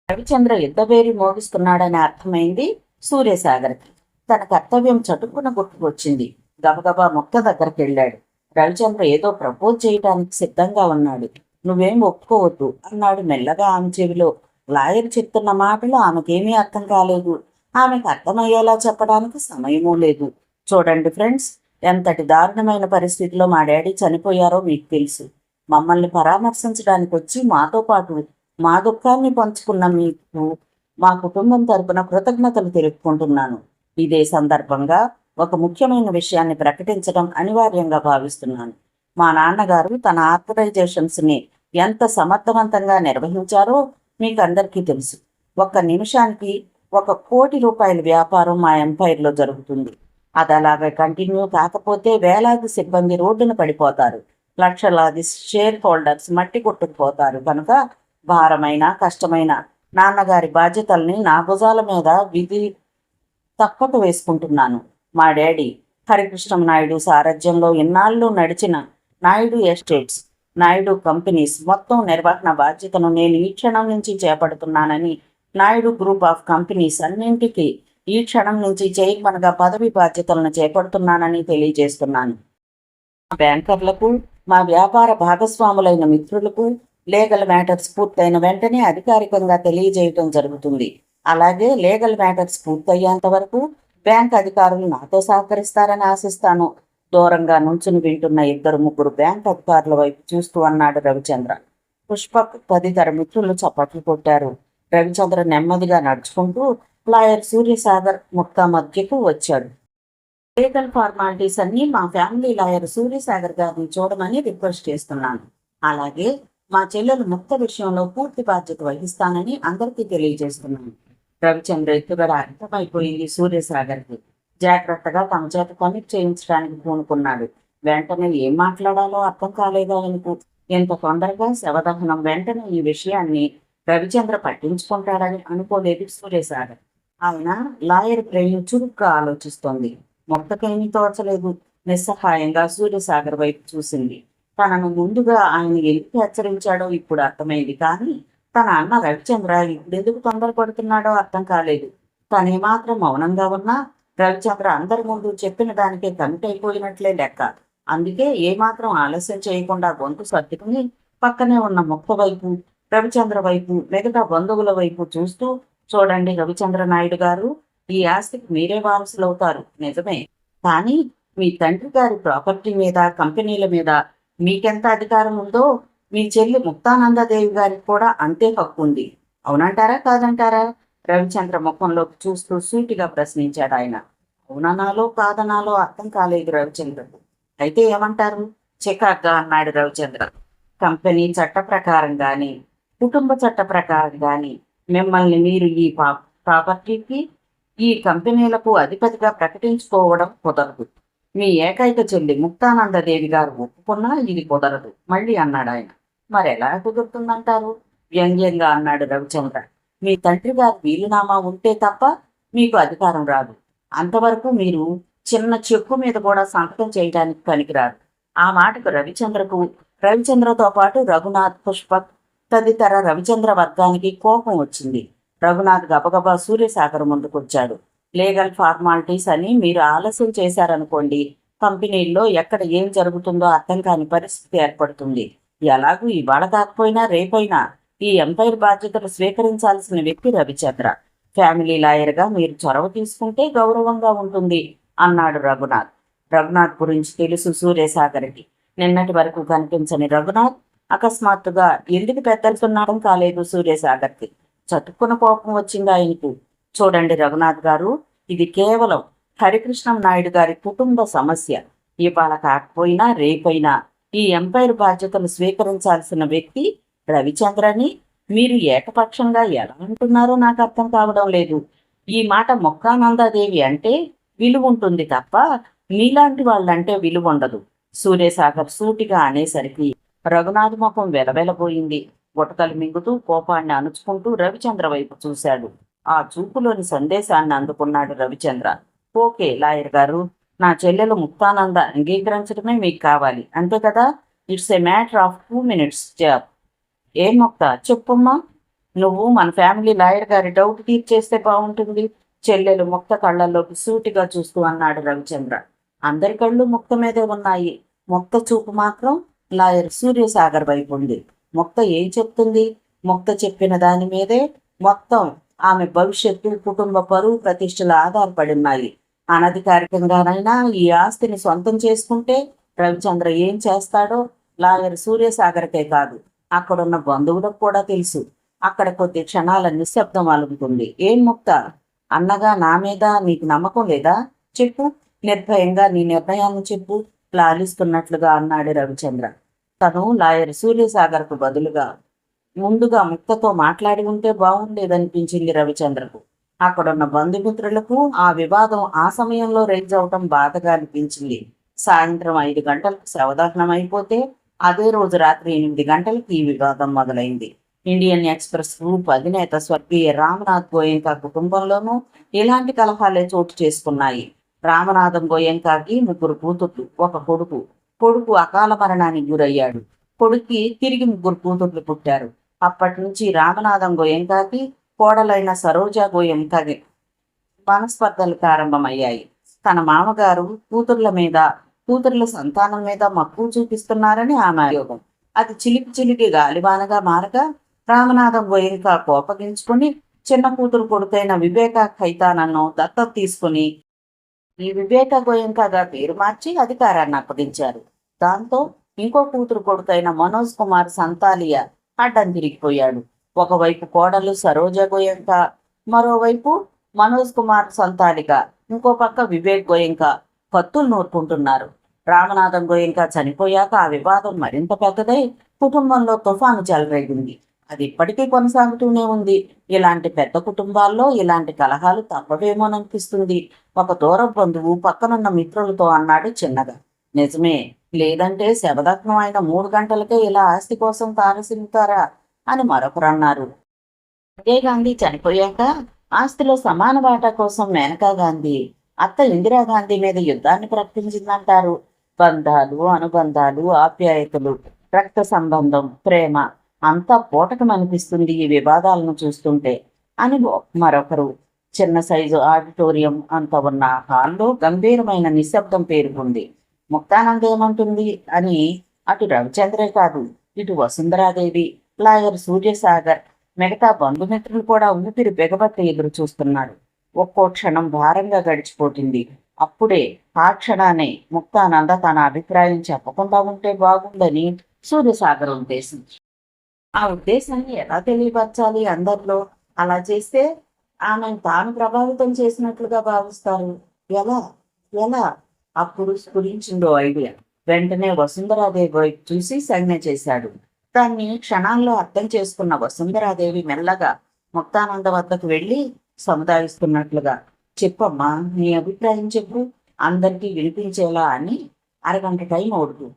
రవిచంద్ర యుద్ధబేరి మోగిస్తున్నాడని అర్థమైంది సూర్యసాగర్కి. తన కర్తవ్యం చటుక్కున గుర్తుకొచ్చింది. గబగబా ముక్త దగ్గరికి వెళ్ళాడు. రవిచంద్ర ఏదో ప్రపోజ్ చేయడానికి సిద్ధంగా ఉన్నాడు. నువ్వేం ఒప్పుకోవద్దు అన్నాడు మెల్లగా ఆమె చెవిలో. లాయర్ చెప్తున్న మాటలు ఆమెకేమీ అర్థం కాలేదు. ఆమెకు అర్థమయ్యేలా చెప్పడానికి సమయమూ లేదు. చూడండి ఫ్రెండ్స్, ఎంతటి దారుణమైన పరిస్థితిలో మా డాడీ చనిపోయారో మీకు తెలుసు. మమ్మల్ని పరామర్శించడానికి వచ్చి మాతో పాటు మా దుఃఖాన్ని పంచుకున్న మీకు మా కుటుంబం తరపున కృతజ్ఞతలు తెలుపుకుంటున్నాను. ఇదే సందర్భంగా ఒక ముఖ్యమైన విషయాన్ని ప్రకటించడం అనివార్యంగా భావిస్తున్నాను. మా నాన్నగారు తన ఆర్గనైజేషన్స్ని ఎంత సమర్థవంతంగా నిర్వహించారో మీకు అందరికీ తెలుసు. ఒక్క నిమిషానికి 1 కోటి రూపాయల వ్యాపారం మా ఎంపైర్లో జరుగుతుంది. అది అలాగే కంటిన్యూ కాకపోతే వేలాది సిబ్బంది రోడ్డున పడిపోతారు. లక్షలాది షేర్ హోల్డర్స్ మట్టి కొట్టుకుపోతారు. కనుక భారమైన కష్టమైన నాన్నగారి బాధ్యతల్ని నా భుజాల మీద విధి తప్పక వేసుకుంటున్నాను. మా డాడీ హరికృష్ణమనాయుడు సారథ్యంలో ఇన్నాళ్ళు నడిచిన నాయుడు ఎస్టేట్స్, నాయుడు కంపెనీస్ మొత్తం నిర్వహణ బాధ్యతను నేను ఈ క్షణం నుంచి చేపడుతున్నానని, నాయుడు గ్రూప్ ఆఫ్ కంపెనీస్ అన్నింటికీ ఈ క్షణం నుంచి చైర్మన్గా పదవి బాధ్యతలను చేపడుతున్నానని తెలియజేస్తున్నాను. మా బ్యాంకర్లకు, మా వ్యాపార భాగస్వాములైన మిత్రులకు లీగల్ మ్యాటర్స్ పూర్తయిన వెంటనే అధికారికంగా తెలియజేయటం జరుగుతుంది. అలాగే లీగల్ మ్యాటర్స్ పూర్తయ్యేంత వరకు బ్యాంక్ అధికారులు నాతో సహకరిస్తారని ఆశిస్తాను. దూరంగా నుంచుని వింటున్న 2-3 బ్యాంక్ అధికారుల వైపు చూస్తూ అన్నాడు రవిచంద్ర. పుష్పక్ తదితర మిత్రులు చప్పట్లు కొట్టారు. రవిచంద్ర నెమ్మదిగా నడుచుకుంటూ లాయర్ సూర్యసాగర్ ముక్త మధ్యకు వచ్చాడు. లీగల్ ఫార్మాలిటీస్ అన్ని మా ఫ్యామిలీ లాయర్ సూర్యసాగర్ గారిని చూడమని రిక్వెస్ట్ చేస్తున్నాను. అలాగే మా చెల్లెలు ముక్త విషయంలో పూర్తి బాధ్యత వహిస్తానని అందరికీ తెలియజేస్తున్నాను. రవిచంద్ర ఎత్తుగడ అర్థమైపోయింది సూర్యసాగర్కి. జాగ్రత్తగా తమ చేత కమిట్ చేయించడానికి పూనుకున్నాడు. వెంటనే ఏం మాట్లాడాలో అర్థం కాలేదా ఆయనకు. ఎంత తొందరగా శవదహనం వెంటనే ఈ విషయాన్ని రవిచంద్ర పట్టించుకుంటాడని అనుకోలేదు సూర్యసాగర్. ఆయన లాయర్ బ్రెయిన్ చురుగ్గా ఆలోచిస్తోంది. ముక్తకేమీ తోచలేదు. నిస్సహాయంగా సూర్యసాగర్ వైపు చూసింది. తనను ముందుగా ఆయన ఎందుకు హెచ్చరించాడో ఇప్పుడు అర్థమైంది. కానీ తన అన్న రవిచంద్ర ఇప్పుడు ఎందుకు తొందరపడుతున్నాడో అర్థం కాలేదు. తనేమాత్రం మౌనంగా ఉన్నా రవిచంద్ర అందరి ముందు చెప్పిన దానికే కమిట్ అయిపోయినట్లే లెక్క. అందుకే ఏమాత్రం ఆలస్యం చేయకుండా గొంతు సర్దుకుని పక్కనే ఉన్న ముక్త వైపు, రవిచంద్ర వైపు, మిగతా బంధువుల వైపు చూస్తూ, చూడండి రవిచంద్ర నాయుడు గారు, ఈ ఆస్తికి మీరే వారసులవుతారు నిజమే, కానీ మీ తండ్రి గారి ప్రాపర్టీ మీద, కంపెనీల మీద మీకెంత అధికారం ఉందో మీ చెల్లి ముక్తానందదేవి గారికి కూడా అంతే హక్కు ఉంది. అవునంటారా కాదంటారా? రవిచంద్ర ముఖంలోకి చూస్తూ సూటిగా ప్రశ్నించాడు ఆయన. అవుననాలో కాదనాలో అర్థం కాలేదు రవిచంద్రకు. అయితే ఏమంటారు? చికాగ్గా అన్నాడు రవిచంద్ర. కంపెనీ చట్ట ప్రకారం గాని, కుటుంబ చట్ట ప్రకారం గాని మిమ్మల్ని మీరు ఈ ప్రాపర్టీకి, ఈ కంపెనీలకు అధిపతిగా ప్రకటించుకోవడం కుదరదు. మీ ఏకైక చెల్లి ముక్తానందదేవి గారు ఒప్పుకున్నా ఇది కుదరదు మళ్ళీ అన్నాడు ఆయన. మరెలా కుదురుతుందంటారు? వ్యంగ్యంగా అన్నాడు రవిచంద్ర. మీ తండ్రి గారి వీలునామా ఉంటే తప్ప మీకు అధికారం రాదు. అంతవరకు మీరు చిన్న చెక్కు మీద కూడా సంతకం చేయడానికి పనికిరారు. ఆ మాటకు రవిచంద్రతో పాటు రఘునాథ్, పుష్పక్ తదితర రవిచంద్ర వర్గానికి కోపం వచ్చింది. రఘునాథ్ గబగబా సూర్యసాగర్ ముందుకొచ్చాడు. లీగల్ ఫార్మాలిటీస్ అని మీరు ఆలస్యం చేశారనుకోండి, కంపెనీల్లో ఎక్కడ ఏం జరుగుతుందో అర్థం కాని పరిస్థితి ఏర్పడుతుంది. ఎలాగూ ఇవాళ కాకపోయినా రేపైనా ఈ ఎంపైర్ బాధ్యతలు స్వీకరించాల్సిన వ్యక్తి రవిచంద్ర. ఫ్యామిలీ లాయర్గా మీరు చొరవ తీసుకుంటే గౌరవంగా ఉంటుంది అన్నాడు రఘునాథ్. రఘునాథ్ గురించి తెలుసు సూర్యసాగర్కి. నిన్నటి వరకు కనిపించని రఘునాథ్ అకస్మాత్తుగా ఎందుకు పెద్దలుతున్నాడం కాలేదు సూర్యసాగర్కి. చటుక్కున కోపం వచ్చింది ఆయనకు. చూడండి రఘునాథ్ గారు, ఇది కేవలం హరికృష్ణం నాయుడు గారి కుటుంబ సమస్య. ఇవాళ కాకపోయినా రేపైనా ఈ ఎంపైర్ బాధ్యతలు స్వీకరించాల్సిన వ్యక్తి రవిచంద్రని మీరు ఏకపక్షంగా ఎలా అంటున్నారో నాకు అర్థం కావడం లేదు. ఈ మాట ముక్తానందాదేవి అంటే విలువ ఉంటుంది తప్ప మీలాంటి వాళ్ళంటే విలువ ఉండదు. సూర్యసాగర్ సూటిగా అనేసరికి రఘునాథ్ ముఖం వెలవెలబోయింది. గుటకలు మింగుతూ కోపాన్ని అణుచుకుంటూ రవిచంద్ర వైపు చూశాడు. ఆ చూపులోని సందేశాన్ని అందుకున్నాడు రవిచంద్ర. ఓకే లాయర్ గారు, నా చెల్లెలు ముక్తానంద అంగీకరించడమే మీకు కావాలి అంతే కదా? It's a matter of 2 minutes job. ఏం ముక్త చెప్పమ్మా, నువ్వు మన ఫ్యామిలీ లాయర్ గారి డౌట్ తీర్చేస్తే బాగుంటుంది. చెల్లెలు ముక్త కళ్ళల్లోకి సూటిగా చూస్తూ అన్నాడు రవిచంద్ర. అందరి కళ్ళు ముక్త మీదే ఉన్నాయి. ముక్త చూపు మాత్రం లాయర్ సూర్యసాగర్ వైపు ఉంది. ముక్త ఏం చెప్తుంది? ముక్త చెప్పిన దాని మీదే మొత్తం ఆమె భవిష్యత్తు, కుటుంబ పరువు ప్రతిష్టలు ఆధారపడి ఉన్నాయి. అనధికారికంగానైనా ఈ ఆస్తిని సొంతం చేసుకుంటే రవిచంద్ర ఏం చేస్తాడో లాయర్ సూర్యసాగర్కే కాదు, అక్కడున్న బంధువులకు కూడా తెలుసు. అక్కడ కొద్ది క్షణాల నిశ్శబ్దం అలుగుతుంది. ఏం ముక్త, అన్నగా నా మీద నీకు నమ్మకం లేదా? చెప్పు, నిర్భయంగా నీ నిర్ణయాన్ని చెప్పు లాలిస్తున్నట్లుగా అన్నాడు రవిచంద్ర. తను లాయర్ సూర్యసాగర్కు బదులుగా ముందుగా ముక్తతో మాట్లాడి ఉంటే బాగుండేదనిపించింది రవిచంద్రకు. అక్కడున్న బంధుమిత్రులకు ఆ వివాదం ఆ సమయంలో రైజ్ అవటం బాధగా అనిపించింది. సాయంత్రం 5 గంటలకు శవదహనం అయిపోతే అదే రోజు రాత్రి 8 గంటలకు ఈ వివాదం మొదలైంది. ఇండియన్ ఎక్స్ప్రెస్ గ్రూప్ అధినేత స్వర్గీయ రామనాథ్ గోయంకా కుటుంబంలోనూ ఇలాంటి కలహాలే చోటు చేసుకున్నాయి. రామనాథం గోయంకాకి 3 కూతుర్లు, 1 కొడుకు. కొడుకు అకాల మరణానికి గురయ్యాడు. కొడుక్కి తిరిగి 3 కూతుర్లు పుట్టారు. అప్పటి నుంచి రామనాథం గోయంకాకి కోడలైన సరోజా గోయంకాకి మనస్పర్ధలు ప్రారంభమయ్యాయి. తన మామగారు కూతుర్ల సంతానం మీద మక్కువ చూపిస్తున్నారని ఆమె ఆయోగం. అది చిలికి గాలివానగా మారగా రామనాథం గోయంకా కోపగించుకుని చిన్న కూతురు కొడుకైన వివేక ఖైతానను దత్తత తీసుకుని ఈ వివేక గోయంకాగా పేరు మార్చి అధికారాన్ని అప్పగించారు. దాంతో ఇంకో కూతురు కొడుకైన మనోజ్ కుమార్ సంతాలియా అడ్డం తిరిగిపోయాడు. ఒకవైపు కోడలు సరోజ గోయంకా, మరోవైపు మనోజ్ కుమార్ సంతాలిక, ఇంకో పక్క వివేక్ గోయంకా కత్తులు నూరుకుంటున్నారు. రామనాథం గోయంకా చనిపోయాక ఆ వివాదం మరింత పెద్దదై కుటుంబంలో తుఫాను చెలరేగింది. అది ఇప్పటికీ కొనసాగుతూనే ఉంది. ఇలాంటి పెద్ద కుటుంబాల్లో ఇలాంటి కలహాలు తప్పవేమోననిపిస్తుంది. ఒక దూర బంధువు పక్కనున్న మిత్రులతో అన్నాడు చిన్నగా. నిజమే, లేదంటే శవదగ్నం అయిన 3 గంటలకే ఇలా ఆస్తి కోసం తారసిల్లుతారా అని మరొకరు అన్నారు. ఇందిరా గాంధీ చనిపోయాక ఆస్తిలో సమాన వాటా కోసం మేనకా గాంధీ అత్త ఇందిరాగాంధీ మీద యుద్ధాన్ని ప్రకటించిందంటారు. బంధాలు, అనుబంధాలు, ఆప్యాయతలు, రక్త సంబంధం, ప్రేమ అంతా పూటకమనిపిస్తుంది ఈ వివాదాలను చూస్తుంటే అని మరొకరు. చిన్న సైజు ఆడిటోరియం అంత ఉన్న హాల్లో గంభీరమైన నిశ్శబ్దం పేరుకుంది. ముక్తానంద ఏమంటుంది అని అటు రవిచంద్రే కాదు, ఇటు వసుంధరాదేవి, లాయర్ సూర్యసాగర్, మిగతా బంధుమిత్రులు కూడా ఊపిరి బిగబట్టి ఎదురు చూస్తున్నాడు. ఒక్కో క్షణం భారంగా గడిచిపోతుంది. అప్పుడే ఆ క్షణాన్ని ముక్తానంద తన అభిప్రాయం చెప్పకుండా ఉంటే బాగుందని సూర్యసాగర్ ఉద్దేశం. ఆ ఉద్దేశాన్ని ఎలా తెలియపరచాలి అందరిలో? అలా చేస్తే ఆమెను తాను ప్రభావితం చేసినట్లుగా భావిస్తారు. ఎలా ఎలా అప్పుడు స్ఫురించిందో ఐడియా. వెంటనే వసుంధరాదేవి వైపు చూసి సంజ్ఞ చేశాడు. దాన్ని క్షణాల్లో అర్థం చేసుకున్న వసుంధరాదేవి మెల్లగా ముక్తానంద వద్దకు వెళ్ళి సముదాయిస్తున్నట్లుగా, చెప్పమ్మా, నీ అభిప్రాయం చెప్పు, అందరికీ వినిపించేలా అని అరగంట టైం అవుతుంది.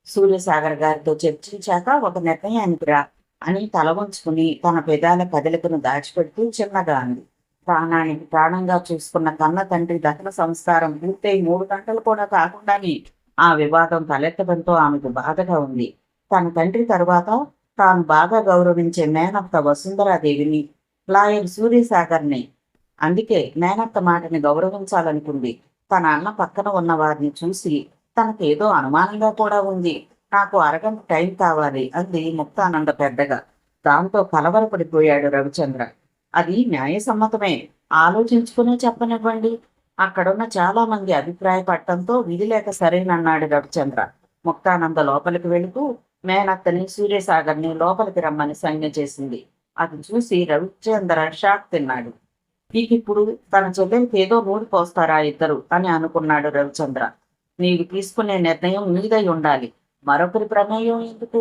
సూర్యసాగర్ గారితో చర్చించాక ఒక నిర్ణయానికి రా అని తల వంచుకుని తన పెదాల కదలికను దాచిపెడుతూ చిన్నగా అంది. ప్రాణానికి ప్రాణంగా చూసుకున్న కన్న తండ్రి దహన సంస్కారం పూర్తయి 3 గంటలు కూడా కాకుండానే ఆ వివాదం తలెత్తడంతో ఆమెకు బాధగా ఉంది. తన తండ్రి తరువాత తాను బాగా గౌరవించే మేనత్త వసుంధరాదేవిని, లాయర్ సూర్యసాగర్ని, అందుకే మేనత్త మాటని గౌరవించాలనుకుంది. తన అన్న పక్కన ఉన్న వారిని చూసి తనకేదో అనుమానంగా కూడా ఉంది. నాకు అరగంట టైం కావాలి అంది ముక్తానంద పెద్దగా. దాంతో కలవరపడిపోయాడు రవిచంద్ర. అది న్యాయసమ్మతమే, ఆలోచించుకునే చెప్పనివ్వండి. అక్కడున్న చాలా మంది అభిప్రాయపడటంతో విధి లేక సరేనన్నాడు రవిచంద్ర. ముక్తానంద లోపలికి వెళుతూ మేనత్తని సూర్యసాగర్ని లోపలికి రమ్మని సంజ్ఞ చేసింది. అది చూసి రవిచంద్ర షాక్ తిన్నాడు. ఇప్పుడు తన చెల్లెలికి ఏదో నూరి పోస్తారా ఇద్దరు అని అనుకున్నాడు రవిచంద్ర. నీవు తీసుకునే నిర్ణయం నీదై ఉండాలి, మరొకరి ప్రమేయం ఎందుకు?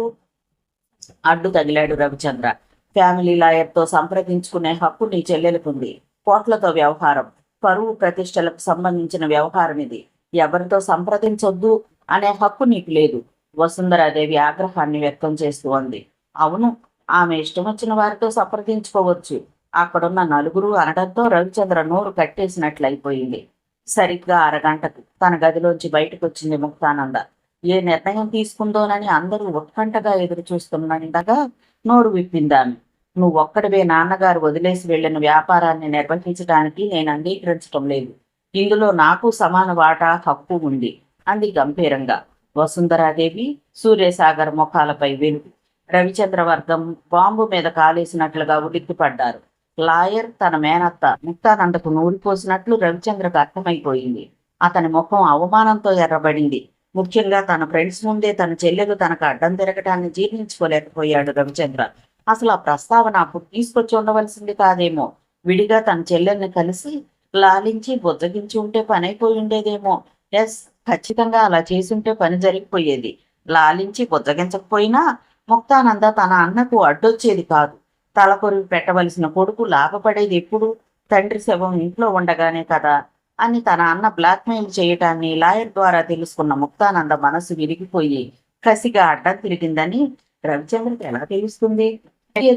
అడ్డు తగిలాడు రవిచంద్ర. ఫ్యామిలీ లాయర్తో సంప్రదించుకునే హక్కు నీ చెల్లెలకుంది. కోట్లతో వ్యవహారం, పరువు ప్రతిష్టలకు సంబంధించిన వ్యవహారం ఇది. ఎవరితో సంప్రదించొద్దు అనే హక్కు నీకు లేదు. వసుంధరాదేవి ఆగ్రహాన్ని వ్యక్తం చేస్తూ అంది. అవును, ఆమె ఇష్టం వచ్చిన వారితో సంప్రదించుకోవచ్చు. అక్కడున్న నలుగురు అనడంతో రవిచంద్ర నోరు కట్టేసినట్లయిపోయింది. సరిగ్గా అరగంటకు తన గదిలోంచి బయటకు వచ్చింది ముక్తానంద. ఏ నిర్ణయం తీసుకుందోనని అందరూ ఉత్కంఠగా ఎదురు చూస్తుండగా నోరు విప్పిందామె. నువ్వొక్కడివే నాన్నగారు వదిలేసి వెళ్లిన వ్యాపారాన్ని నిర్వహించడానికి నేను అంగీకరించటం లేదు. ఇందులో నాకు సమాన వాటా హక్కు ఉంది అంది గంభీరంగా. వసుంధరాదేవి, సూర్యసాగర్ ముఖాలపై వెలుగు. రవిచంద్రవర్గం బాంబు మీద కాలేసినట్లుగా ఉలిక్కిపడ్డారు. లాయర్ తన మేనత్త ముక్తానందకు నూరిపోసినట్లు రవిచంద్రకు అర్థమైపోయింది. అతని ముఖం అవమానంతో ఎర్రబడింది. ముఖ్యంగా తన ఫ్రెండ్స్ ముందే తన చెల్లెలు తనకు అడ్డం తిరగటాన్ని జీర్ణించుకోలేకపోయాడు రవిచంద్ర. అసలు ఆ ప్రస్తావన అప్పుడు తీసుకొచ్చి ఉండవలసింది కాదేమో. విడిగా తన చెల్లెల్ని కలిసి లాలించి బుజ్జగించి ఉంటే పని అయిపోయి ఉండేదేమో. ఎస్, ఖచ్చితంగా అలా చేసుంటే పని జరిగిపోయేది. లాలించి బుజ్జగించకపోయినా ముక్తానంద తన అన్నకు అడ్డొచ్చేది కాదు. తలకొరివి పెట్టవలసిన కొడుకు లాభపడేది ఎప్పుడు? తండ్రి శవం ఇంట్లో ఉండగానే కదా అని తన అన్న బ్లాక్మెయిల్ చేయటాన్ని లాయర్ ద్వారా తెలుసుకున్న ముక్తానంద మనసు విరిగిపోయి కసిగా అడ్డం తిరిగిందని రవిచంద్రకి ఎలా తెలుస్తుంది?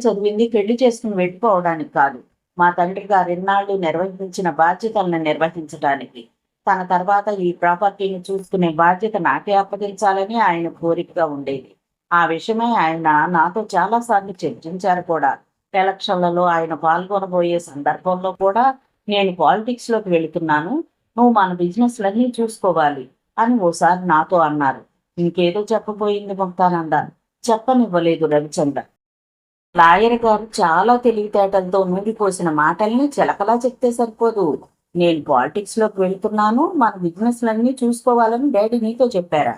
చదివింది పెళ్లి చేసుకుని వెళ్ళిపోవడానికి కాదు, మా తండ్రి గారు ఇన్నాళ్ళు నిర్వహించిన బాధ్యతలను నిర్వహించడానికి. తన తర్వాత ఈ ప్రాపర్టీని చూసుకునే బాధ్యత నాకే అప్పగించాలని ఆయన కోరికగా ఉండేది. ఆ విషయమై ఆయన నాతో చాలాసార్లు చర్చించారు కూడా. ఎలక్షన్లలో ఆయన పాల్గొనబోయే సందర్భంలో కూడా నేను పాలిటిక్స్లోకి వెళుతున్నాను, నువ్వు మన బిజినెస్లన్నీ చూసుకోవాలి అని ఓసారి నాతో అన్నారు. ఇంకేదో చెప్పబోయింది ముక్తానంద. చెప్పనివ్వలేదు రవిచంద్ర. లాయర్ గారు చాలా తెలివితేటలతో నూడిపోసిన మాటల్ని చిలకలా చెప్తే సరిపోదు. నేను పాలిటిక్స్లోకి వెళుతున్నాను, మన బిజినెస్లన్నీ చూసుకోవాలని డాడీ నీతో చెప్పారా?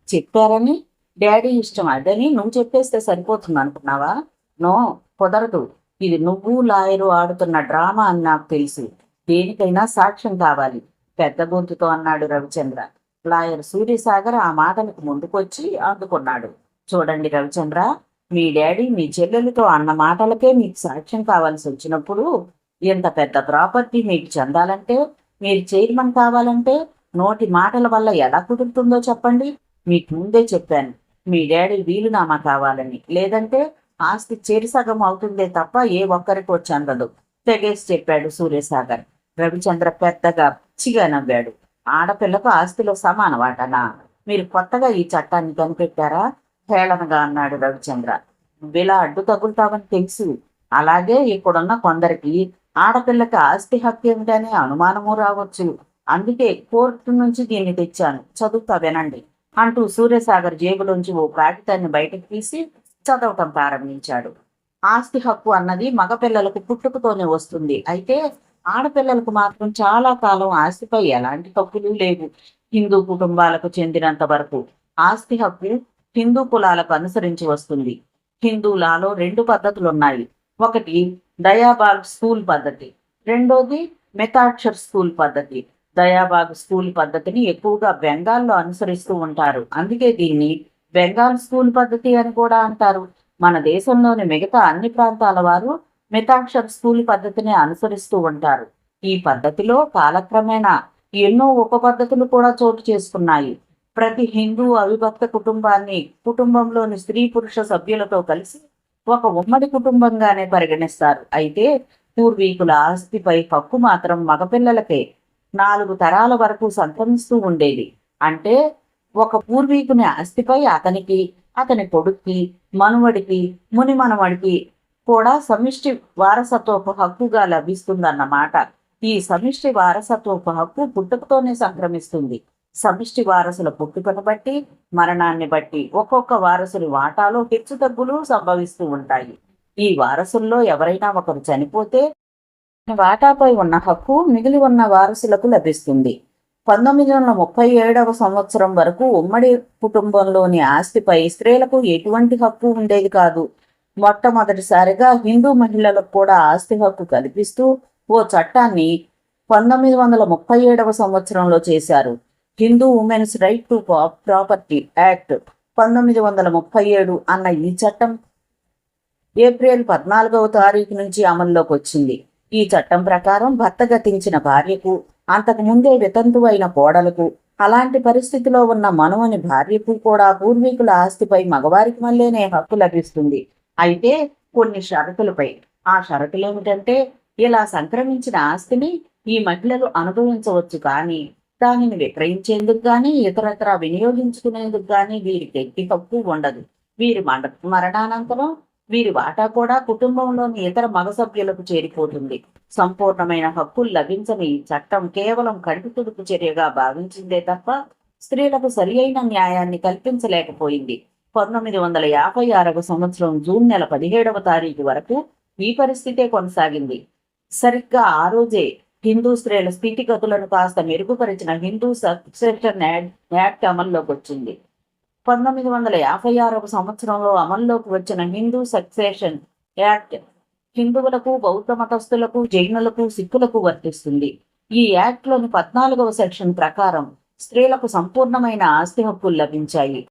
చెప్పారని డాడీ ఇష్టం అదని నువ్వు చెప్పేస్తే సరిపోతుంది అనుకున్నావా? నో, కుదరదు. ఇది నువ్వు లాయరు ఆడుతున్న డ్రామా అని నాకు తెలుసు. దేనికైనా సాక్ష్యం కావాలి, పెద్ద గొంతుతో అన్నాడు రవిచంద్ర. లాయర్ సూర్యసాగర్ ఆ మాటలకు ముందుకొచ్చి అందుకున్నాడు. చూడండి రవిచంద్ర, మీ డాడీ మీ చెల్లెలతో అన్న మాటలకే మీకు సాక్ష్యం కావాల్సి వచ్చినప్పుడు ఇంత పెద్ద ప్రాపర్టీ మీకు చెందాలంటే, మీరు చైర్మన్ కావాలంటే నోటి మాటల వల్ల ఎలా కుదురుతుందో చెప్పండి. మీకు ముందే చెప్పాను, మీ డాడీ వీలునామా కావాలని, లేదంటే ఆస్తి చెరిసగం అవుతుందే తప్ప ఏ ఒక్కరికో చెందదు తెగేసి చెప్పాడు సూర్యసాగర్. రవిచంద్ర పెద్దగా పిచ్చిగా నవ్వాడు. ఆడపిల్లకు ఆస్తిలో సమాన వాటనా? మీరు కొత్తగా ఈ చట్టాన్ని కనిపెట్టారా? హేళనగా అన్నాడు రవిచంద్ర. నువ్విలా అడ్డు తగులుతావని తెలుసు. అలాగే ఇక్కడున్న కొందరికి ఆడపిల్లకి ఆస్తి హక్కు ఏమిటనే అనుమానము రావచ్చు. అందుకే కోర్టు నుంచి దీన్ని తెచ్చాను, చదువుతా వినండి అంటూ సూర్యసాగర్ జేబులోంచి ఓ కాగితాన్ని బయటకు తీసి చదవటం ప్రారంభించాడు. ఆస్తి హక్కు అన్నది మగపిల్లలకు పుట్టుకతోనే వస్తుంది. అయితే ఆడపిల్లలకు మాత్రం చాలా కాలం ఆస్తిపై ఎలాంటి హక్కులు లేవు. హిందూ కుటుంబాలకు చెందినంత వరకు ఆస్తి హక్కు హిందూ కులాలకు అనుసరించి వస్తుంది. హిందూ లాలో 2 పద్ధతులున్నాయి. ఒకటి దయాబాగ్ స్కూల్ పద్ధతి, రెండోది మెథాక్షర్ స్కూల్ పద్ధతి. దయాబాగ్ స్కూల్ పద్ధతిని ఎక్కువగా బెంగాల్లో అనుసరిస్తూ ఉంటారు. అందుకే దీన్ని బెంగాల్ స్కూల్ పద్ధతి అని కూడా అంటారు. మన దేశంలోని మిగతా అన్ని ప్రాంతాల వారు మితాక్షర్ స్కూల్ పద్ధతిని అనుసరిస్తూ ఉంటారు. ఈ పద్ధతిలో కాలక్రమేణా ఎన్నో ఉపపద్ధతులు కూడా చోటు చేసుకున్నాయి. ప్రతి హిందూ అవిభక్త కుటుంబాన్ని కుటుంబంలోని స్త్రీ పురుష సభ్యులతో కలిసి ఒక ఉమ్మడి కుటుంబంగానే పరిగణిస్తారు. అయితే పూర్వీకుల ఆస్తిపై హక్కు మాత్రం మగపిల్లలకే 4 తరాల వరకు సంక్రమిస్తూ ఉండేది. అంటే ఒక పూర్వీకుని ఆస్తిపై అతనికి, అతని కొడుక్కి, మనువడికి, ముని మనవడికి కూడా సమిష్టి వారసత్వపు హక్కుగా లభిస్తుందన్నమాట. ఈ సమిష్టి వారసత్వపు హక్కు పుట్టుకతోనే సంక్రమిస్తుంది. సమిష్టి వారసుల పుట్టుకను బట్టి, మరణాన్ని బట్టి ఒక్కొక్క వారసుని వాటాలో హెచ్చుతగ్గులు సంభవిస్తూ ఉంటాయి. ఈ వారసుల్లో ఎవరైనా ఒకరు చనిపోతే వాటాపై ఉన్న హక్కు మిగిలి ఉన్న వారసులకు లభిస్తుంది. 1937వ సంవత్సరం వరకు ఉమ్మడి కుటుంబంలోని ఆస్తిపై స్త్రీలకు ఎటువంటి హక్కు ఉండేది కాదు. మొట్టమొదటిసారిగా హిందూ మహిళలకు కూడా ఆస్తి హక్కు కల్పిస్తూ ఓ చట్టాన్ని 1937వ సంవత్సరంలో చేశారు. Hindu women's right to property act 1937 అన్న ఈ చట్టం ఏప్రిల్ 14వ తారీఖు నుంచి అమల్లోకి వచ్చింది. ఈ చట్టం ప్రకారం భర్త గతించిన భార్యకు, అంతకు ముందే వితంతువైన కోడలకు, అలాంటి పరిస్థితిలో ఉన్న మనుమని భార్యకు కూడా పూర్వీకుల ఆస్తిపై మగవారికి మళ్ళీనే హక్కు లభిస్తుంది. అయితే కొన్ని షరతులపై. ఆ షరతులేమిటంటే, ఇలా సంక్రమించిన ఆస్తిని ఈ మహిళలు అనుభవించవచ్చు, కానీ దానిని విక్రయించేందుకు కానీ ఇతరత్రా వినియోగించుకునేందుకు కానీ వీరికి ఎట్టి హక్కు ఉండదు. వీరి మరణానంతరం వీరి వాటా కూడా కుటుంబంలోని ఇతర మగ సభ్యులకు చేరిపోతుంది. సంపూర్ణమైన హక్కులు లభించని ఈ చట్టం కేవలం కంటి తుడుపు చర్యగా భావించిందే తప్ప స్త్రీలకు సరి అయిన న్యాయాన్ని కల్పించలేకపోయింది. 1956వ సంవత్సరం జూన్ నెల 17వ తారీఖు వరకు ఈ పరిస్థితే కొనసాగింది. సరిగ్గా ఆ రోజే హిందూ స్త్రీల స్థితిగతులను కాస్త మెరుగుపరిచిన హిందూ సక్సెషన్ యాక్ట్ అమల్లోకి వచ్చింది. 1956వ సంవత్సరంలో అమల్లోకి వచ్చిన హిందూ సక్సెషన్ యాక్ట్ హిందువులకు, బౌద్ధ మతస్థులకు, జైనులకు, సిక్కులకు వర్తిస్తుంది. ఈ యాక్ట్లోని 14వ సెక్షన్ ప్రకారం స్త్రీలకు సంపూర్ణమైన ఆస్తి హక్కులు లభించాయి.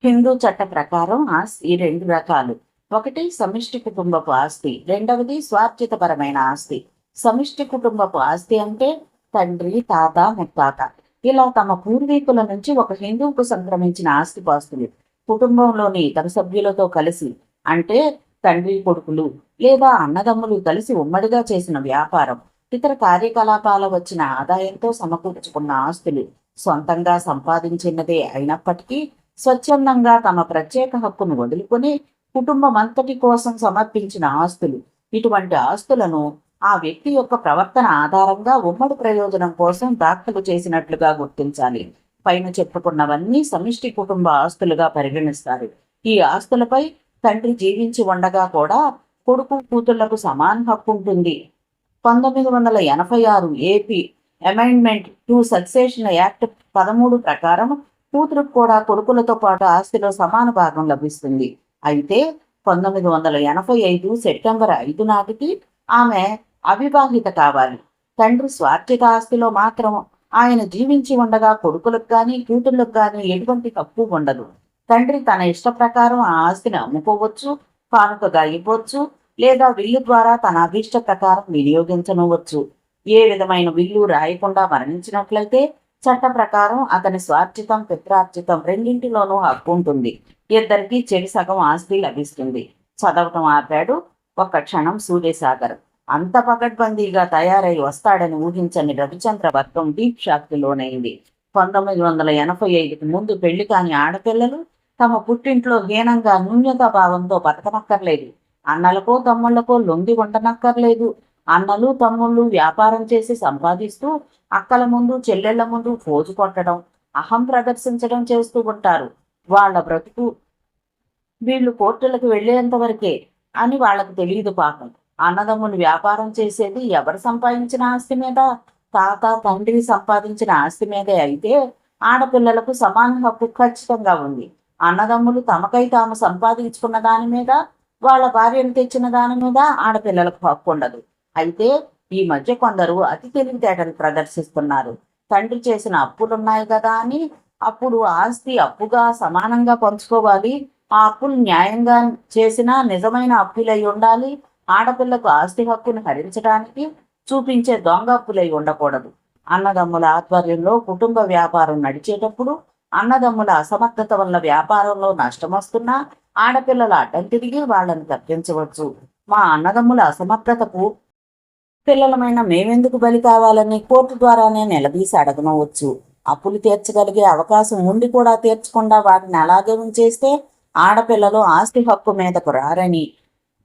హిందూ చట్ట ప్రకారం ఆస్తి 2 రకాలు. ఒకటి సమిష్టి కుటుంబపు ఆస్తి, రెండవది స్వార్జితపరమైన ఆస్తి. సమిష్టి కుటుంబపు ఆస్తి అంటే తండ్రి, తాత, ముత్తాత ఇలా తమ పూర్వీకుల నుంచి ఒక హిందువుకు సంక్రమించిన ఆస్తిపాస్తులు కుటుంబంలోని ఇతర సభ్యులతో కలిసి, అంటే తండ్రి కొడుకులు లేదా అన్నదమ్ములు కలిసి ఉమ్మడిగా చేసిన వ్యాపారం, ఇతర కార్యకలాపాల వచ్చిన ఆదాయంతో సమకూర్చుకున్న ఆస్తులు సొంతంగా సంపాదించినదే అయినప్పటికీ స్వచ్ఛందంగా తమ ప్రత్యేక హక్కును వదులుకొని కుటుంబం అంతటి కోసం సమర్పించిన ఆస్తులు. ఇటువంటి ఆస్తులను ఆ వ్యక్తి యొక్క ప్రవర్తన ఆధారంగా ఉమ్మడి ప్రయోజనం కోసం దాఖలు చేసినట్లుగా గుర్తించాలి. పైన చెప్పుకున్నవన్నీ సమిష్టి కుటుంబ ఆస్తులుగా పరిగణిస్తారు. ఈ ఆస్తులపై తండ్రి జీవించి ఉండగా కూడా కొడుకు, కూతుళ్లకు సమాన హక్కు ఉంటుంది. 1986 AP amendment to succession act 13 ప్రకారం కూతురుకు కూడా కొడుకులతో పాటు ఆస్తిలో సమాన భాగం లభిస్తుంది. అయితే 1985 సెప్టెంబర్ 5 నాటికి ఆమె అవివాహిత కావాలి. తండ్రి స్వార్జిత ఆస్తిలో మాత్రం ఆయన జీవించి ఉండగా కొడుకులకు కానీ కూతుళ్లకు కానీ ఎటువంటి హక్కు ఉండదు. తండ్రి తన ఇష్ట ప్రకారం ఆ ఆస్తిని అమ్ముకోవచ్చు, కానుకగా ఇవ్వచ్చు, లేదా విల్లు ద్వారా తన అభిష్ట ప్రకారం వినియోగించనవచ్చు. ఏ విధమైన విల్లు రాయకుండా మరణించినట్లయితే చట్ట ప్రకారం అతని స్వార్జితం, పిత్రార్జితం రెండింటిలోనూ హక్కు ఉంటుంది. ఇద్దరికీ చెరి సగం ఆస్తి లభిస్తుంది. చదవటం ఆపాడు ఒక్క క్షణం సూర్యసాగర్. అంత పకడ్బందీగా తయారై వస్తాడని ఊహించని రవిచంద్ర వర్గం డీప్ షాక్కి లోనైంది. 1985కి ముందు పెళ్లి కాని ఆడపిల్లలు తమ పుట్టింట్లో హీనంగా న్యూన్యతా భావంతో బతకనక్కర్లేదు. అన్నలకో తమ్ముళ్లకో లొంగి ఉండనక్కర్లేదు. అన్నలు తమ్ముళ్ళు వ్యాపారం చేసి సంపాదిస్తూ అక్కల ముందు చెల్లెళ్ల ముందు ఫోజు కొట్టడం, అహం ప్రదర్శించడం చేస్తూ ఉంటారు. వాళ్ళ బ్రతుకు వీళ్ళు కోర్టులకు వెళ్లేంత వరకే అని వాళ్ళకు తెలియదు పాపం. అన్నదమ్ములు వ్యాపారం చేసేది ఎవరు సంపాదించిన ఆస్తి మీద? తాత తండ్రి సంపాదించిన ఆస్తి మీదే అయితే ఆడపిల్లలకు సమాన హక్కు ఖచ్చితంగా ఉంది. అన్నదమ్ములు తమకై తాము సంపాదించుకున్న దాని మీద, వాళ్ళ భార్యను తెచ్చిన దాని మీద ఆడపిల్లలకు హక్కు ఉండదు. అయితే ఈ మధ్య కొందరు అతి తెలివితేటలు ప్రదర్శిస్తున్నారు. తండ్రి చేసిన అప్పులున్నాయి కదా అని అప్పుడు ఆస్తి అప్పుగా సమానంగా పంచుకోవాలి, ఆ అప్పులు న్యాయంగా చేసినా నిజమైన అప్పులై ఉండాలి, ఆడపిల్లకు ఆస్తి హక్కును హరించడానికి చూపించే దొంగ అప్పులై ఉండకూడదు. అన్నదమ్ముల ఆధ్వర్యంలో కుటుంబ వ్యాపారం నడిచేటప్పుడు అన్నదమ్ముల అసమర్థత వల్ల వ్యాపారంలో నష్టం వస్తున్నా ఆడపిల్లల అడ్డం తిరిగి వాళ్ళని తప్పించవచ్చు. మా అన్నదమ్ముల అసమర్థతకు పిల్లలమైన మేమెందుకు బలి కావాలని కోర్టు ద్వారానే నిలదీసి అడగనవచ్చు. అప్పులు తీర్చగలిగే అవకాశం ఉండి కూడా తీర్చకుండా వాటిని అలాగే ఉంచేస్తే ఆడపిల్లలు ఆస్తి హక్కు మీదకు రారని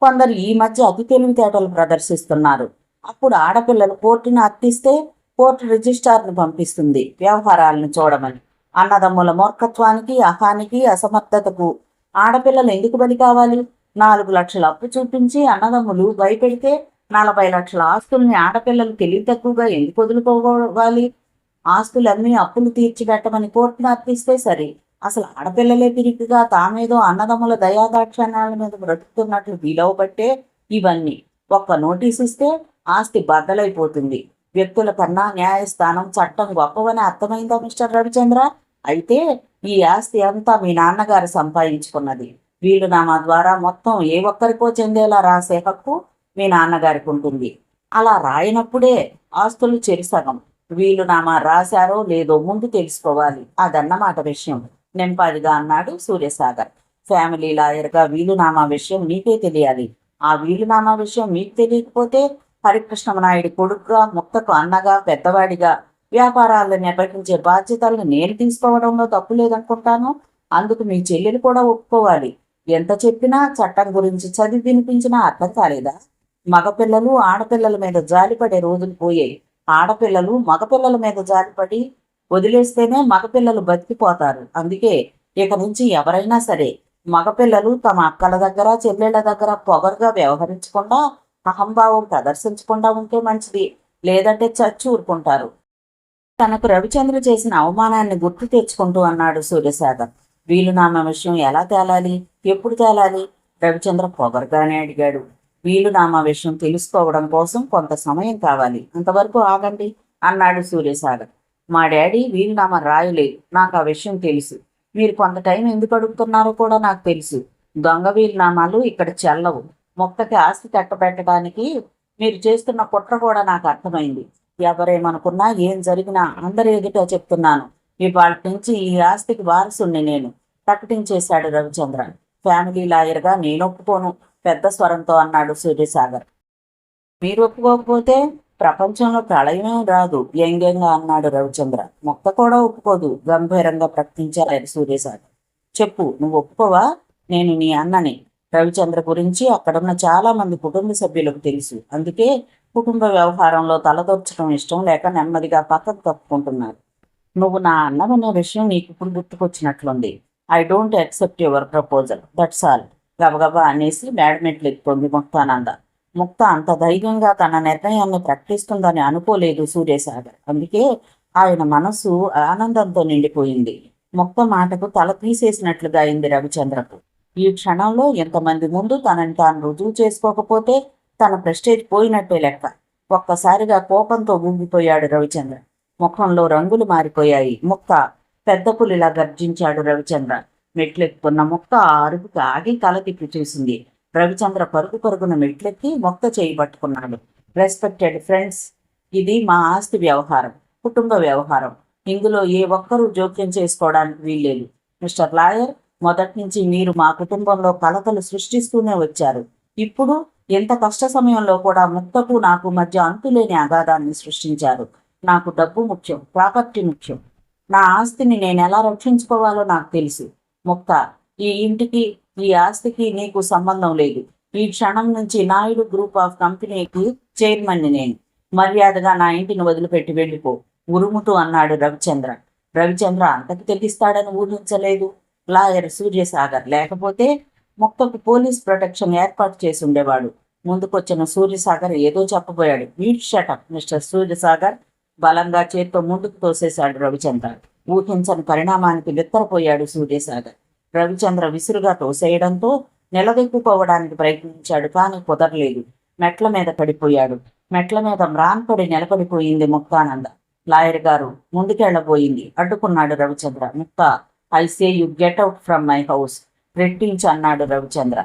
కొందరు ఈ మధ్య అతి తెలివితేటలు ప్రదర్శిస్తున్నారు. అప్పుడు ఆడపిల్లలు కోర్టును అర్థిస్తే కోర్టు రిజిస్ట్రార్ను పంపిస్తుంది వ్యవహారాలను చూడమని. అన్నదమ్ముల మూర్ఖత్వానికి, అహానికి, అసమర్థతకు ఆడపిల్లలు ఎందుకు బలి కావాలి? 4 లక్షల అప్పు చూపించి అన్నదమ్ములు భయపెడితే 40 లక్షల ఆస్తుల్ని ఆడపిల్లలు తెలివి తక్కువగా ఎందుకు వదులుకోవాలి? ఆస్తులన్నీ అప్పులు తీర్చిపెట్టమని కోర్టును అర్థిస్తే సరే. అసలు ఆడపిల్లలే పిరికిగా తామేదో అన్నదమ్ముల దయాదాక్షణ్యాల మీద బ్రతుకుతున్నట్లు వీలవబట్టే ఇవన్నీ. ఒక్క నోటీస్ ఇస్తే ఆస్తి బద్దలైపోతుంది. వ్యక్తుల కన్నా న్యాయస్థానం, చట్టం గొప్పవని అర్థమైందా మిస్టర్ రవిచంద్ర? అయితే ఈ ఆస్తి అంతా మీ నాన్నగారు సంపాదించుకున్నది. వీలునామా ద్వారా మొత్తం ఏ ఒక్కరికో చెందేలా రాసే హక్కు మీ నాన్నగారికి ఉంటుంది. అలా రాయినప్పుడే ఆస్తులు చెరిసగం. వీలునామా రాశారో లేదో ముందు తెలుసుకోవాలి. అదన్నమాట విషయం, నెంపాదిగా అన్నాడు సూర్యసాగర్. ఫ్యామిలీ లాయర్గా వీలునామా విషయం మీకే తెలియాలి. ఆ వీలునామా విషయం మీకు తెలియకపోతే హరికృష్ణమనాయుడు కొడుకుగా, ముక్తకు అన్నగా, పెద్దవాడిగా వ్యాపారాలను నిర్వహించే బాధ్యతలను నేను తీసుకోవడంలో తప్పు లేదనుకుంటాను. అందుకు మీ చెల్లెలు కూడా ఒప్పుకోవాలి. ఎంత చెప్పినా చట్టం గురించి చదివి వినిపించినా అర్థం కాలేదా? మగపిల్లలు ఆడపిల్లల మీద జాలిపడే రోజులు పోయాయి. ఆడపిల్లలు మగపిల్లల మీద జాలిపడి వదిలేస్తేనే మగపిల్లలు బతికిపోతారు. అందుకే ఇక నుంచి ఎవరైనా సరే మగపిల్లలు తమ అక్కల దగ్గర, చెల్లెళ్ల దగ్గర పొగరుగా వ్యవహరించకుండా, అహంభావం ప్రదర్శించకుండా ఉంటే మంచిది. లేదంటే చచ్చి ఊరుకుంటారు. తనకు రవిచంద్ర చేసిన అవమానాన్ని గుర్తు తెచ్చుకుంటూ అన్నాడు సూర్యసాగర్. వీలునామా విషయం ఎలా తేలాలి, ఎప్పుడు తేలాలి? రవిచంద్ర పొగరుగానే అడిగాడు. వీలునామా విషయం తెలుసుకోవడం కోసం కొంత సమయం కావాలి, అంతవరకు ఆగండి అన్నాడు సూర్యసాగర్. మా డాడీ వీలునామా రాయలేదు, నాకు ఆ విషయం తెలుసు. మీరు కొంత టైం ఎందుకు అడుగుతున్నారో కూడా నాకు తెలుసు. దొంగ వీలునామాలు ఇక్కడ చెల్లవు. మొక్కకి ఆస్తి కట్టబెట్టడానికి మీరు చేస్తున్న కుట్ర కూడా నాకు అర్థమైంది. ఎవరేమనుకున్నా, ఏం జరిగినా అందరి ఎదుట చెప్తున్నాను, ఇవాళ నుంచి ఈ ఆస్తికి వారసుని నేను ప్రకటించేశాడు రవిచంద్ర. ఫ్యామిలీ లాయర్గా నేను ఒప్పుకోను, పెద్ద స్వరంతో అన్నాడు సూర్యసాగర్. మీరు ఒప్పుకోకపోతే ప్రపంచంలో ప్రళయమే రాదు, వ్యంగ్యంగా అన్నాడు రవిచంద్ర. మొక్క కూడా ఒప్పుకోదు, గంభీరంగా ప్రకటించారు సూర్యసాగర్. చెప్పు, నువ్వు ఒప్పుకోవా? నేను నీ అన్నని. రవిచంద్ర గురించి అక్కడున్న చాలా మంది కుటుంబ సభ్యులకు తెలుసు. అందుకే కుటుంబ వ్యవహారంలో తలదొచ్చడం ఇష్టం లేక నెమ్మదిగా పక్కకు తప్పుకుంటున్నారు. నువ్వు నా అన్నమనే విషయం నీకు ఇప్పుడు గుర్తుకొచ్చినట్లుంది. I don't accept your proposal, that's all. గబగబా అనేసి మేడమెట్లు ఎత్తుకుంది ముక్తానంద. ముక్త అంత ధైర్యంగా తన నిర్ణయాన్ని ప్రకటిస్తుందని అనుకోలేదు సూర్యసాగర్. అందుకే ఆయన మనస్సు ఆనందంతో నిండిపోయింది. ముక్త మాటకు తల తీసేసినట్లుగా అయింది రవిచంద్రకు. ఈ క్షణంలో ఎంతమంది ముందు తనని తాను రుజువు చేసుకోకపోతే తన ప్రెస్టేజ్ పోయినట్టే లెక్క. ఒక్కసారిగా కోపంతో ఊగిపోయాడు రవిచంద్ర. ముఖంలో రంగులు మారిపోయాయి. ముక్త పెద్ద పులిలా గర్జించాడు రవిచంద్ర. మెట్లెక్కున్న ముక్త ఆ అరుపుకి ఆగి తల తిప్పి చూసింది. రవిచంద్ర పరుగు పరుగున మెట్లెక్కి ముక్త చేయి పట్టుకున్నాడు. రెస్పెక్టెడ్ ఫ్రెండ్స్, ఇది మా ఆస్తి వ్యవహారం, కుటుంబ వ్యవహారం. ఇందులో ఏ ఒక్కరూ జోక్యం చేసుకోవడానికి వీల్లేదు. మిస్టర్ లాయర్, మొదటి నుంచి మీరు మా కుటుంబంలో కలతలు సృష్టిస్తూనే వచ్చారు. ఇప్పుడు ఎంత కష్ట సమయంలో కూడా ముక్తకు నాకు మధ్య అంతులేని అగాధాన్ని సృష్టించారు. నాకు డబ్బు ముఖ్యం, ప్రాపర్టీ ముఖ్యం. నా ఆస్తిని నేను ఎలా రక్షించుకోవాలో నాకు తెలుసు. ముక్త, ఈ ఇంటికి, ఈ ఆస్తికి నీకు సంబంధం లేదు. ఈ క్షణం నుంచి నాయుడు గ్రూప్ ఆఫ్ కంపెనీకి చైర్మన్ని నేను. మర్యాదగా నా ఇంటిని వదిలిపెట్టి వెళ్ళిపో ఉరుముతూ అన్నాడు రవిచంద్ర. రవిచంద్ర అంతకు తెగిస్తాడని ఊహించలేదు. లాయర్ సూర్యసాగర్ లేకపోతే మొక్కకు పోలీస్ ప్రొటెక్షన్ ఏర్పాటు చేసి ఉండేవాడు. ముందుకొచ్చిన సూర్యసాగర్ ఏదో చెప్పబోయాడు. మీట్ షటప్ మిస్టర్ సూర్యసాగర్ బలంగా చేత్తో ముందుకు తోసేశాడు రవిచంద్ర. ఊహించని పరిణామానికి విత్తరపోయాడు సూర్యసాగర్. రవిచంద్ర విసురుగా తోసేయడంతో నిలదొక్కుకోవడానికి ప్రయత్నించాడు, కానీ కుదరలేదు. మెట్ల మీద పడిపోయాడు. మెట్ల మీద మ్రాన్పడి నిలబడిపోయింది ముక్తానంద. లాయర్ గారు ముందుకెళ్లబోయింది. అడ్డుకున్నాడు Ravichandra. Mukta, I say you get out from my house రెట్టించి అన్నాడు రవిచంద్ర.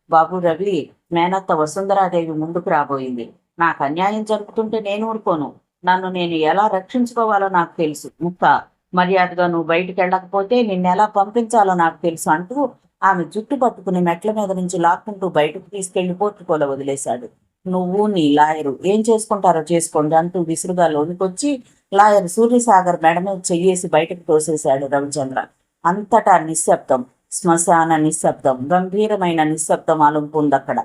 బాబు రవి, మేనత్త వసుంధరాదేవి ముందుకు రాబోయింది. నాకు అన్యాయం జరుగుతుంటే నేను ఊరుకోను. నన్ను నేను ఎలా రక్షించుకోవాలో నాకు తెలుసు. ముక్తా, మర్యాదగా నువ్వు బయటికి వెళ్ళకపోతే నిన్నెలా పంపించాలో నాకు తెలుసు అంటూ ఆమె జుట్టు పట్టుకుని మెట్ల మీద నుంచి లాక్కుంటూ బయటకు తీసుకెళ్లి పోర్టుకోలో వదిలేశాడు. నువ్వు నీ లాయరు ఏం చేసుకుంటారో చేసుకోండి అంటూ విసురుగా లోనికొచ్చి లాయర్ సూర్యసాగర్ మెడ మీద చెయ్యేసి బయటకు తోసేశాడు రవిచంద్ర. అంతటా నిశ్శబ్దం, శ్మశాన నిశ్శబ్దం, గంభీరమైన నిశ్శబ్దం అలుంపుందక్కడ.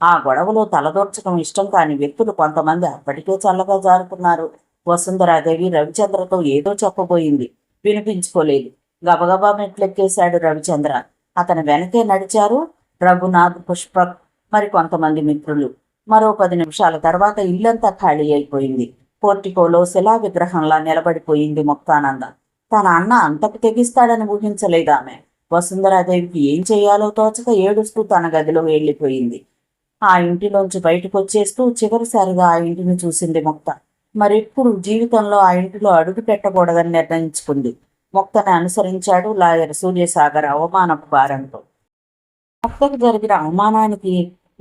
ఆ గొడవలో తలదోర్చడం ఇష్టం కాని వ్యక్తులు కొంతమంది అప్పటికే చల్లగా జారుకున్నారు. వసుంధరాదేవి రవిచంద్రతో ఏదో చెప్పబోయింది, వినిపించుకోలేదు. గబగబా మెట్లెక్కేశాడు రవిచంద్ర. అతని వెనకే నడిచారు రఘునాథ్, పుష్పక్, మరి కొంతమంది మిత్రులు. మరో 10 నిమిషాల తర్వాత ఇల్లంతా ఖాళీ అయిపోయింది. పోర్టికోలో శిలా విగ్రహంలా నిలబడిపోయింది ముక్తానంద. తన అన్న అంతకు తెగిస్తాడని ఊహించలేదామె. వసుంధరాదేవికి ఏం చేయాలో తోచక ఏడుస్తూ తన గదిలో వెళ్ళిపోయింది. ఆ ఇంటిలోంచి బయటకు వచ్చేస్తూ చివరిసారిగా ఆ ఇంటిని చూసింది ముక్త. మరెప్పుడు జీవితంలో ఆ ఇంటిలో అడుగు పెట్టకూడదని నిర్ణయించుకుంది. ముక్తని అనుసరించాడు లాయర్ సూర్యసాగర్ అవమానపు భారంతో. ముక్తకు జరిగిన అవమానానికి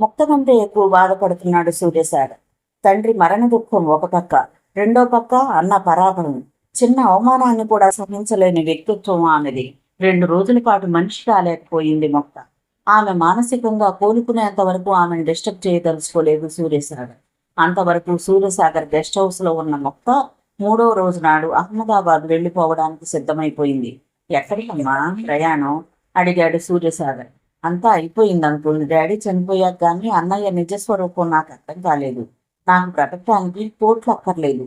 ముక్త కంటే ఎక్కువ బాధపడుతున్నాడు సూర్యసాగర్. తండ్రి మరణ దుఃఖం ఒక పక్క, రెండో పక్క అన్న పరాభవం. చిన్న అవమానాన్ని కూడా సహించలేని వ్యక్తిత్వం ఆమెది. 2 రోజుల పాటు మనిషి కాలేకపోయింది ముక్త. ఆమె మానసికంగా కోలుకునేంత వరకు ఆమెను డిస్టర్బ్ చేయదలుచుకోలేదు సూర్యసాగర్. అంతవరకు సూర్యసాగర్ గెస్ట్ హౌస్ లో ఉన్న ముక్త 3వ రోజు నాడు అహ్మదాబాద్ వెళ్లిపోవడానికి సిద్ధమైపోయింది. ఎక్కడికమ్మా ప్రయాణం అడిగాడు సూర్యసాగర్. అంతా అయిపోయింది అంకుల్. డాడీ చనిపోయాక కానీ అన్నయ్య నిజస్వరూపం నాకు అర్థం కాలేదు. నాకు బ్రతకడానికి కోట్లు అక్కర్లేదు.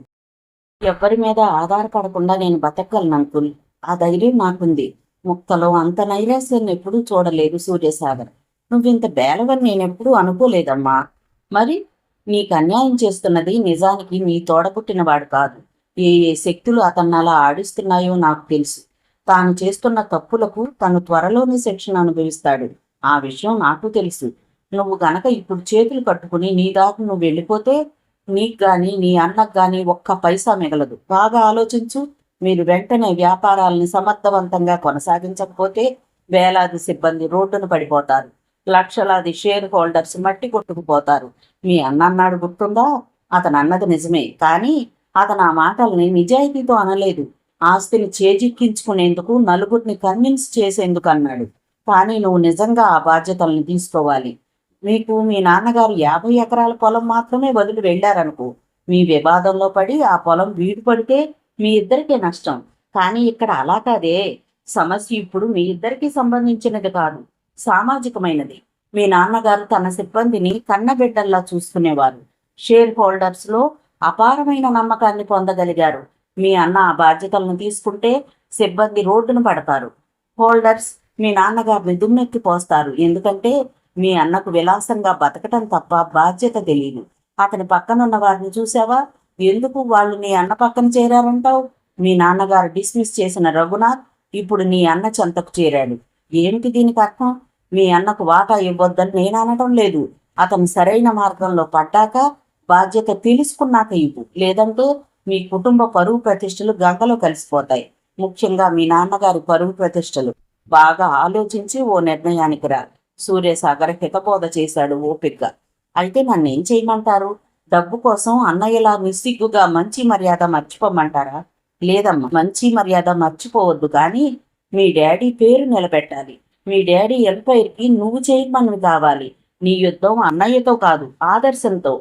ఎవ్వరి మీద ఆధారపడకుండా నేను బతకగలను అంకుల్. ఆ ధైర్యం నాకుంది. ముక్తలో అంత నైరాశ్యాన్ని ఎప్పుడూ చూడలేదు సూర్యసాగర్. నువ్వింత బేలవని నేనెప్పుడూ అనుకోలేదమ్మా. మరి నీకు అన్యాయం చేస్తున్నది నిజానికి నీ తోడపుట్టినవాడు కాదు. ఏ ఏ శక్తులు అతన్ని అలా ఆడిస్తున్నాయో నాకు తెలుసు. తాను చేస్తున్న తప్పులకు తను త్వరలోనే శిక్షణ అనుభవిస్తాడు. ఆ విషయం నాకు తెలుసు. నువ్వు గనక ఇప్పుడు చేతులు కట్టుకుని నీ దాకా నువ్వు వెళ్ళిపోతే నీకు గాని నీ అన్నకు గాని ఒక్క పైసా మిగలదు. బాగా ఆలోచించు. మీరు వెంటనే వ్యాపారాలని సమర్థవంతంగా కొనసాగించకపోతే వేలాది సిబ్బంది రోడ్డును పడిపోతారు. లక్షలాది షేర్ హోల్డర్స్ మట్టి కొట్టుకుపోతారు. మీ అన్న అన్నాడు గుర్తుందా? అతను అన్నది నిజమే, కానీ అతను ఆ మాటల్ని నిజాయితీతో అనలేదు. ఆస్తిని చేజిక్కించుకునేందుకు, నలుగురిని కన్విన్స్ చేసేందుకు అన్నాడు. కానీ నువ్వు నిజంగా ఆ బాధ్యతల్ని తీసుకోవాలి. మీకు మీ నాన్నగారు 50 ఎకరాల పొలం మాత్రమే వదిలి వెళ్ళారనుకో. మీ వివాదంలో పడి ఆ పొలం వీడు పడితే మీ ఇద్దరికే నష్టం. కానీ ఇక్కడ అలా కాదే. సమస్య ఇప్పుడు మీ ఇద్దరికీ సంబంధించినది కాదు, సామాజికమైనది. మీ నాన్నగారు తన సిబ్బందిని కన్నబిడ్డల్లా చూసుకునేవారు. షేర్ హోల్డర్స్ లో అపారమైన నమ్మకాన్ని పొందగలిగారు. మీ అన్న ఆ బాధ్యతలను తీసుకుంటే సిబ్బంది రోడ్డును పడతారు. హోల్డర్స్ మీ నాన్నగారిని దుమ్మెత్తి పోస్తారు. ఎందుకంటే మీ అన్నకు విలాసంగా బతకటం తప్ప బాధ్యత తెలియదు. అతని పక్కనున్న వారిని చూసావా? ఎందుకు వాళ్ళు నీ అన్న పక్కన చేరారంటావు? మీ నాన్నగారు డిస్మిస్ చేసిన రఘునాథ్ ఇప్పుడు నీ అన్న చెంతకు చేరాడు. ఏమిటి దీనికి అర్థం? మీ అన్నకు వాటా ఇవ్వొద్దని నేను అనడం లేదు. అతను సరైన మార్గంలో పడ్డాక, బాధ్యత తెలుసుకున్నాక ఇవ్వు. లేదంటే మీ కుటుంబ పరువు ప్రతిష్టలు గంగలో కలిసిపోతాయి. ముఖ్యంగా మీ నాన్నగారి పరువు ప్రతిష్టలు. బాగా ఆలోచించి ఓ నిర్ణయానికి రా. సూర్యసాగర్ హితబోధ చేశాడు ఓపిగ్గా. అయితే నన్నేం చేయమంటారు? డబ్బు కోసం అన్నయ్యలా నిస్సిగ్గుగా మంచి మర్యాద మర్చిపోమంటారా? లేదమ్మా, మంచి మర్యాద మర్చిపోవద్దు, కానీ మీ డాడీ పేరు నిలబెట్టాలి. మీ డాడీ ఎంపైర్కి నువ్వు చైర్మన్వి కావాలి. నీ యుద్ధం అన్నయ్యతో కాదు, ఆదర్శంతో.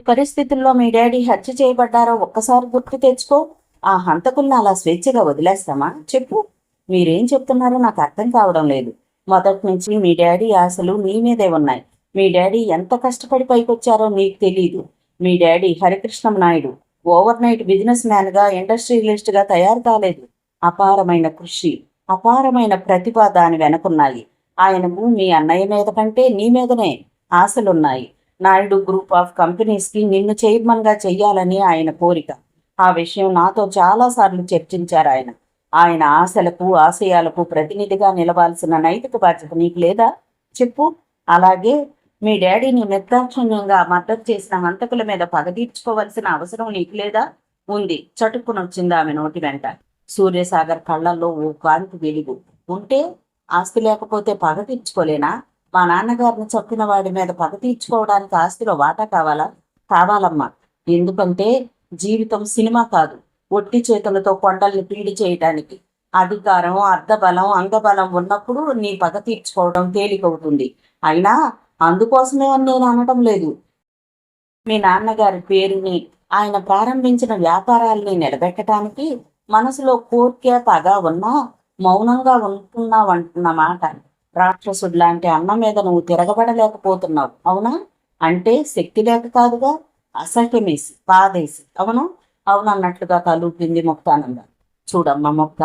పరిస్థితుల్లో మీ డాడీ హత్య చేయబడ్డారో ఒక్కసారి గుర్తు తెచ్చుకో. ఆ హంతకుల్ని అలా స్వేచ్ఛగా వదిలేస్తామా? చెప్పు. మీరేం చెప్తున్నారో నాకు అర్థం కావడం లేదు. మొదటి నుంచి మీ డాడీ ఆశలు నీ మీదే ఉన్నాయి. మీ డాడీ ఎంత కష్టపడి పైకొచ్చారో నీకు తెలీదు. మీ daddy Harikrishnam Naidu overnight business మ్యాన్గా, ఇండస్ట్రియలిస్ట్గా తయారు కాలేదు. అపారమైన కృషి, అపారమైన ప్రతిభ దాని వెనకున్నాయి. ఆయనకు మీ అన్నయ్య మీద కంటే నీ మీదనే ఆశలున్నాయి. నాయుడు గ్రూప్ ఆఫ్ కంపెనీస్కి నిన్ను చైర్మన్గా చెయ్యాలని ఆయన కోరిక. ఆ విషయం నాతో చాలాసార్లు చర్చించారు ఆయన. ఆయన ఆశలకు, ఆశయాలకు ప్రతినిధిగా నిలవాల్సిన నైతిక బాధ్యత నీకు లేదా చెప్పు. అలాగే మీ డాడీని నిర్దాక్షిణ్యంగా మద్దతు చేసిన హంతకుల మీద పగ తీర్చుకోవలసిన అవసరం నీకు లేదా? ఉంది. చటుక్కునొచ్చింది ఆమె నోటి వెంట. సూర్యసాగర్ కళ్ళల్లో ఓ కాంతి వెలుగు. ఉంటే ఆస్తి లేకపోతే పగ తీర్చుకోలేనా? మా నాన్నగారిని చంపిన వాడి మీద పగ తీర్చుకోవడానికి ఆస్తిలో వాటా కావాలా? కావాలమ్మా. ఎందుకంటే జీవితం సినిమా కాదు, ఒట్టి చేతులతో కొండల్ని పీడి చేయటానికి. అధికారం, అర్ధబలం, అంగబలం ఉన్నప్పుడు నీ పగ తీర్చుకోవడం తేలికవుతుంది. అయినా అందుకోసమే అని నేను అనటం లేదు. మీ నాన్నగారి పేరుని, ఆయన ప్రారంభించిన వ్యాపారాల్ని నిలబెట్టడానికి మనసులో కోర్కె పగ ఉన్నా మౌనంగా ఉంటున్నావంటున్న మాట. రాక్షసుడు లాంటి అన్న మీద నువ్వు తిరగబడలేకపోతున్నావు, అవునా? అంటే శక్తి లేక కాదుగా, అసహ్యమేసి, బాధేసి. అవును అవునన్నట్లుగా తలూపింది ముక్తానంద. చూడమ్మ ముక్త,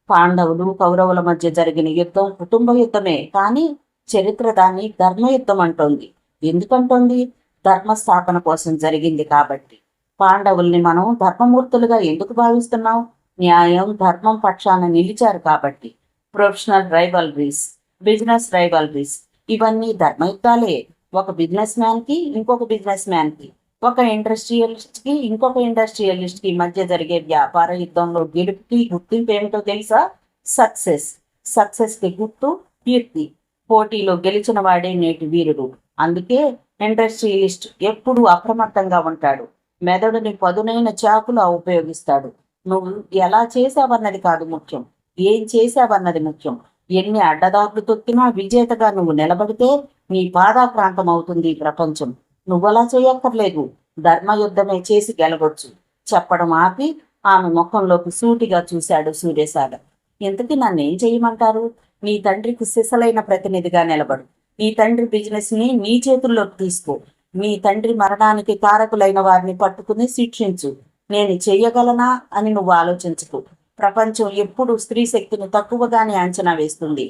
పాండవులు కౌరవుల మధ్య జరిగిన యుద్ధం కుటుంబ యుద్ధమే, కానీ చరిత్ర దాన్ని ధర్మయుద్ధం అంటోంది. ఎందుకంటోంది? ధర్మస్థాపన కోసం జరిగింది కాబట్టి. పాండవుల్ని మనం ధర్మమూర్తులుగా ఎందుకు భావిస్తున్నాం? న్యాయం, ధర్మం పక్షాన నిలిచారు కాబట్టి. ప్రొఫెషనల్ రైవల్రీస్, బిజినెస్ రైవల్రీస్, ఇవన్నీ ధర్మయుద్ధాలే. ఒక బిజినెస్ మ్యాన్కి ఇంకొక బిజినెస్ మ్యాన్కి, ఒక ఇండస్ట్రియలిస్ట్కి ఇంకొక ఇండస్ట్రియలిస్ట్కి మధ్య జరిగే వ్యాపార యుద్ధంలో గెలుపుకి గుర్తింపు ఏమిటో తెలుసా? సక్సెస్. సక్సెస్కి గుర్తు కీర్తి. పోటీలో గెలిచిన వాడే నేటి వీరుడు. అందుకే ఇండస్ట్రియలిస్ట్ ఎప్పుడూ అప్రమత్తంగా ఉంటాడు. మెదడుని పదునైన చాకులా ఉపయోగిస్తాడు. నువ్వు ఎలా చేశావన్నది కాదు ముఖ్యం, ఏం చేశావన్నది ముఖ్యం. ఎన్ని అడ్డదారులు తొక్కినా విజేతగా నువ్వు నిలబడితే నీ పాదాక్రాంతం అవుతుంది ఈ ప్రపంచం. నువ్వలా చేయక్కర్లేదు, ధర్మయుద్ధమే చేసి గెలవచ్చు. చెప్పడం ఆపి ఆమె ముఖంలోకి సూటిగా చూశాడు సూర్యసాగర్. ఇంతకీ నన్నేం చేయమంటారు? నీ తండ్రికి సిసలైన ప్రతినిధిగా నిలబడు. నీ తండ్రి బిజినెస్ ని నీ చేతుల్లోకి తీసుకో. నీ తండ్రి మరణానికి కారకులైన వారిని పట్టుకుని శిక్షించు. నేను చెయ్యగలనా అని నువ్వు ఆలోచించుకో. ప్రపంచం ఎప్పుడు స్త్రీ శక్తిని తక్కువగానే అంచనా వేస్తుంది.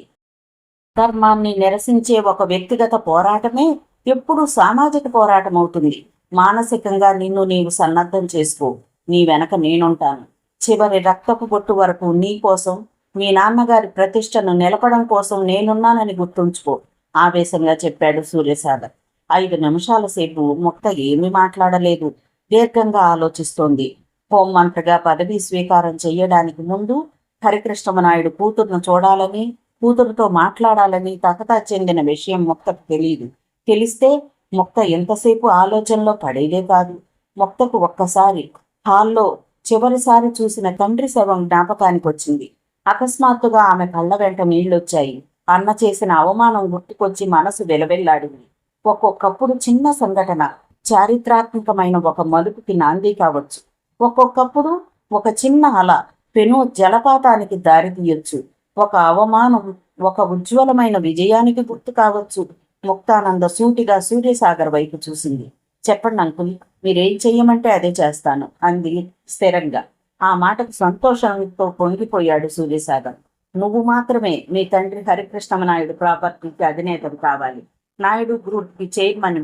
ధర్మాన్ని నిరసించే ఒక వ్యక్తిగత పోరాటమే ఎప్పుడూ సామాజిక పోరాటం అవుతుంది. మానసికంగా నిన్ను నీవు సన్నద్ధం చేసుకో. నీ వెనక నేనుంటాను. చివరి రక్తపు బొట్టు వరకు నీ కోసం, మీ నాన్నగారి ప్రతిష్టను నిలపడం కోసం నేనున్నానని గుర్తుంచుకో, ఆవేశంగా చెప్పాడు సూర్యసాగర్. 5 నిమిషాల సేపు ముక్త ఏమీ మాట్లాడలేదు. దీర్ఘంగా ఆలోచిస్తోంది. హోంమంత్రిగా పదవీ స్వీకారం చెయ్యడానికి ముందు హరికృష్ణమనాయుడు కూతురును చూడాలని, కూతురుతో మాట్లాడాలని తహతా చెందిన విషయం ముక్తకు తెలియదు. తెలిస్తే ముక్త ఎంతసేపు ఆలోచనలో పడేదే కాదు. ముక్తకు ఒక్కసారి హాల్లో చివరిసారి చూసిన తండ్రి శవం జ్ఞాపకానికి వచ్చింది. అకస్మాత్తుగా ఆమె కళ్ళ వెంట నీళ్లొచ్చాయి. అన్న చేసిన అవమానం గుర్తుకొచ్చి మనసు వెలవెల్లాడింది. ఒక్కొక్కప్పుడు చిన్న సంఘటన చారిత్రాత్మకమైన ఒక మలుపుకి నాంది కావచ్చు. ఒక్కొక్కప్పుడు ఒక చిన్న అల పెను జలపాతానికి దారి తీయొచ్చు. ఒక అవమానం ఒక ఉజ్వలమైన విజయానికి గుర్తు కావచ్చు. ముక్తానంద సూటిగా సూర్యసాగర్ వైపు చూసింది. చెప్పండి అంకుల్, మీరేం చెయ్యమంటే అదే చేస్తాను అంది స్థిరంగా. ఆ మాటకు సంతోషంతో పొంగిపోయాడు సూర్యసాగర్. నువ్వు మాత్రమే మీ తండ్రి హరికృష్ణమనాయుడు ప్రాపర్టీకి అధినేతలు కావాలి. నాయుడు గ్రూప్కి చైర్మన్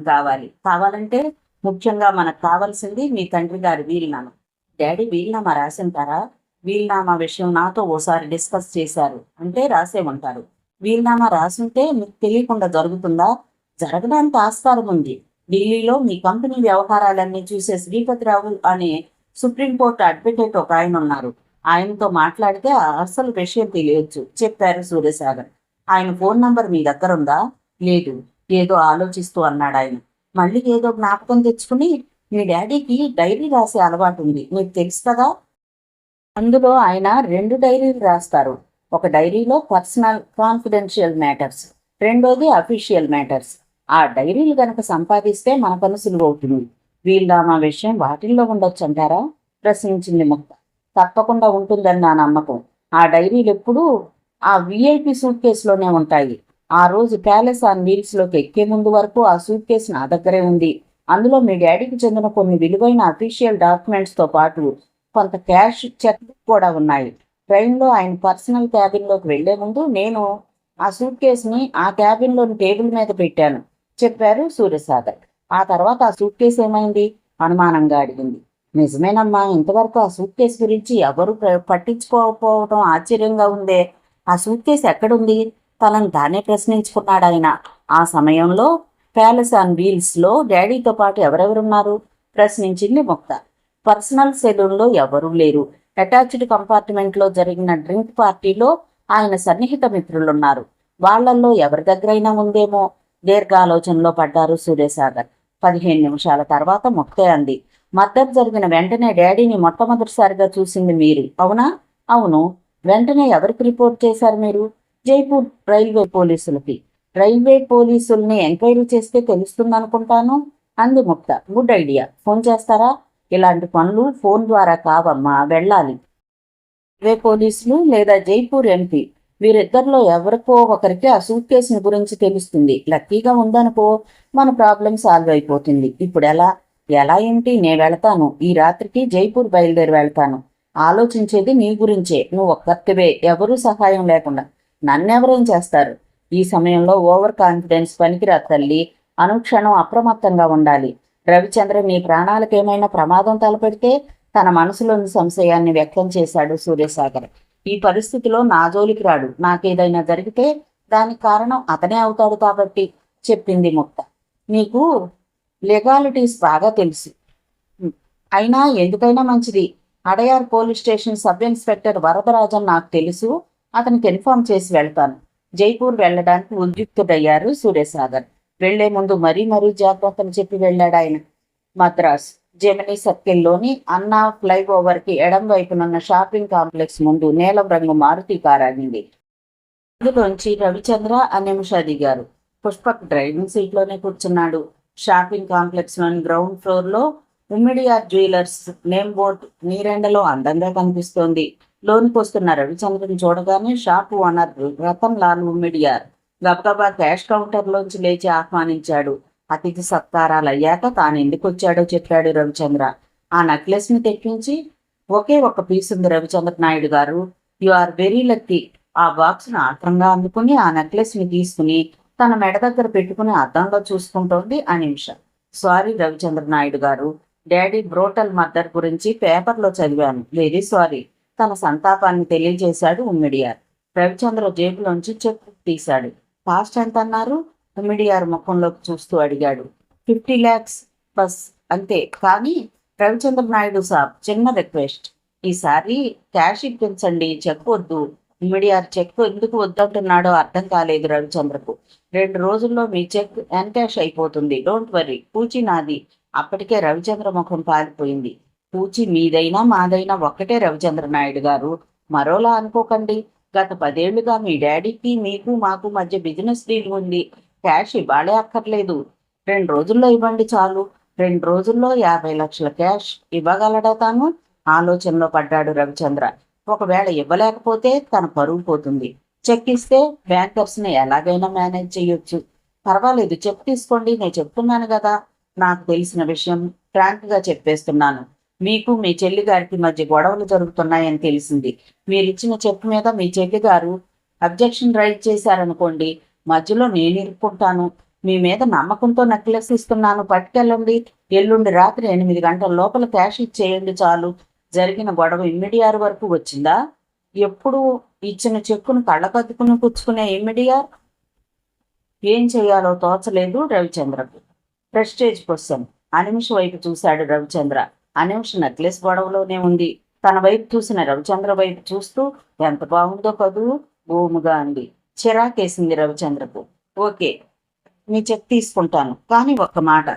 కావాలంటే ముఖ్యంగా మనకు కావాల్సింది మీ తండ్రి గారి వీలునామా. డాడీ వీలునామా రాసింటారా? వీలునామా విషయం నాతో ఓసారి డిస్కస్ చేశారు, అంటే రాసే ఉంటారు. వీలునామా రాసుంటే మీకు తెలియకుండా జరుగుతుందా? జరగడానికి ఆస్కారం ఉంది. ఢిల్లీలో మీ కంపెనీ వ్యవహారాలన్నీ చూసే శ్రీపతిరావు అనే సుప్రీంకోర్టు అడ్వకేట్ ఒక ఆయన ఉన్నారు. ఆయనతో మాట్లాడితే అసలు విషయం తెలియచ్చు చెప్పారు సూర్యసాగర్. ఆయన ఫోన్ నంబర్ మీ దగ్గర ఉందా? లేదు. ఏదో ఆలోచిస్తూ అన్నాడు ఆయన. మళ్ళీ ఏదో జ్ఞాపకం తెచ్చుకుని, మీ డాడీకి డైరీ రాసే అలవాటు ఉంది, మీకు తెలుసు కదా. అందులో ఆయన 2 డైరీలు రాస్తారు. ఒక డైరీలో పర్సనల్ కాన్ఫిడెన్షియల్ మ్యాటర్స్, రెండోది అఫీషియల్ మ్యాటర్స్. ఆ డైరీలు గనక సంపాదిస్తే మన పని సులువవుతుంది. వీలునామా విషయం వాటిల్లో ఉండొచ్చు అంటారా? ప్రశ్నించింది ముక్త. తప్పకుండా ఉంటుందని నా నమ్మకం. ఆ డైరీలు ఎప్పుడూ ఆ విఐపి సూట్ కేసులోనే ఉంటాయి. ఆ రోజు ప్యాలెస్ ఆన్ వీల్స్ లోకి ఎక్కే ముందు వరకు ఆ సూట్ కేసు నా దగ్గరే ఉంది. అందులో మీ డాడీకి చెందిన కొన్ని విలువైన అఫీషియల్ డాక్యుమెంట్స్ తో పాటు కొంత క్యాష్ చెక్ కూడా ఉన్నాయి. ట్రైన్లో ఆయన పర్సనల్ క్యాబిన్లోకి వెళ్లే ముందు నేను ఆ సూట్ కేసుని ఆ క్యాబిన్లోని టేబుల్ మీద పెట్టాను, చెప్పారు సూర్యసాగర్. ఆ తర్వాత ఆ సూట్ కేసు ఏమైంది? అనుమానంగా అడిగింది. నిజమేనమ్మా, ఇంతవరకు ఆ సూట్ కేసు గురించి ఎవరు పట్టించుకోకపోవడం ఆశ్చర్యంగా ఉందే. ఆ సూట్ కేసు ఎక్కడుంది? తనను తానే ప్రశ్నించుకున్నాడు ఆయన. ఆ సమయంలో ప్యాలెస్ ఆన్ వీల్స్ లో డాడీతో పాటు ఎవరెవరున్నారు? ప్రశ్నించింది ముక్త. పర్సనల్ సెలూన్లో ఎవరూ లేరు. అటాచ్డ్ కంపార్ట్మెంట్ లో జరిగిన డ్రింక్ పార్టీలో ఆయన సన్నిహిత మిత్రులున్నారు. వాళ్లల్లో ఎవరి దగ్గరైనా ఉందేమో. దీర్ఘాలోచనలో పడ్డారు సూర్యసాగర్. 15 నిమిషాల తర్వాత ముక్తే అంది. మర్డర్ జరిగిన వెంటనే డాడీని మొట్టమొదటిసారిగా చూసింది మీరు, అవునా? అవును. వెంటనే ఎవరికి రిపోర్ట్ చేశారు మీరు? జైపూర్ రైల్వే పోలీసులకి. రైల్వే పోలీసుల్ని ఎంక్వైరీ చేస్తే తెలుస్తుందనుకుంటాను, అంది ముక్త. Good idea. ఫోన్ చేస్తారా? ఇలాంటి పనులు ఫోన్ ద్వారా కావమ్మా, వెళ్ళాలి. రైల్వే పోలీసులు లేదా జైపూర్ ఎంపీ, వీరిద్దరిలో ఎవరికో ఒకరికి ఆ సూట్ కేసుని గురించి తెలుస్తుంది. లక్కీగా ఉందనుకో, మన ప్రాబ్లం సాల్వ్ అయిపోతుంది. ఇప్పుడు ఎలా? ఎలా ఏంటి? నేను వెళతాను. ఈ రాత్రికి జైపూర్ బయలుదేరి వెళ్తాను. ఆలోచించేది నీ గురించే. నువ్వు ఒక్కర్తివే, ఎవరూ సహాయం లేకుండా. నన్నెవరేం చేస్తారు? ఈ సమయంలో ఓవర్ కాన్ఫిడెన్స్ పనికిరాదు తల్లి. అనుక్షణం అప్రమత్తంగా ఉండాలి. రవిచంద్ర నీ ప్రాణాలకేమైనా ప్రమాదం తలపెడితే? తన మనసులోని సంశయాన్ని వ్యక్తం చేశాడు సూర్యసాగర్. ఈ పరిస్థితిలో నా జోలికి రాడు. నాకేదైనా జరిగితే దానికి కారణం అతనే అవుతాడు కాబట్టి, చెప్పింది ముక్త. నీకు లీగాలిటీస్ బాగా తెలుసు. అయినా ఎందుకైనా మంచిది. Adyar police station sub inspector Varadarajan నాకు తెలుసు. అతనికి ఇన్ఫార్మ్ చేసి వెళ్తాను. జైపూర్ వెళ్లడానికి ఉద్యుక్తుడయ్యారు సూర్యసాగర్. వెళ్లే ముందు మరీ జాగ్రత్తలు చెప్పి వెళ్ళాడు ఆయన. మద్రాస్ జెమినీ సర్కిల్లోని అన్నా ఫ్లైఓవర్కి ఎడం వైపునున్న షాపింగ్ కాంప్లెక్స్ ముందు నీలం రంగు మారుతి కారు ఆగింది. అందులోంచి రవిచంద్ర నిమిష దిగారు. పుష్పక్ డ్రైవింగ్ సీట్లోనే కూర్చున్నాడు. షాపింగ్ కాంప్లెక్స్లోని గ్రౌండ్ ఫ్లోర్లో ఉమ్మిడియార్ జ్యువెలర్స్ నేమ్ బోర్డు నీరెండలో అందంగా కనిపిస్తోంది. లోనికి వస్తున్న రవిచంద్రని చూడగానే షాప్ ఓనర్ రతన్ లాల్ ఉమ్మిడియార్ గబగబా క్యాష్ కౌంటర్లోంచి లేచి ఆహ్వానించాడు. అతిథి సత్కారాలు అయ్యాక తాను ఎందుకు వచ్చాడో చెప్పాడు రవిచంద్ర. ఆ నెక్లెస్ ని తెప్పించి, ఒకే ఒక్క పీస్ ఉంది రవిచంద్ర నాయుడు గారు, యు ఆర్ వెరీ లక్కీ. ఆ బాక్స్ ను ఆత్రంగా అందుకుని ఆ నెక్లెస్ ని తీసుకుని తన మెడ దగ్గర పెట్టుకుని అద్దంలో చూసుకుంటోంది అనిమిష. సారీ రవిచంద్ర నాయుడు గారు, డాడీ బ్రోటల్ మర్డర్ గురించి పేపర్లో చదివాను. Very sorry. తన సంతాపాన్ని తెలియజేశాడు ఉమ్మిడియార్. రవిచంద్ర జేబులోంచి చెక్ తీశాడు. కాస్ట్ ఎంత అన్నారు? ఉమ్మిడియార్ ముఖంలోకి చూస్తూ అడిగాడు. 50 lakhs బస్, అంతే. కానీ రవిచంద్ర నాయుడు సాబ్, చిన్న రిక్వెస్ట్. ఈసారి క్యాష్ ఇప్పించండి, చెక్ వద్దు. ఉమ్మిడియార్ చెక్ ఎందుకు వద్దంటున్నాడో అర్థం కాలేదు రవిచంద్రకు. 2 రోజుల్లో మీ చెక్ ఎన్కాష్ అయిపోతుంది. Don't worry. పూచి నాది. అప్పటికే రవిచంద్ర ముఖం పాలిపోయింది. పూచి మీదైనా మాదైనా ఒక్కటే రవిచంద్ర నాయుడు గారు, మరోలా అనుకోకండి. గత 10 ఏళ్లుగా మీ డాడీకి మీకు మాకు మధ్య బిజినెస్ డీల్ ఉంది. క్యాష్ ఇవ్వాలే అక్కర్లేదు. 2 రోజుల్లో ఇవ్వండి చాలు. 2 రోజుల్లో 50 లక్షల క్యాష్ ఇవ్వగలడా తాను? ఆలోచనలో పడ్డాడు రవిచంద్ర. ఒకవేళ ఇవ్వలేకపోతే తన పరువు పోతుంది. చెక్ ఇస్తే బ్యాంకర్స్ని ఎలాగైనా మేనేజ్ చేయొచ్చు. పర్వాలేదు, చెక్ తీసుకోండి. నేను చెప్తున్నాను కదా, నాకు తెలిసిన విషయం ఫ్రాంక్గా చెప్పేస్తున్నాను. మీకు మీ చెల్లి గారికి మధ్య గొడవలు జరుగుతున్నాయని తెలిసింది. మీరిచ్చిన చెక్ మీద మీ చెల్లి గారు అబ్జెక్షన్ రైజ్ చేశారనుకోండి, మధ్యలో నేను ఇరుక్కుంటాను. మీ మీద నమ్మకంతో నెక్లెస్ ఇస్తున్నాను, పట్టుకెళ్ళండి. ఎల్లుండి రాత్రి 8 గంటల లోపల క్యాష్ ఇచ్చేయండి చాలు. జరిగిన గొడవ ఇమ్మిడియార్ వరకు వచ్చిందా? ఎప్పుడు ఇచ్చిన చెక్కును కళ్ళకద్దుకుని పుచ్చుకునే ఇమ్మిడియార్ ఏం చేయాలో తోచలేదు రవిచంద్రకు. Prestige question. అనిమిష వైపు చూశాడు రవిచంద్ర. అనిమిష నెక్లెస్ గొడవలోనే ఉంది. తన వైపు చూసిన రవిచంద్ర వైపు చూస్తూ, ఎంత బాగుందో కదూ, భూముగా అంది. చిరాకేసింది రవిచంద్రకు. ఓకే, మీ చెక్ తీసుకుంటాను, కానీ ఒక్క మాట.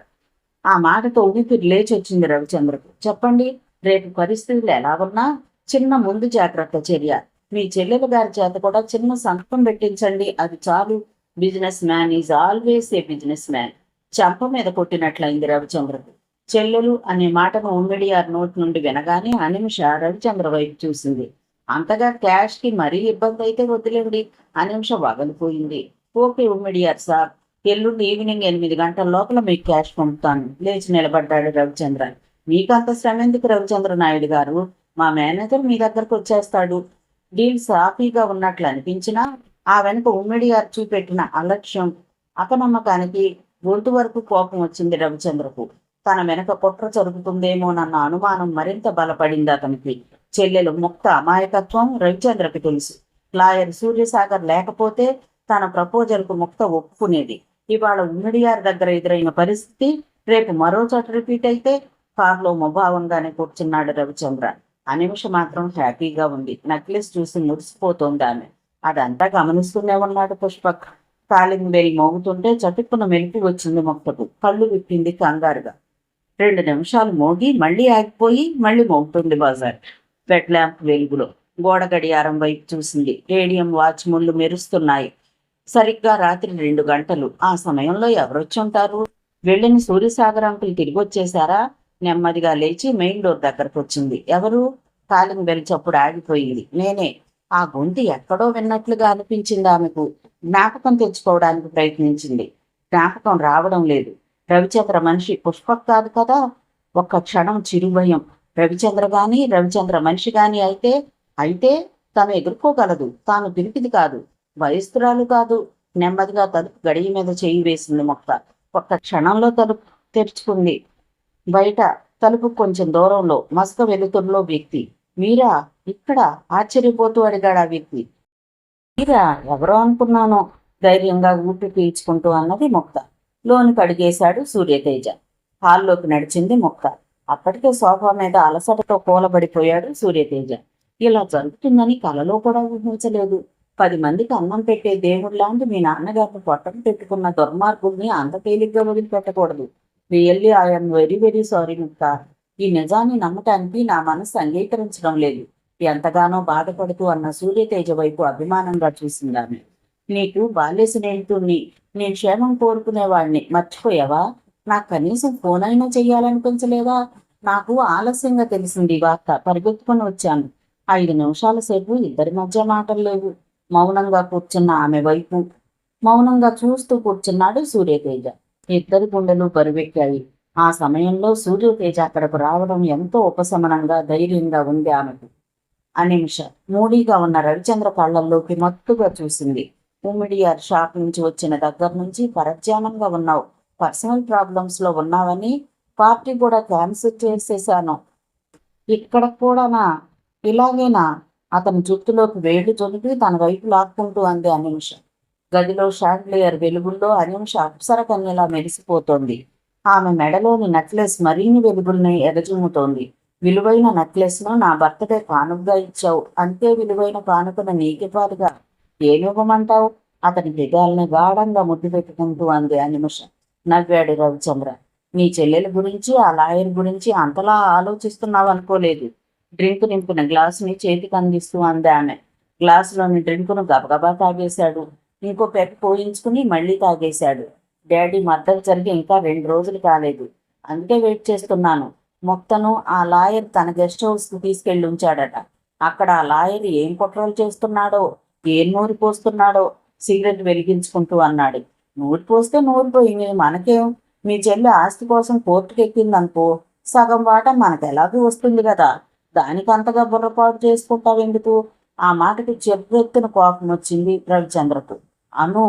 ఆ మాటతో ఊపిరి లేచి వచ్చింది రవిచంద్రకు. చెప్పండి. రేపు పరిస్థితులు ఎలా ఉన్నా చిన్న ముందు జాగ్రత్త చర్య. మీ చెల్లెల గారి చేత కూడా చిన్న సంతకం పెట్టించండి, అది చాలు. Business man is always a business man. చెంప మీద కొట్టినట్లయింది రవిచంద్రకు. చెల్లెలు అనే మాటను ఉమ్మిడియార్ నోటి నుండి వినగానే అనిమిష రవిచంద్ర వైపు చూసింది. అంతగా క్యాష్కి మరీ ఇబ్బంది అయితే వదిలేండి. అనిమిష వగలిపోయింది. ఓకే ఉమ్మిడియార్ సార్, ఎల్లుండి ఈవినింగ్ 8 గంటల లోపల మీకు క్యాష్ పంపుతాను. లేచి నిలబడ్డాడు రవిచంద్ర. మీకంత శ్రమ ఎందుకు రవిచంద్ర నాయుడు గారు? మా మేనేజర్ మీ దగ్గరకు వచ్చేస్తాడు. డీల్ సాఫీగా ఉన్నట్లు అనిపించినా ఆ వెనుక ఉమ్మిడియార్ చూపెట్టిన అలక్ష్యం, అపనమ్మకానికి గొంతు వరకు కోపం వచ్చింది రవిచంద్రకు. తన వెనక కుట్ర జరుగుతుందేమోనన్న అనుమానం మరింత బలపడింది అతనికి. చెల్లెలు ముక్త అమాయకత్వం రవిచంద్రకి తెలుసు. లాయర్ సూర్యసాగర్ లేకపోతే తన ప్రపోజల్కు ముక్త ఒప్పుకునేది. ఇవాళ ఉమ్మిడియార్ దగ్గర ఎదురైన పరిస్థితి రేపు మరో చోట రిపీట్ అయితే కారులో ముభావంగానే కూర్చున్నాడు రవిచంద్ర. ఆ నిమిషం మాత్రం హ్యాపీగా ఉంది. నెక్లెస్ చూసి మురిసిపోతోంది ఆమె. అదంతా గమనిస్తూనే ఉన్నాడు పుష్పక్. కాలింగ్ బెల్ మోగుతుంటే చటుక్కున మెలిపి వచ్చింది ముక్తకు. కళ్ళు విప్పింది కంగారుగా. 2 నిమిషాలు మోగి మళ్ళీ ఆగిపోయి మళ్ళీ మోగుతుంది బజార్. బెడ్ ల్యాంప్ వెలుగులో గోడ గడియారం వైపు చూసింది. రేడియం వాచ్ ముళ్ళు మెరుస్తున్నాయి. సరిగ్గా రాత్రి 2 గంటలు. ఆ సమయంలో ఎవరొచ్చి ఉంటారు? వెళ్ళిన సూర్యసాగర్ అంకుల్ తిరిగి వచ్చేశారా? నెమ్మదిగా లేచి మెయిన్ డోర్ దగ్గరకు వచ్చింది. ఎవరు? కాలింగ్ బెల్ చప్పుడు ఆగిపోయింది. నేనే. ఆ గొంతు ఎక్కడో విన్నట్లుగా అనిపించింది ఆమెకు. జ్ఞాపకం తెచ్చుకోవడానికి ప్రయత్నించింది. జ్ఞాపకం రావడం లేదు. రవిచంద్ర మనిషి పుష్పక్ కాదు కదా. ఒక్క క్షణం చిరుభయం. రవిచంద్ర మనిషి గాని అయితే తను ఎదుర్కోగలదు. తాను పిరికిది కాదు, వయస్సురాలు కాదు. నెమ్మదిగా తలుపు గడియ మీద చేయి వేసింది మొక్క. ఒక్క క్షణంలో తలుపు తెరుచుకుంది. బయట తలుపు కొంచెం దూరంలో మసక వెలుతురులో వ్యక్తి. మీరా ఇక్కడ? ఆశ్చర్యపోతూ అడిగాడు ఆ వ్యక్తి. మీరా? ఎవరో అనుకున్నాను, ధైర్యంగా ఊపి పీల్చుకుంటూ అన్నది మొక్క. లోనికి అడిగేశాడు సూర్యతేజ. హాల్లోకి నడిచింది మొక్క. అప్పటికే సోఫా మీద అలసటతో కూలబడిపోయాడు సూర్యతేజ. ఇలా జరుగుతుందని కలలో కూడా ఊహించలేదు. 10 మందికి అన్నం పెట్టే దేవుళ్లాంటి మీ నాన్నగారిని పొట్టం పెట్టుకున్న దుర్మార్గుల్ని అంత తేలిగ్గా వదిలిపెట్టకూడదు. Really I'm very very sorry Mukta. ఈ నిజాన్ని నమ్మటానికి నా మనసు అంగీకరించడం లేదు. ఎంతగానో బాధపడుతూ అన్న సూర్యతేజ వైపు అభిమానంగా చూసిందామె. నీకు బాల్య స్నేహితుణ్ణి, నేను క్షేమం కోరుకునేవాడిని, మర్చిపోయావా? నాకు కనీసం ఫోన్ అయినా చెయ్యాలనిపించలేదా? నాకు ఆలస్యంగా తెలిసింది వార్త. పరిగెత్తుకుని వచ్చాను. 5 నిమిషాల సేపు ఇద్దరి మధ్య మాటలు లేవు. మౌనంగా కూర్చున్న ఆమె వైపు మౌనంగా చూస్తూ కూర్చున్నాడు సూర్యతేజ. ఇద్దరి గుండెలు బరువెక్కాయి. ఆ సమయంలో సూర్యతేజ అక్కడకు రావడం ఎంతో ఉపశమనంగా, ధైర్యంగా ఉంది ఆమెకు. అనిమిష మూడీగా ఉన్న రవిచంద్ర కళ్ళల్లోకి మత్తుగా చూసింది. ఉమ్మిడియార్ షాప్ నుంచి వచ్చిన దగ్గర నుంచి పరధ్యానంగా ఉన్నావు. పర్సనల్ ప్రాబ్లమ్స్ లో ఉన్నావని పార్టీ కూడా క్యాన్సిల్ చేసేశాను. ఇక్కడ కూడానా? ఇలాగేనా? అతని జుట్టులోకి వేడి జొలిపి తన వైపు లాక్కుంటూ అంది అనిమిష. గదిలో షాండ్లియర్ వెలుగుల్లో అనిమిష అప్సర కన్యలా మెరిసిపోతోంది. ఆమె మెడలోని నెక్లెస్ మరిన్ని వెలుగుల్ని ఎగజుమ్ముతోంది. విలువైన నెక్లెస్ ను నా బర్త్డే కానుకగా ఇచ్చావు. అంతే విలువైన కానుకను నీకివ్వాలిగా. ఏమివ్వమంటావు? అతని పెదాలని గాఢంగా ముద్దు పెట్టుకుంటూ అంది అనిమిష. నవ్వాడు రవిచంద్ర. నీ చెల్లెల గురించి, ఆ లాయర్ గురించి అంతలా ఆలోచిస్తున్నావు అనుకోలేదు. డ్రింక్ నింపిన గ్లాసుని చేతికి అందిస్తూ అంది ఆమె. గ్లాసులోని డ్రింకును గబగబా తాగేశాడు. ఇంకో పెప్ పోయించుకుని మళ్ళీ తాగేశాడు. డాడీ మద్దతు జరిగి ఇంకా 2 రోజులు కాలేదు. అందుకే వెయిట్ చేస్తున్నాను. మొత్తను ఆ లాయర్ తన గెస్ట్ హౌస్కి తీసుకెళ్ళి ఉంచాడట. అక్కడ ఆ లాయర్ ఏం కుట్రలు చేస్తున్నాడో, ఏం నూరి పోస్తున్నాడో సిగరెట్ వెలిగించుకుంటూ అన్నాడు. నూరి పోస్తే నూరి పోయింది, మనకేం? మీ చెల్లి ఆస్తి కోసం కోర్టుకు ఎక్కిందనుకో, సగం వాటా మనకు ఎలాగూ వస్తుంది కదా. దానికి అంతగా బుర్రపాటు చేసుకుంటావెందుకు? ఆ మాటకి చెబ్బెత్తిన కోపం వచ్చింది రవిచంద్రకు. అను,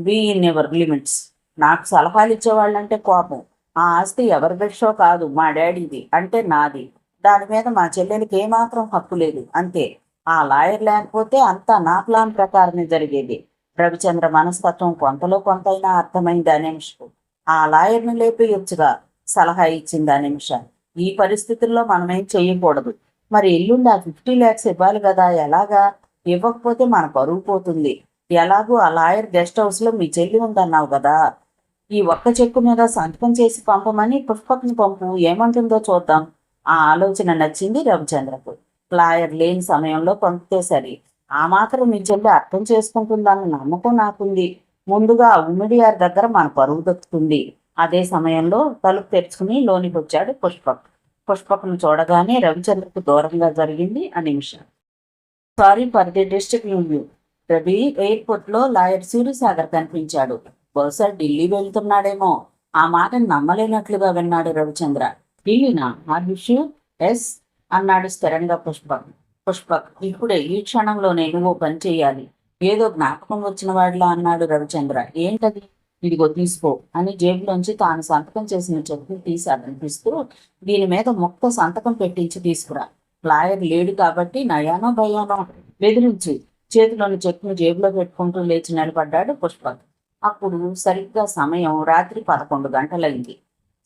బీ ఇన్ ఎవర్ లిమిట్స్. నాకు సలహాలు ఇచ్చేవాళ్ళంటే కోపం. ఆ ఆస్తి ఎవరి బెడ్షో కాదు, మా డాడీది, అంటే నాది. దాని మీద మా చెల్లెలకి ఏమాత్రం హక్కు లేదు, అంతే. ఆ లాయర్ లేకపోతే అంతా నా ప్లాన్ ప్రకారమే జరిగేది. రవిచంద్ర మనస్తత్వం కొంతలో కొంతైనా అర్థమైంది అనిమిషకు. ఆ లాయర్ని లేపేయొచ్చుగా, సలహా ఇచ్చింది అనిమిష. ఈ పరిస్థితుల్లో మనమేం చెయ్యకూడదు. మరి ఎల్లుండి ఆ 50 lakhs ఇవ్వాలి కదా, ఎలాగా? ఇవ్వకపోతే మన పరువు పోతుంది. ఎలాగూ ఆ లాయర్ గెస్ట్ హౌస్ లో మీ చెల్లి ఉందన్నావు కదా, ఈ ఒక్క చెక్కు మీద సంతకం చేసి పంపమని పుష్పక్ని పంపు, ఏమంటుందో చూద్దాం. ఆ ఆలోచన నచ్చింది రవిచంద్రకు. లాయర్ లేని సమయంలో పంపితే సరి. ఆ మాత్రం మీ చెల్లి అర్థం చేసుకుంటుందన్న నమ్మకం నాకుంది. ముందుగా ఉమ్మిడియార్ దగ్గర మన పరువు దక్కుతుంది. అదే సమయంలో తలుపు తెరుచుకుని లోనికి వచ్చాడు పుష్పక్. పుష్పక్ను చూడగానే రవిచంద్రకు దూరంగా జరిగింది Animisha. Sorry for the disturbing you. Ravi airport లో లాయర్ సూర్యసాగర్ కనిపించాడు. బహుశా ఢిల్లీ వెళ్తున్నాడేమో. ఆ మాటను నమ్మలేనట్లుగా విన్నాడు రవిచంద్ర. ఢిల్లీనా? Are you sure? ఎస్ అన్నాడు స్థిరంగా పుష్పక్. పుష్పక్, ఇప్పుడే ఈ క్షణంలోనే నువ్వు పని చేయాలి. ఏదో జ్ఞాపకం వచ్చిన వాడిలా అన్నాడు రవిచంద్ర. ఏంటది? ఇదిగో తీసుకో అని జేబులోంచి తాను సంతకం చేసిన చెక్కుని తీసి అనిపిస్తూ, దీని మీద ముక్త సంతకం పెట్టించి తీసుకురా. లాయర్ లేడు కాబట్టి నయానో భయానో బెదిరించి చేతిలోని చెక్కును జేబులో పెట్టుకుంటూ లేచి నిలబడ్డాడు పుష్పక్. అప్పుడు సరిగ్గా సమయం రాత్రి 11 గంటలైంది.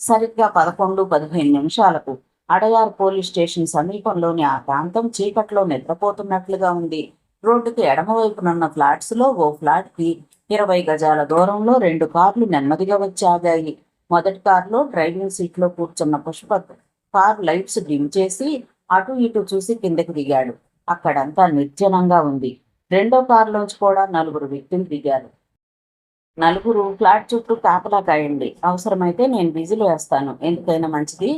సరిగ్గా 11:15 అడయార్ పోలీస్ స్టేషన్ సమీపంలోని ఆ ప్రాంతం చీకట్లో నిద్రపోతున్నట్లుగా ఉంది. రోడ్డుకి ఎడమవైపునున్న ఫ్లాట్స్ లో ఓ ఫ్లాట్ కి 20 గజాల దూరంలో 2 కార్లు నెమ్మదిగా వచ్చి ఆగాయి. మొదటి కారులో డ్రైవింగ్ సీట్ లో కూర్చున్న పుష్పక్ కార్ లైట్స్ డిమ్ చేసి అటు ఇటు చూసి కిందకి దిగాడు. అక్కడంతా నిర్జనంగా ఉంది. రెండో కారులోంచి కూడా 4 వ్యక్తులు దిగారు. నలుగురు ఫ్లాట్ చుట్టూ కాపలా కాయండి. అవసరమైతే నేను విజిల్ వేస్తాను. ఎందుకైనా మంచిది.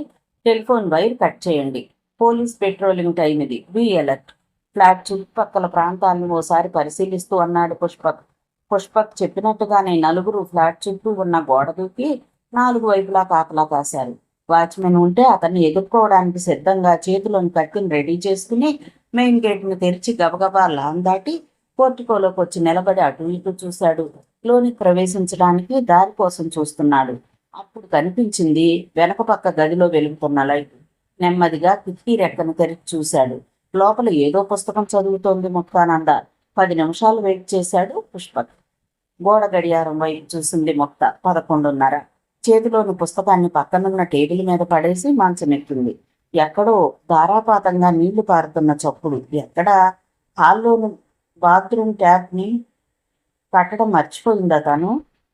టెలిఫోన్ వైర్ కట్ చేయండి. పోలీస్ పెట్రోలింగ్ టైం ఇది. Be alert. ఫ్లాట్ చుట్టుపక్కల ప్రాంతాలను ఓసారి పరిశీలిస్తూ అన్నాడు పుష్పక్. పుష్పక్ చెప్పినట్టుగానే నలుగురు ఫ్లాట్ చుట్టూ ఉన్న గోడ దూకి 4 వైపులా కాపలా కాశారు. వాచ్మెన్ ఉంటే అతన్ని ఎదుర్కోవడానికి సిద్ధంగా చేతిలోని కత్తిని రెడీ చేసుకుని మెయిన్ గేట్ని తెరిచి గబగబా లాన్ దాటి పోర్టికోలోకి వచ్చి నిలబడి అటు ఇటు చూశాడు. లోనికి ప్రవేశించడానికి దారి కోసం చూస్తున్నాడు. అప్పుడు కనిపించింది వెనక పక్క గదిలో వెలుగుతున్న లైట్. నెమ్మదిగా కిటికీ రెక్కను తెరిచి చూశాడు. లోపల ఏదో పుస్తకం చదువుతోంది ముక్తానంద. 10 నిమిషాలు వెయిట్ చేశాడు పుష్పక్. గోడ గడియారం వైపు చూసింది ముక్త. 11:30. చేతిలోని పుస్తకాన్ని పక్కనున్న టేబుల్ మీద పడేసి మంచమెక్కింది. ఎక్కడో ధారాపాతంగా నీళ్లు పారుతున్న చప్పుడు. ఎక్కడా? హాల్లోని బాత్రూమ్ ట్యాప్ని కట్టడం మర్చిపోయిందా తను?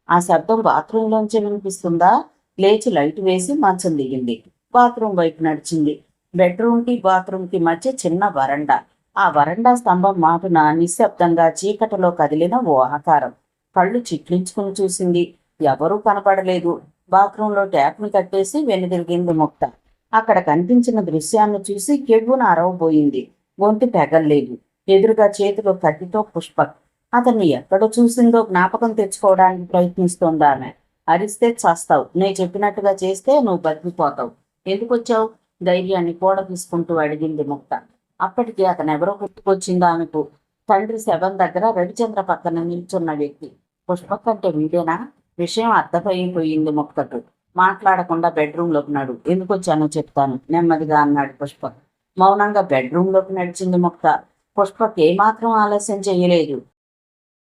ఆ శబ్దం బాత్రూంలోంచి వినిపిస్తుందా? లేచి లైట్ వేసి మంచం దిగింది. బాత్రూమ్ వైపు నడిచింది. బెడ్రూమ్కి బాత్రూమ్కి మధ్య చిన్న వరండా. ఆ వరండా స్తంభం మాటున నిశ్శబ్దంగా చీకటిలో కదిలిన ఓ ఆకారం. కళ్ళు చిట్లించుకుని చూసింది. ఎవరూ కనపడలేదు. బాత్రూంలో ట్యాప్ని కట్టేసి వెనుదిరిగింది ముక్త. అక్కడ కనిపించిన దృశ్యాన్ని చూసి కెవ్వున అరవబోయింది. గొంతు పెగల్లేదు. ఎదురుగా చేతిలో కత్తితో పుష్పక్. అతన్ని ఎక్కడ చూసిందో జ్ఞాపకం తెచ్చుకోవడానికి ప్రయత్నిస్తోందామె. అరిస్తే చస్తావు. నేను చెప్పినట్టుగా చేస్తే నువ్వు బతికిపోతావు. ఎందుకు వచ్చావు? ధైర్యాన్ని కూడా తీసుకుంటూ అడిగింది ముక్త. అప్పటికి అతనెవరో గుర్తుకొచ్చింది ఆమెకు. తండ్రి శవం దగ్గర రవిచంద్ర పక్కన నిల్చున్న వ్యక్తి. పుష్పక్ అంటే వీడేనా? విషయం అర్థమైపోయింది ముక్తకు. మాట్లాడకుండా బెడ్రూమ్లోకి నడు. ఎందుకు వచ్చానో చెప్తాను నెమ్మదిగా అన్నాడు పుష్పక్. మౌనంగా బెడ్రూమ్లోకి నడిచింది ముక్త. పుష్పక్ ఏమాత్రం ఆలస్యం చేయలేదు.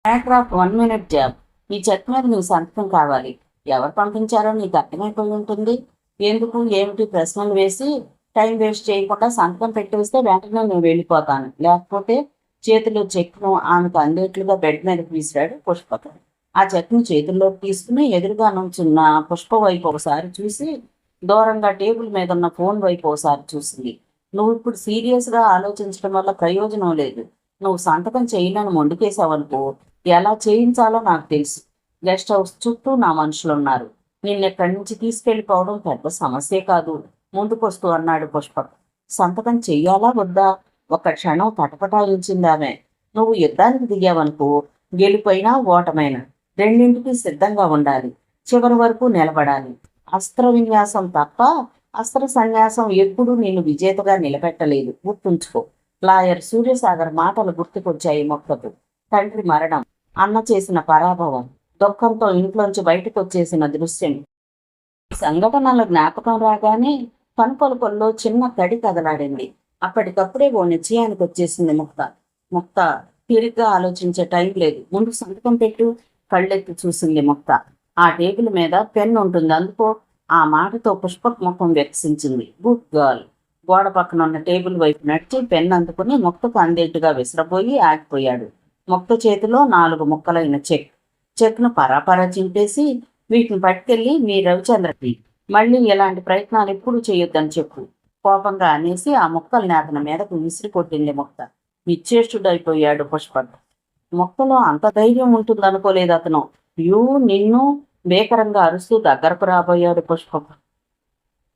Matter of 1 minute job. ఈ చెక్ మీద నీ సంతకం కావాలి. ఎవరు పంపించారో నీకు అర్థమైపోయి ఉంటుంది. ఎందుకు ఏమిటి ప్రశ్నలు వేసి టైం వేస్ట్ చేయకుండా సంతకం పెట్టేస్తే వెంటనే నేను వెళ్ళిపోతాను. లేకపోతే చేతిలో చెక్ను ఆమెకు అందేట్లుగా బెడ్ మీదకి విసిరాడు పుష్పక్. ఆ చెక్ను చేతుల్లోకి తీసుకుని ఎదురుగా నుంచున్న పుష్ప వైపు ఒకసారి చూసి దూరంగా టేబుల్ మీద ఉన్న ఫోన్ వైపు ఒకసారి చూసింది. నువ్వు ఇప్పుడు సీరియస్గా ఆలోచించడం వల్ల ప్రయోజనం లేదు. నువ్వు సంతకం చేయలేని మొండికేసావనుకో, ఎలా చేయించాలో నాకు తెలుసు. గెస్ట్ హౌస్ చుట్టూ నా మనుషులున్నారు. నిన్నెక్కడి నుంచి తీసుకెళ్లిపోవడం పెద్ద సమస్యే కాదు. ముందుకొస్తూ అన్నాడు పుష్పక్. సంతకం చెయ్యాలా వద్దా? ఒక్క క్షణం తటపటాయించింది ఆమె. నువ్వు యుద్ధానికి దిగావనుకో, గెలిపోయినా ఓటమైనా రెండింటికి సిద్ధంగా ఉండాలి. చివరి వరకు నిలబడాలి. అస్త్ర విన్యాసం తప్ప అస్త్ర సన్యాసం ఎప్పుడూ నేను విజేతగా నిలబెట్టలేదు. గుర్తుంచుకో. లాయర్ సూర్యసాగర్ మాటలు గుర్తుకొచ్చాయి మొక్కకు. తండ్రి మరణం, అన్న చేసిన పరాభవం, దుఃఖంతో ఇంట్లోంచి బయటకు వచ్చేసిన దృశ్యం. సంఘటనల జ్ఞాపకం రాగానే కనుపలుకొల్లో చిన్న తడి కదలాడింది. అప్పటికప్పుడే ఓ నిశ్చయానికి వచ్చేసింది ముక్త. ముక్త తిరిగ్గా ఆలోచించే టైం లేదు. ముందు సంతకం పెట్టు. కళ్ళెత్తి చూసింది ముక్త. ఆ టేబుల్ మీద పెన్ ఉంటుంది, అందుకో. ఆ మాటతో పుష్పక్ ముఖం వికసించింది. Good girl. గోడ పక్కన ఉన్న టేబుల్ వైపు నడిచి పెన్ అందుకుని ముక్తకు అందేట్టుగా విసిరబోయి ఆగిపోయాడు. ముక్త చేతిలో 4 ముక్కలైన చెక్ను పరాపరా చింపేసి, వీటిని పట్టుకెళ్ళి మీ రవిచంద్రకి మళ్ళీ ఇలాంటి ప్రయత్నాలు ఎప్పుడూ చేయొద్దని చెప్పు. కోపంగా అనేసి ఆ ముక్కల్ని అతని మీదకు విసిరి కొట్టింది ముక్త. నిశ్చేష్టుడైపోయాడు పుష్పక్. ముక్తలో అంత ధైర్యం ఉంటుందనుకోలేదు అతను. నిన్ను భీకరంగా అరుస్తూ దగ్గరకు రాబోయాడు పుష్పక్.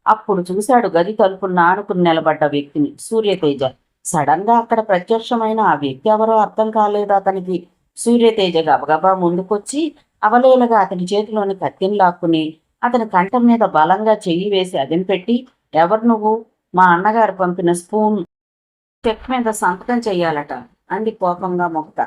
అప్పుడు చూశాడు గది తలుపున్న ఆనుకుని నిలబడ్డ వ్యక్తిని, సూర్యతేజ. సడన్ గా అక్కడ ప్రత్యక్షమైన ఆ వ్యక్తి ఎవరో అర్థం కాలేదు అతనికి. సూర్యతేజ గబగబా ముందుకొచ్చి అవలీలగా అతని చేతిలోని కత్తిని లాక్కుని అతని కంఠం మీద బలంగా చెయ్యి వేసి అదింపెట్టి, ఎవరు నువ్వు? మా అన్నగారు పంపిన స్పూన్ చెక్ మీద సంతకం చెయ్యాలట అంది కోపంగా ముక్త.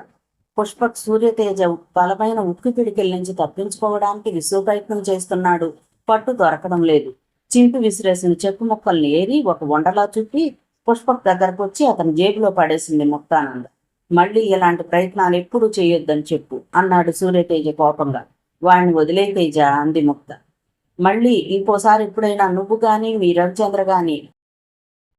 పుష్పక్ సూర్యతేజ బలమైన ఉక్కు పిడికిల నుంచి తప్పించుకోవడానికి విశ్వప్రయత్నం చేస్తున్నాడు. పట్టు దొరకడం లేదు. చింపి విసిరేసిన చెక్కు ముక్కల్ని ఏరి ఒక వండలా చుట్టి పుష్పక్ దగ్గరకు వచ్చి అతని జేబులో పడేసింది ముక్తానంద. మళ్ళీ ఇలాంటి ప్రయత్నాలు ఎప్పుడూ చేయొద్దని చెప్పు అన్నాడు సూర్యతేజ కోపంగా. వాణ్ణి వదిలే తేజ అంది ముక్త. మళ్ళీ ఇంకోసారి ఎప్పుడైనా నువ్వు గాని మీ రవిచంద్ర గాని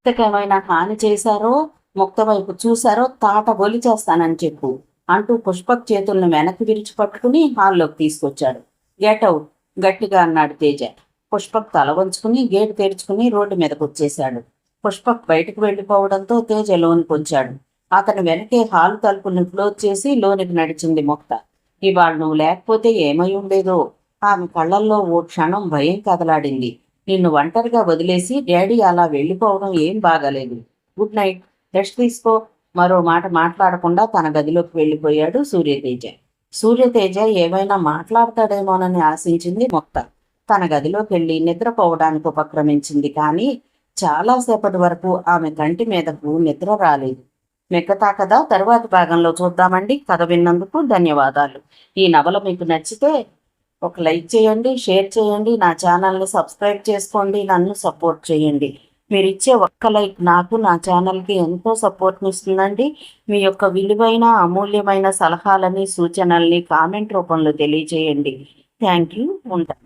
ముక్తకేమైనా హాని చేశారో, ముక్త వైపు చూశారో తాట బొలి చేస్తానని చెప్పు అంటూ పుష్పక్ చేతులను వెనక్కి విరిచి పట్టుకుని హాల్లోకి తీసుకొచ్చాడు. గెట్ అవుట్ గట్టిగా అన్నాడు తేజ. పుష్పక్ తల వంచుకుని గేటు తెరుచుకుని రోడ్డు మీదకు వచ్చేశాడు. పుష్పక్ బయటకు వెళ్లిపోవడంతో తేజ లోనికి వచ్చాడు. అతని వెనకే హాలు తలుపుల్ని క్లోజ్ చేసి లోనికి నడిచింది ముక్త. ఇవాళ నువ్వు లేకపోతే ఏమై ఉండేదో. ఆమె కళ్ళల్లో ఓ క్షణం భయం కదలాడింది. నిన్ను ఒంటరిగా వదిలేసి డాడీ అలా వెళ్ళిపోవడం ఏం బాగాలేదు. గుడ్ నైట్, రెస్ట్ తీసుకో. మరో మాట మాట్లాడకుండా తన గదిలోకి వెళ్ళిపోయాడు సూర్యతేజ. సూర్యతేజ ఏమైనా మాట్లాడతాడేమోనని ఆశించింది ముక్త. తన గదిలోకి వెళ్ళి నిద్రపోవడానికి ఉపక్రమించింది. కానీ చాలాసేపటి వరకు ఆమె కంటి మీదకు నిద్ర రాలేదు. మిగతా కథ తరువాతి భాగంలో చూద్దామండి. కథ విన్నందుకు ధన్యవాదాలు. ఈ నవల మీకు నచ్చితే ఒక లైక్ చేయండి, షేర్ చేయండి, నా ఛానల్ని సబ్స్క్రైబ్ చేసుకోండి, నన్ను సపోర్ట్ చేయండి. మీరు ఇచ్చే ఒక్క లైక్ నాకు, నా ఛానల్కి ఎంతో సపోర్ట్ని ఇస్తుందండి. మీ యొక్క విలువైన అమూల్యమైన సలహాలని, సూచనల్ని కామెంట్ రూపంలో తెలియజేయండి. Thank you. ఉంటాను.